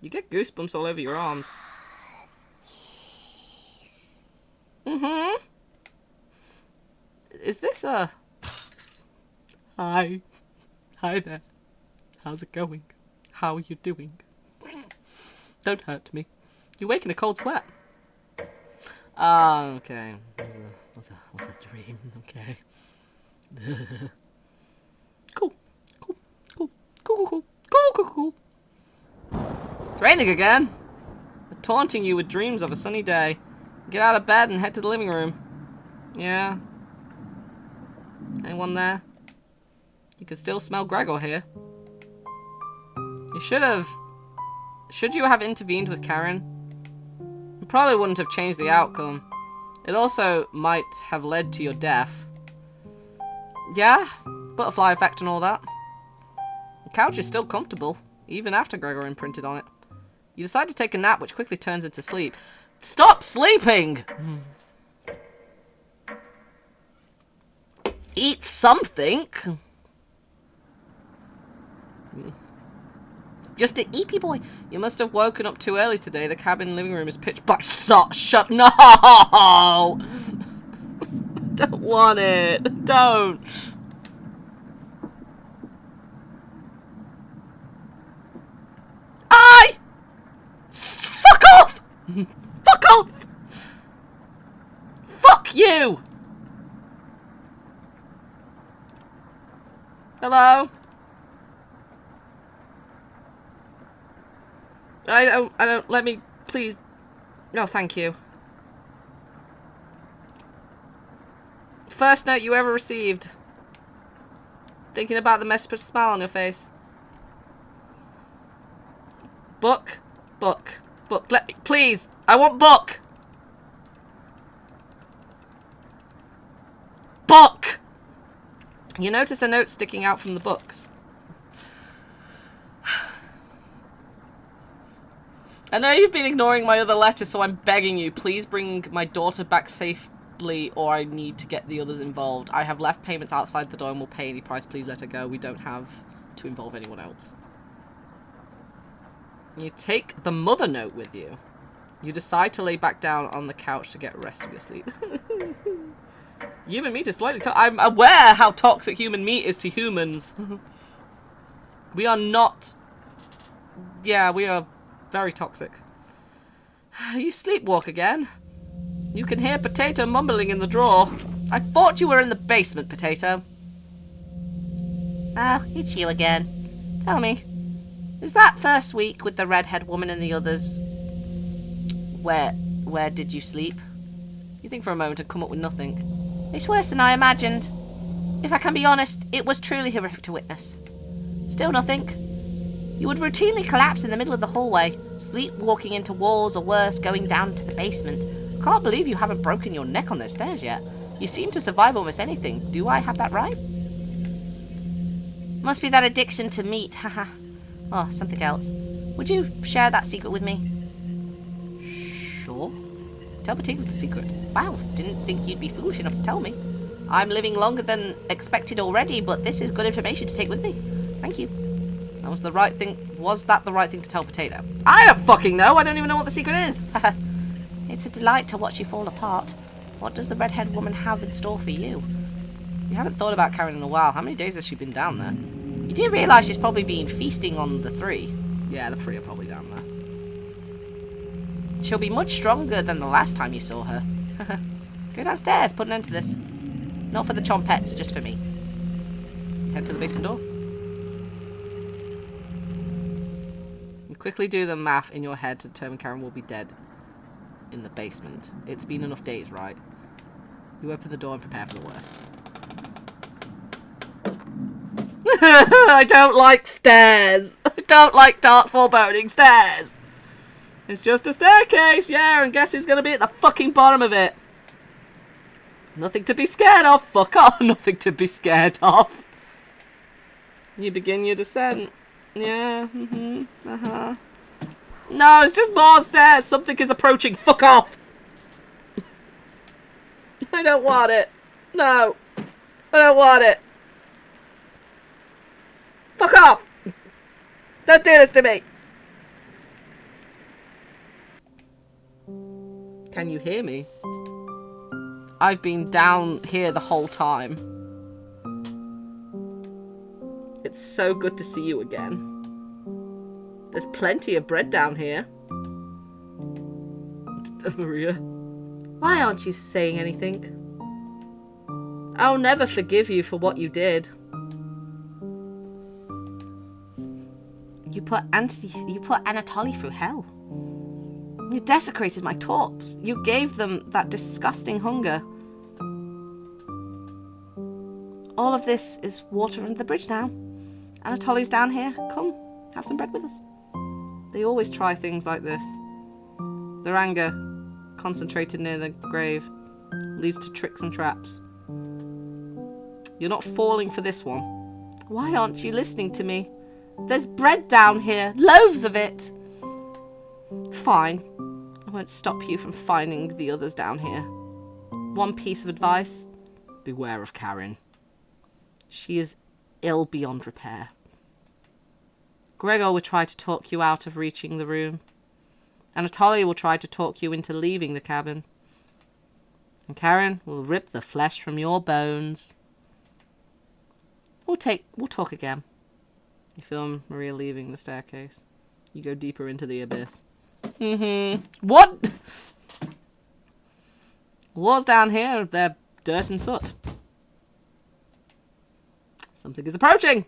You get goosebumps all over your arms. Is this a... Hi. Hi there. How's it going? How are you doing? Don't hurt me. You wake in a cold sweat. Okay. What's a dream? Okay. Cool. It's raining again. They're taunting you with dreams of a sunny day. Get out of bed and head to the living room. Yeah. Anyone there? You can still smell Gregor here. You should you have intervened with Karen? It probably wouldn't have changed the outcome. It also might have led to your death. Yeah? Butterfly effect and all that. The couch is still comfortable, even after Gregor imprinted on it. You decide to take a nap, which quickly turns into sleep. Stop sleeping! Eat something! Just an eepy boy. You must have woken up too early today. The cabin living room is pitch black. Shut. No! Don't want it. Don't. Fuck off! Fuck off! Fuck you! Hello? I don't, let me, please. No, thank you. First note you ever received. Thinking about the mess, put a smile on your face. Book. Let me, please. I want book. Book! You notice a note sticking out from the books. I know you've been ignoring my other letters, so I'm begging you, please bring my daughter back safely or I need to get the others involved. I have left payments outside the door and will pay any price. Please let her go. We don't have to involve anyone else. You take the mother note with you. You decide to lay back down on the couch to get a rest of your sleep. Human meat is slightly I'm aware how toxic human meat is to humans. We are not... Yeah, we are very toxic. You sleepwalk again. You can hear Potato mumbling in the drawer. I thought you were in the basement, Potato. Oh, it's you again. Tell me, is that first week with the redhead woman and the others? Where did you sleep? You think for a moment and come up with nothing. It's worse than I imagined. If I can be honest, it was truly horrific to witness. Still nothing. You would routinely collapse in the middle of the hallway, sleepwalking into walls or worse, going down to the basement. Can't believe you haven't broken your neck on those stairs yet. You seem to survive almost anything. Do I have that right? Must be that addiction to meat, haha. Oh, something else. Would you share that secret with me? Sure. Tell Potato the secret. Wow, didn't think you'd be foolish enough to tell me. I'm living longer than expected already, but this is good information to take with me. Thank you. That was the right thing. Was that the right thing to tell Potato? I don't fucking know. I don't even know what the secret is. It's a delight to watch you fall apart. What does the redhead woman have in store for you? You haven't thought about Karen in a while. How many days has she been down there? You do realise she's probably been feasting on the three. Yeah, the three are probably down there. She'll be much stronger than the last time you saw her. Go downstairs, put an end to this. Not for the chompettes, just for me. Head to the basement door. You quickly do the math in your head to determine Karen will be dead in the basement. It's been enough days, right? You open the door and prepare for the worst. I don't like stairs. I don't like dark foreboding stairs. It's just a staircase, yeah, and guess who's going to be at the fucking bottom of it? Nothing to be scared of. Fuck off. Nothing to be scared of. You begin your descent. Yeah, No, it's just more stairs. Something is approaching. Fuck off. I don't want it. No. I don't want it. Fuck off. Don't do this to me. Can you hear me? I've been down here the whole time. It's so good to see you again. There's plenty of bread down here. Maria, why aren't you saying anything? I'll never forgive you for what you did. You put Anatoly through hell. You desecrated my corpse. You gave them that disgusting hunger. All of this is water under the bridge now. Anatoly's down here. Come, have some bread with us. They always try things like this. Their anger, concentrated near the grave, leads to tricks and traps. You're not falling for this one. Why aren't you listening to me? There's bread down here. Loaves of it. Fine. I won't stop you from finding the others down here. One piece of advice. Beware of Karen. She is ill beyond repair. Gregor will try to talk you out of reaching the room. Anatoly will try to talk you into leaving the cabin. And Karen will rip the flesh from your bones. We'll talk again. You film Maria leaving the staircase. You go deeper into the abyss. What? Walls down here, they're dirt and soot. Something is approaching.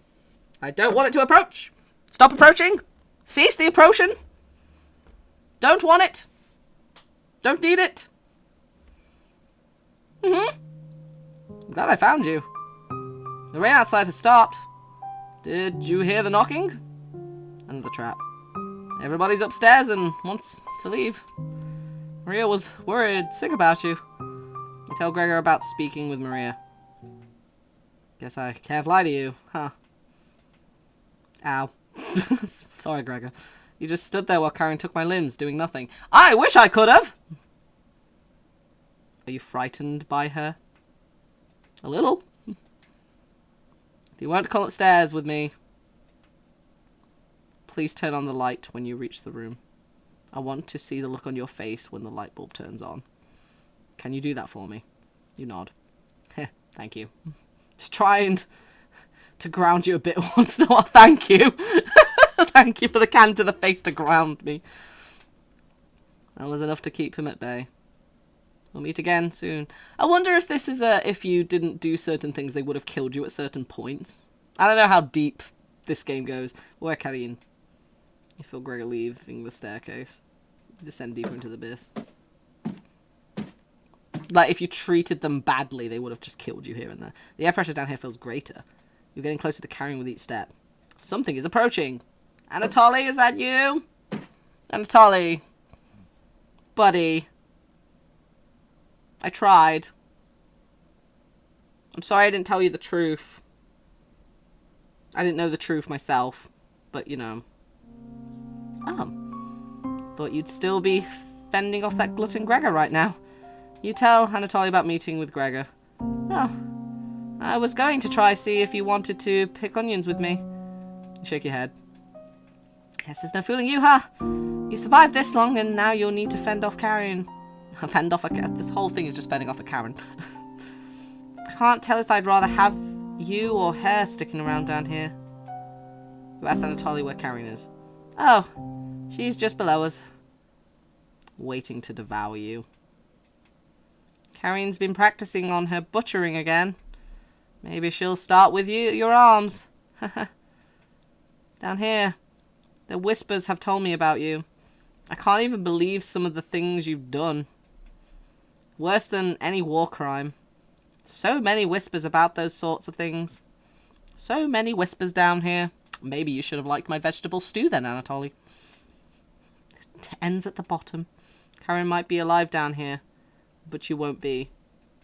I don't want it to approach. Stop approaching. Cease the approaching. Don't want it. Don't need it. I'm glad I found you. The rain outside has stopped. Did you hear the knocking? Another trap. Everybody's upstairs and wants to leave. Maria was worried, sick about you. You tell Gregor about speaking with Maria. Guess I can't lie to you, huh? Ow. Sorry, Gregor. You just stood there while Karen took my limbs, doing nothing. I wish I could have! Are you frightened by her? A little. If you want to come upstairs with me, please turn on the light when you reach the room. I want to see the look on your face when the light bulb turns on. Can you do that for me? You nod. Thank you. Just trying to ground you a bit once in a while. Thank you. Thank you for the can to the face to ground me. That was enough to keep him at bay. We'll meet again soon. I wonder if this is if you didn't do certain things, they would have killed you at certain points. I don't know how deep this game goes. Where Karin? You feel Gregor leaving the staircase. You descend deeper into the abyss. Like, if you treated them badly, they would have just killed you here and there. The air pressure down here feels greater. You're getting closer to Karen with each step. Something is approaching. Anatoly, is that you? Anatoly. Buddy. I tried. I'm sorry I didn't tell you the truth. I didn't know the truth myself. But, you know. Oh. Thought you'd still be fending off that glutton Gregor right now. You tell Anatoly about meeting with Gregor. Oh. I was going to try see if you wanted to pick onions with me. You shake your head. Guess there's no fooling you, huh? You survived this long and now you'll need to fend off Karen. Fend off a Karen. This whole thing is just fending off a Karen. I can't tell if I'd rather have you or her sticking around down here. You ask Anatoly where Karen is. Oh, she's just below us. Waiting to devour you. Karen's been practicing on her butchering again. Maybe she'll start with your arms. Down here. The whispers have told me about you. I can't even believe some of the things you've done. Worse than any war crime. So many whispers about those sorts of things. So many whispers down here. Maybe you should have liked my vegetable stew then, Anatoly. It ends at the bottom. Karen might be alive down here, but you won't be.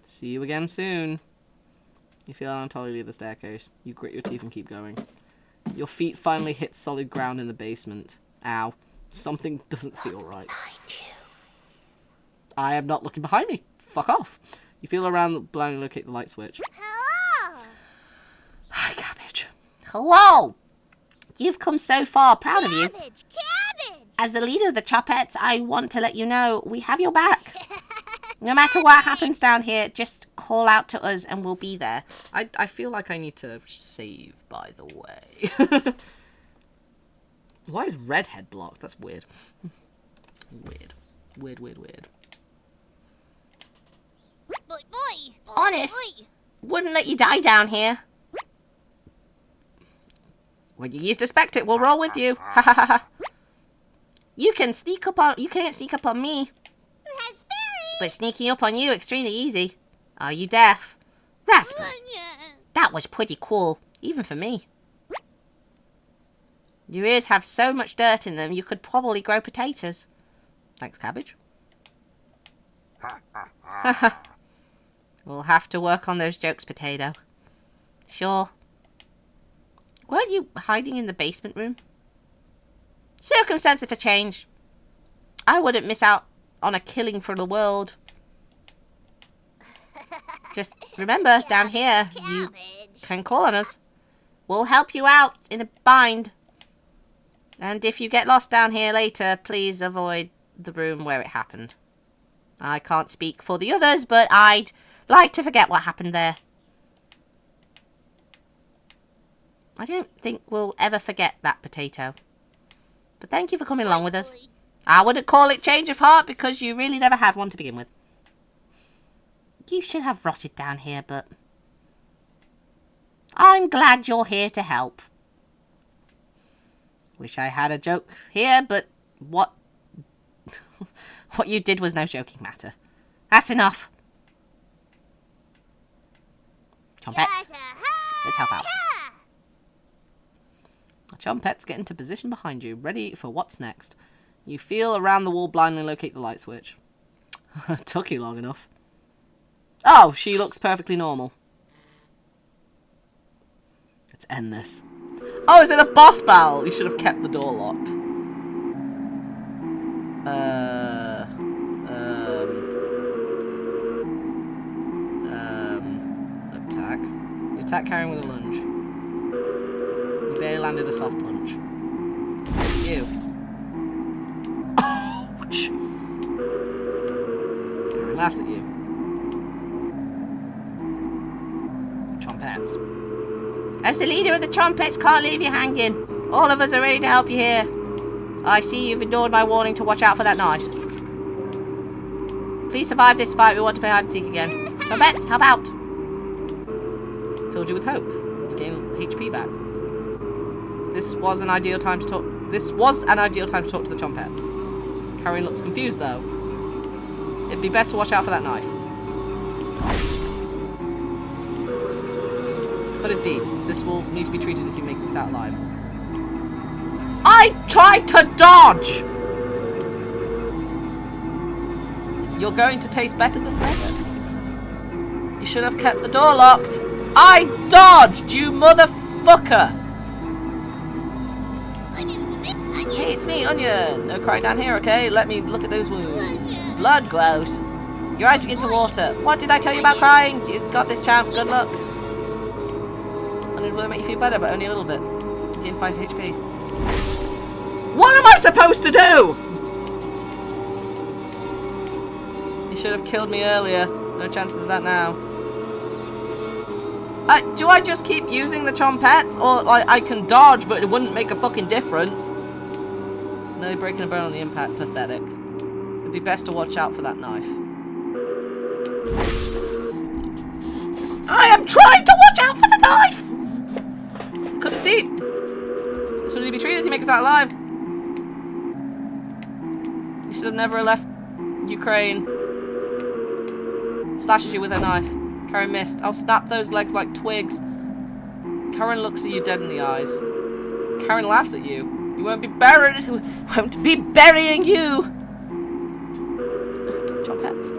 See you again soon. You feel Anatoly leave the staircase. You grit your teeth and keep going. Your feet finally hit solid ground in the basement. Ow. Something doesn't feel right. I am not looking behind me. Fuck off. You feel around, blindly locate the light switch. Hello! Hi, Cabbage. Hello! You've come so far. Proud of you. Cabbage! As the leader of the Chopettes, I want to let you know we have your back. No matter what happens down here, just call out to us and we'll be there. I feel like I need to save, by the way. Why is Redhead blocked? That's weird. Weird. Weird. Boy! Honest? Wouldn't let you die down here. When you used to expect it, we'll roll with you. You can't sneak up on me. Raspberry! But sneaking up on you extremely easy. Are you deaf? Raspberry. That was pretty cool, even for me. Your ears have so much dirt in them, you could probably grow potatoes. Thanks, Cabbage. We'll have to work on those jokes, Potato. Sure. Weren't you hiding in the basement room? Circumstances for change. I wouldn't miss out on a killing for the world. Just remember, down here, you can call on us. We'll help you out in a bind. And if you get lost down here later, please avoid the room where it happened. I can't speak for the others, but I'd like to forget what happened there. I don't think we'll ever forget that potato. But thank you for coming along with us. I wouldn't call it change of heart because you really never had one to begin with. You should have rotted down here, but I'm glad you're here to help. Wish I had a joke here, but what you did was no joking matter. That's enough. Chompettes, let's help out. The Chompettes get into position behind you, ready for what's next. You feel around the wall blindly locate the light switch. Took you long enough. Oh, she looks perfectly normal. Let's end this. Oh, is it a boss battle? You should have kept the door locked. Attack. You attack carrying with a lunge. You barely landed a soft punch. You. Ouch. Carrying laughs at you. Chompettes. As the leader of the Chompettes, can't leave you hanging. All of us are ready to help you here. I see you've ignored my warning to watch out for that knife. Please survive this fight. We want to play hide and seek again. Chompettes, help out. Filled you with hope. You gain HP back. This was an ideal time to talk to the Chompettes. Karen looks confused though. It'd be best to watch out for that knife. Cut is deep. This will need to be treated as you make this out alive. I tried to dodge! You're going to taste better than leather. You should have kept the door locked. I dodged, you motherfucker! Hey, it's me, Onion. No crying down here, okay? Let me look at those wounds. Blood, gross. Your eyes begin to water. What did I tell you about crying? You got this, champ. Good luck. Onion will make you feel better, but only a little bit. You gain 5 HP. What am I supposed to do? You should have killed me earlier. No chances of that now. Do I just keep using the Chompettes? Or like, I can dodge, but it wouldn't make a fucking difference. Nearly breaking a bone on the impact. Pathetic. It'd be best to watch out for that knife. I am trying to watch out for the knife! Cut is deep. This will need to be treated to make us out alive. You should have never left Ukraine. Slashes you with her knife. Karen missed. I'll snap those legs like twigs. Karen looks at you dead in the eyes. Karen laughs at you. We won't be burying you. Chompettes.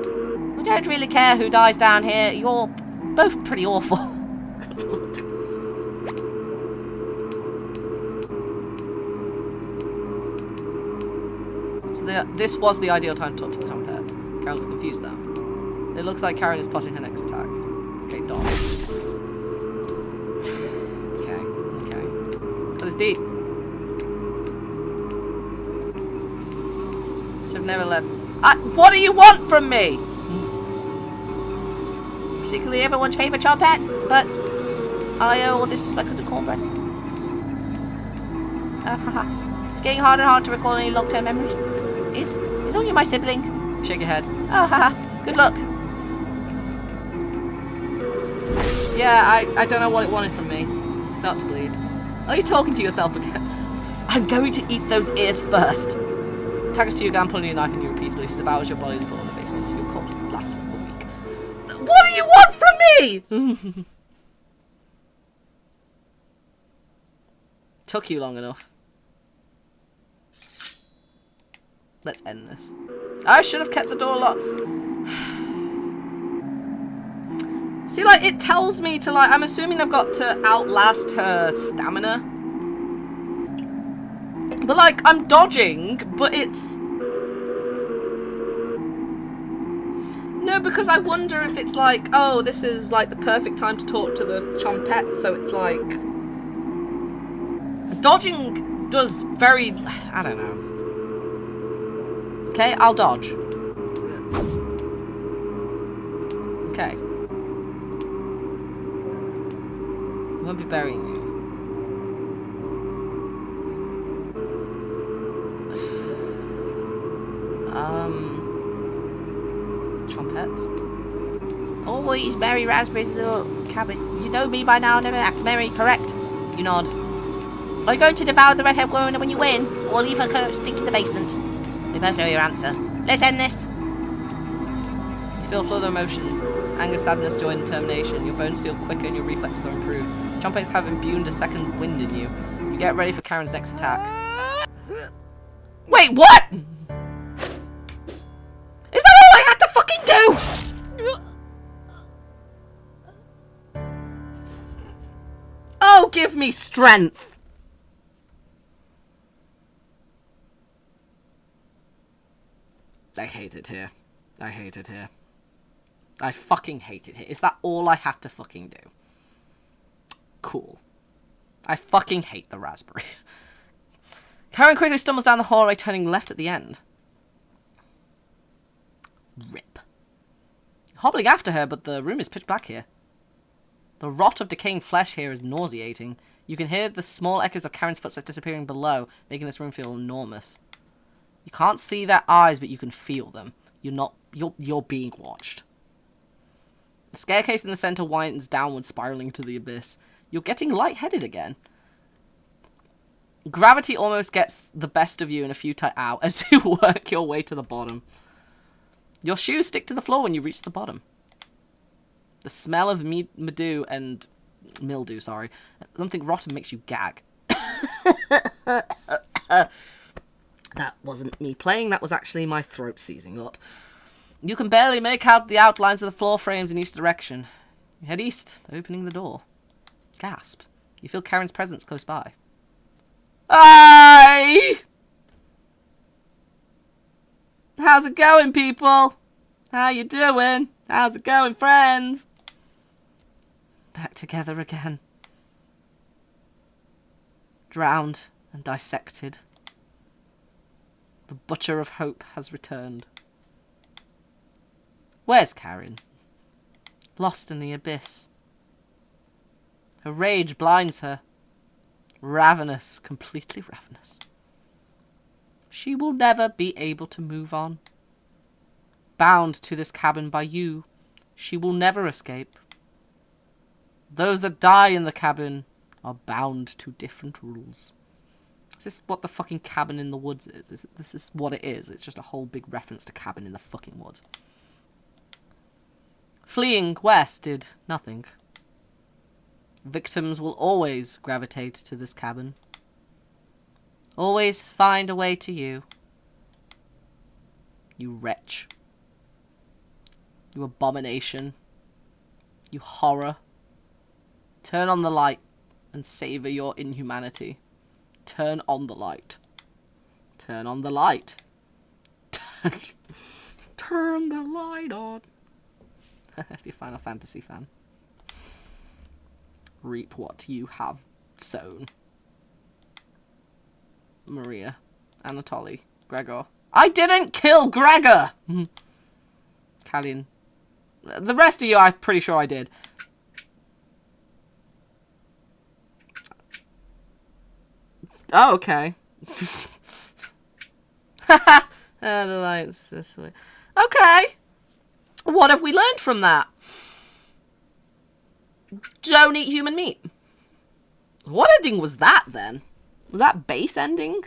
We don't really care who dies down here. You're both pretty awful. Good luck. So this was the ideal time to talk to the Chompettes. Karen looks confused though. It looks like Karen is plotting her next attack. Okay, dodge. Okay. Cut is deep. Should have never left. What do you want from me? Secretly everyone's favourite Chompette, but I owe all this to my cousin Cornbread. Oh, haha. It's getting harder and harder to recall any long-term memories. Is only my sibling? Shake your head. Oh, haha. Good luck. Yeah, I don't know what it wanted from me. Start to bleed. Are you talking to yourself again? I'm going to eat those ears first. Taggers to your gun, pulling your knife, and you repeatedly devours your body in the floor of the basement. Your corpse lasts a week. What do you want from me? Took you long enough. Let's end this. I should have kept the door locked. See, like, it tells me to, like, I'm assuming I've got to outlast her stamina. But, like, I'm dodging, but it's... No, because I wonder if it's like, oh, this is, like, the perfect time to talk to the Chompette, so it's like... Dodging does very... I don't know. Okay, I'll dodge. Okay. I won't be burying you. Chompettes? Always bury raspberries in the little cabbage. You know me by now, never act merry, correct? You nod. Are you going to devour the redhead woman when you win, or leave her coat stick in the basement? We both know your answer. Let's end this. You feel flood of emotions. Anger, sadness, joy, and determination. Your bones feel quicker and your reflexes are improved. Chompettes have imbued a second wind in you. You get ready for Karen's next attack. Wait, what?! Is that all I had to fucking do?! Oh, give me strength! I hate it here. I hate it here. I fucking hate it here. Is that all I had to fucking do? Cool. I fucking hate the raspberry. Karen quickly stumbles down the hallway, turning left at the end. Rip. Hobbling after her, but the room is pitch black here. The rot of decaying flesh here is nauseating. You can hear the small echoes of Karen's footsteps disappearing below, making this room feel enormous. You can't see their eyes, but you can feel them. You're being watched. The staircase in the center winds downward, spiraling to the abyss. You're getting lightheaded again. Gravity almost gets the best of you in a futile hour as you work your way to the bottom. Your shoes stick to the floor when you reach the bottom. The smell of mildew, something rotten makes you gag. That wasn't me playing, that was actually my throat seizing up. You can barely make out the outlines of the floor frames in each direction. You head east, opening the door. Gasp. You feel Karen's presence close by. Hi! How's it going, people? How you doing? How's it going, friends? Back together again. Drowned and dissected. The Butcher of Hope has returned. Where's Karen? Lost in the abyss. Her rage blinds her. Ravenous, completely ravenous. She will never be able to move on. Bound to this cabin by you, she will never escape. Those that die in the cabin are bound to different rules. Is this what the fucking Cabin in the Woods is? This is what it is. It's just a whole big reference to Cabin in the fucking Woods. Fleeing west did nothing. Victims will always gravitate to this cabin. Always find a way to you. You wretch. You abomination. You horror. Turn on the light and savor your inhumanity. Turn on the light. Turn on the light. Turn the light on. If you're a Final Fantasy fan. Reap what you have sown. Maria. Anatoly. Gregor. I didn't kill Gregor! Kallian. The rest of you, I'm pretty sure I did. Oh, okay. The lights this way. Okay. What have we learned from that? Don't eat human meat. What ending was that, then? Was that base ending?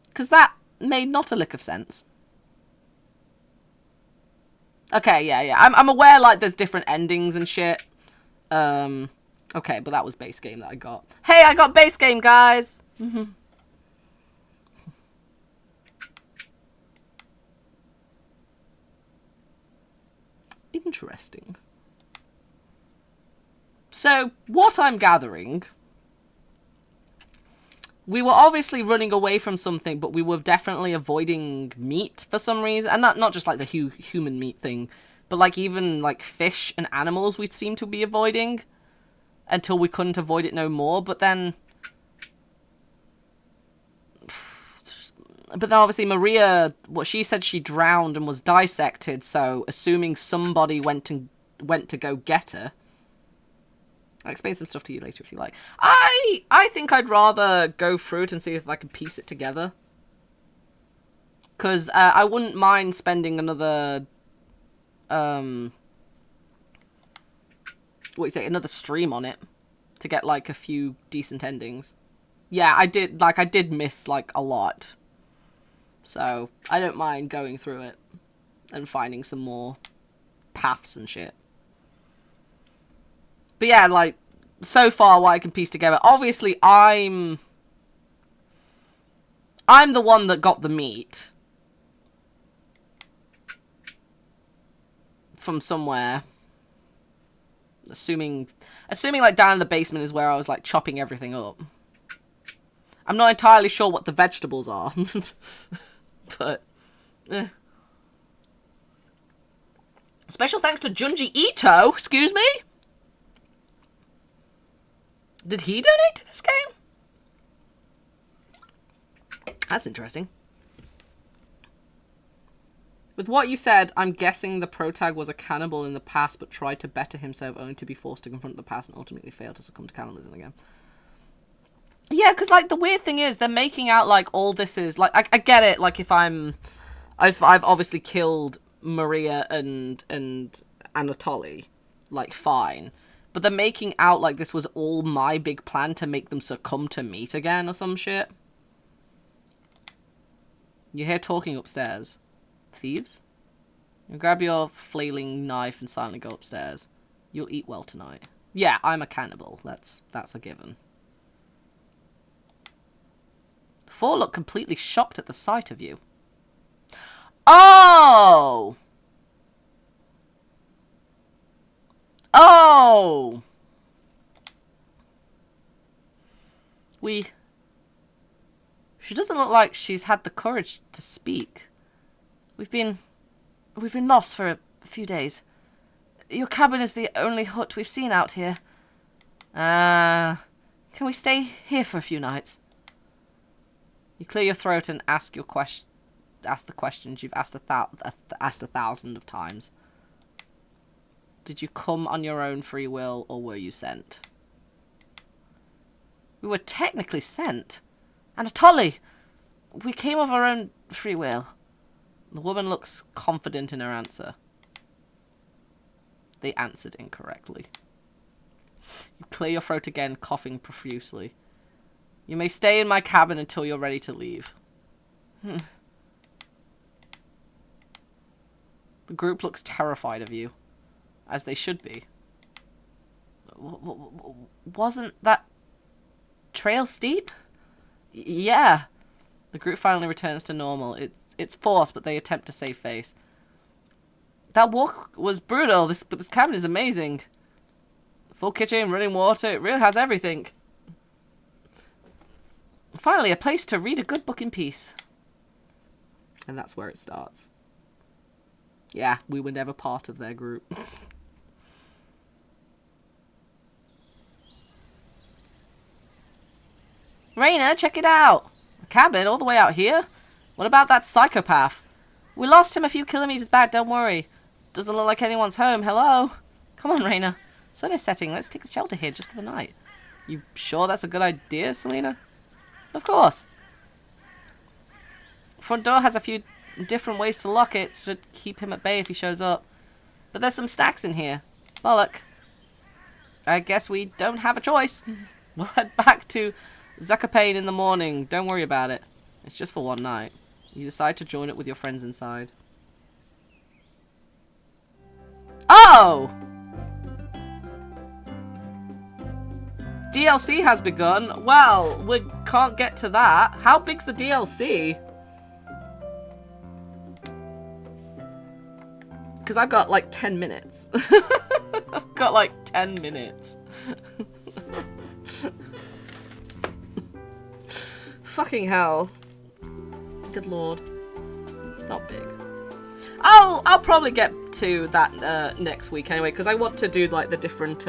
Because that made not a lick of sense. Okay, yeah. I'm aware, like, there's different endings and shit. Okay, but that was base game that I got. Hey, I got base game, guys! Interesting. So, what I'm gathering... We were obviously running away from something, but we were definitely avoiding meat for some reason. And not just like the human meat thing, but like even like fish and animals we'd seem to be avoiding until we couldn't avoid it no more. But then obviously Maria, what she said, she drowned and was dissected. So assuming somebody went to go get her. I'll explain some stuff to you later if you like. I think I'd rather go through it and see if I can piece it together. Because I wouldn't mind spending another... another stream on it. To get, like, a few decent endings. Yeah, I did miss, like, a lot. So, I don't mind going through it. And finding some more paths and shit. But yeah, like, so far what I can piece together. Obviously, I'm the one that got the meat. From somewhere. Assuming like down in the basement is where I was like chopping everything up. I'm not entirely sure what the vegetables are. But, Special thanks to Junji Ito, excuse me? Did he donate to this game? That's interesting. With what you said, I'm guessing the protag was a cannibal in the past, but tried to better himself only to be forced to confront the past and ultimately fail to succumb to cannibalism again. Yeah, because, like, the weird thing is, they're making out, like, all this is... Like, I get it, like, if I've obviously killed Maria and Anatoly, like, fine. But they're making out like this was all my big plan to make them succumb to meat again or some shit. You hear talking upstairs. Thieves? You grab your flailing knife and silently go upstairs. You'll eat well tonight. Yeah, I'm a cannibal. That's a given. The four look completely shocked at the sight of you. Oh! Oh! She doesn't look like she's had the courage to speak. We've been lost for a few days. Your cabin is the only hut we've seen out here. Can we stay here for a few nights? You clear your throat and ask the questions you've asked asked 1,000 of times. Did you come on your own free will, or were you sent? We were technically sent. Anatoly! We came of our own free will. The woman looks confident in her answer. They answered incorrectly. You clear your throat again, coughing profusely. You may stay in my cabin until you're ready to leave. The group looks terrified of you. As they should be. Wasn't that trail steep? Yeah. The group finally returns to normal. It's forced, but they attempt to save face. That walk was brutal, but this cabin is amazing. Full kitchen, running water, it really has everything. Finally, a place to read a good book in peace. And that's where it starts. Yeah, we were never part of their group. Raina, check it out! A cabin all the way out here? What about that psychopath? We lost him a few kilometers back, don't worry. Doesn't look like anyone's home, hello? Come on, Raina. Sun is setting, let's take a shelter here just for the night. You sure that's a good idea, Selena? Of course. Front door has a few different ways to lock it. Should keep him at bay if he shows up. But there's some stacks in here. Bollock. I guess we don't have a choice. We'll head back to Zakopane in the morning. Don't worry about it. It's just for one night. You decide to join it with your friends inside. Oh! DLC has begun. Well, we can't get to that. How big's the DLC? because I've got like 10 minutes. I've got like 10 minutes. Fucking hell. Good lord. It's not big. I'll probably get to that next week anyway, because I want to do like the different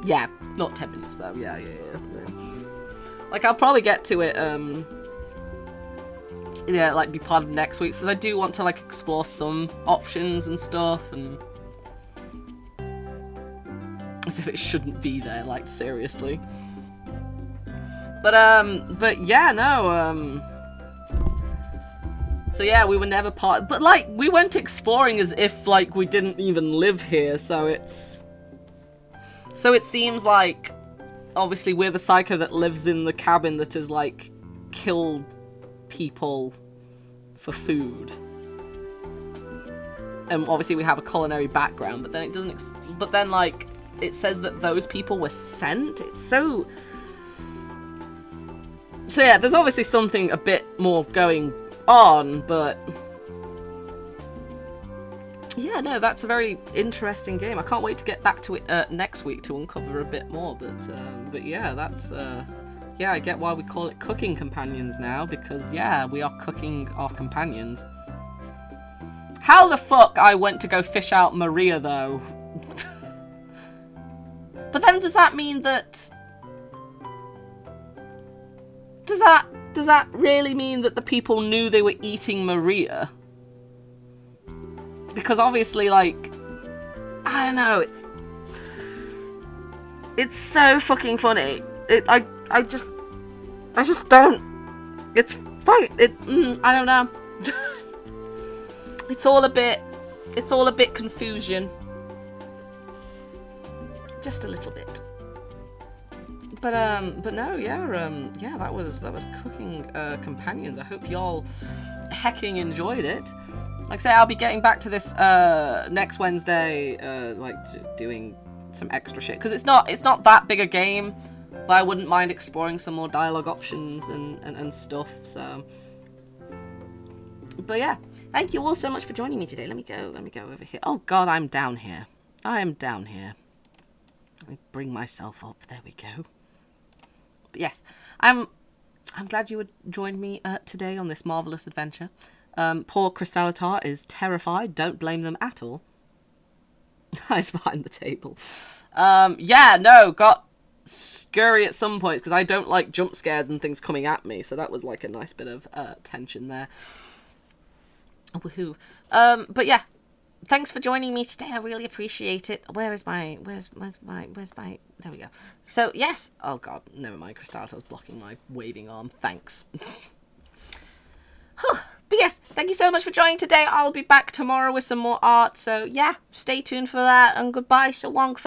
yeah, not 10 minutes though. Yeah. Like I'll probably get to it yeah, like be part of next week, so I do want to like explore some options and stuff, and as if it shouldn't be there, like seriously. But yeah, no, so yeah, we were never part, but like we went exploring as if like we didn't even live here, so it seems like obviously we're the psycho that lives in the cabin that has like killed people for food. And obviously we have a culinary background, but then it doesn't but then like it says that those people were sent. It's so yeah, there's obviously something a bit more going on, but yeah, no, that's a very interesting game. I can't wait to get back to it next week to uncover a bit more, but yeah, that's yeah, I get why we call it Cooking Companions now, because yeah, we are cooking our companions. How the fuck I went to go fish out Maria though? But then does that mean that does that really mean that the people knew they were eating Maria? Because obviously, like, I don't know, it's so fucking funny. I just don't. It's fine. I don't know. It's all a bit confusion. Just a little bit. But no, yeah, that was Cooking Companions. I hope y'all hecking enjoyed it. Like I say, I'll be getting back to this next Wednesday, like doing some extra shit, because it's not that big a game, but I wouldn't mind exploring some more dialogue options and stuff. So, but yeah, thank you all so much for joining me today. Let me go over here. Oh God, I'm down here. I am down here. Let me bring myself up. There we go. But yes, I'm glad you would join me today on this marvelous adventure. Poor Crystallitar is terrified. Don't blame them at all. Hides behind the table. Yeah, no, got scurry at some points because I don't like jump scares and things coming at me. So that was like a nice bit of tension there. Woohoo! But yeah, thanks for joining me today. I really appreciate it. Where's my? There we go. So yes. Oh God, never mind. Crystallitar's blocking my waving arm. Thanks. But yes, thank you so much for joining today. I'll be back tomorrow with some more art. So yeah, stay tuned for that. And goodbye, so wonk.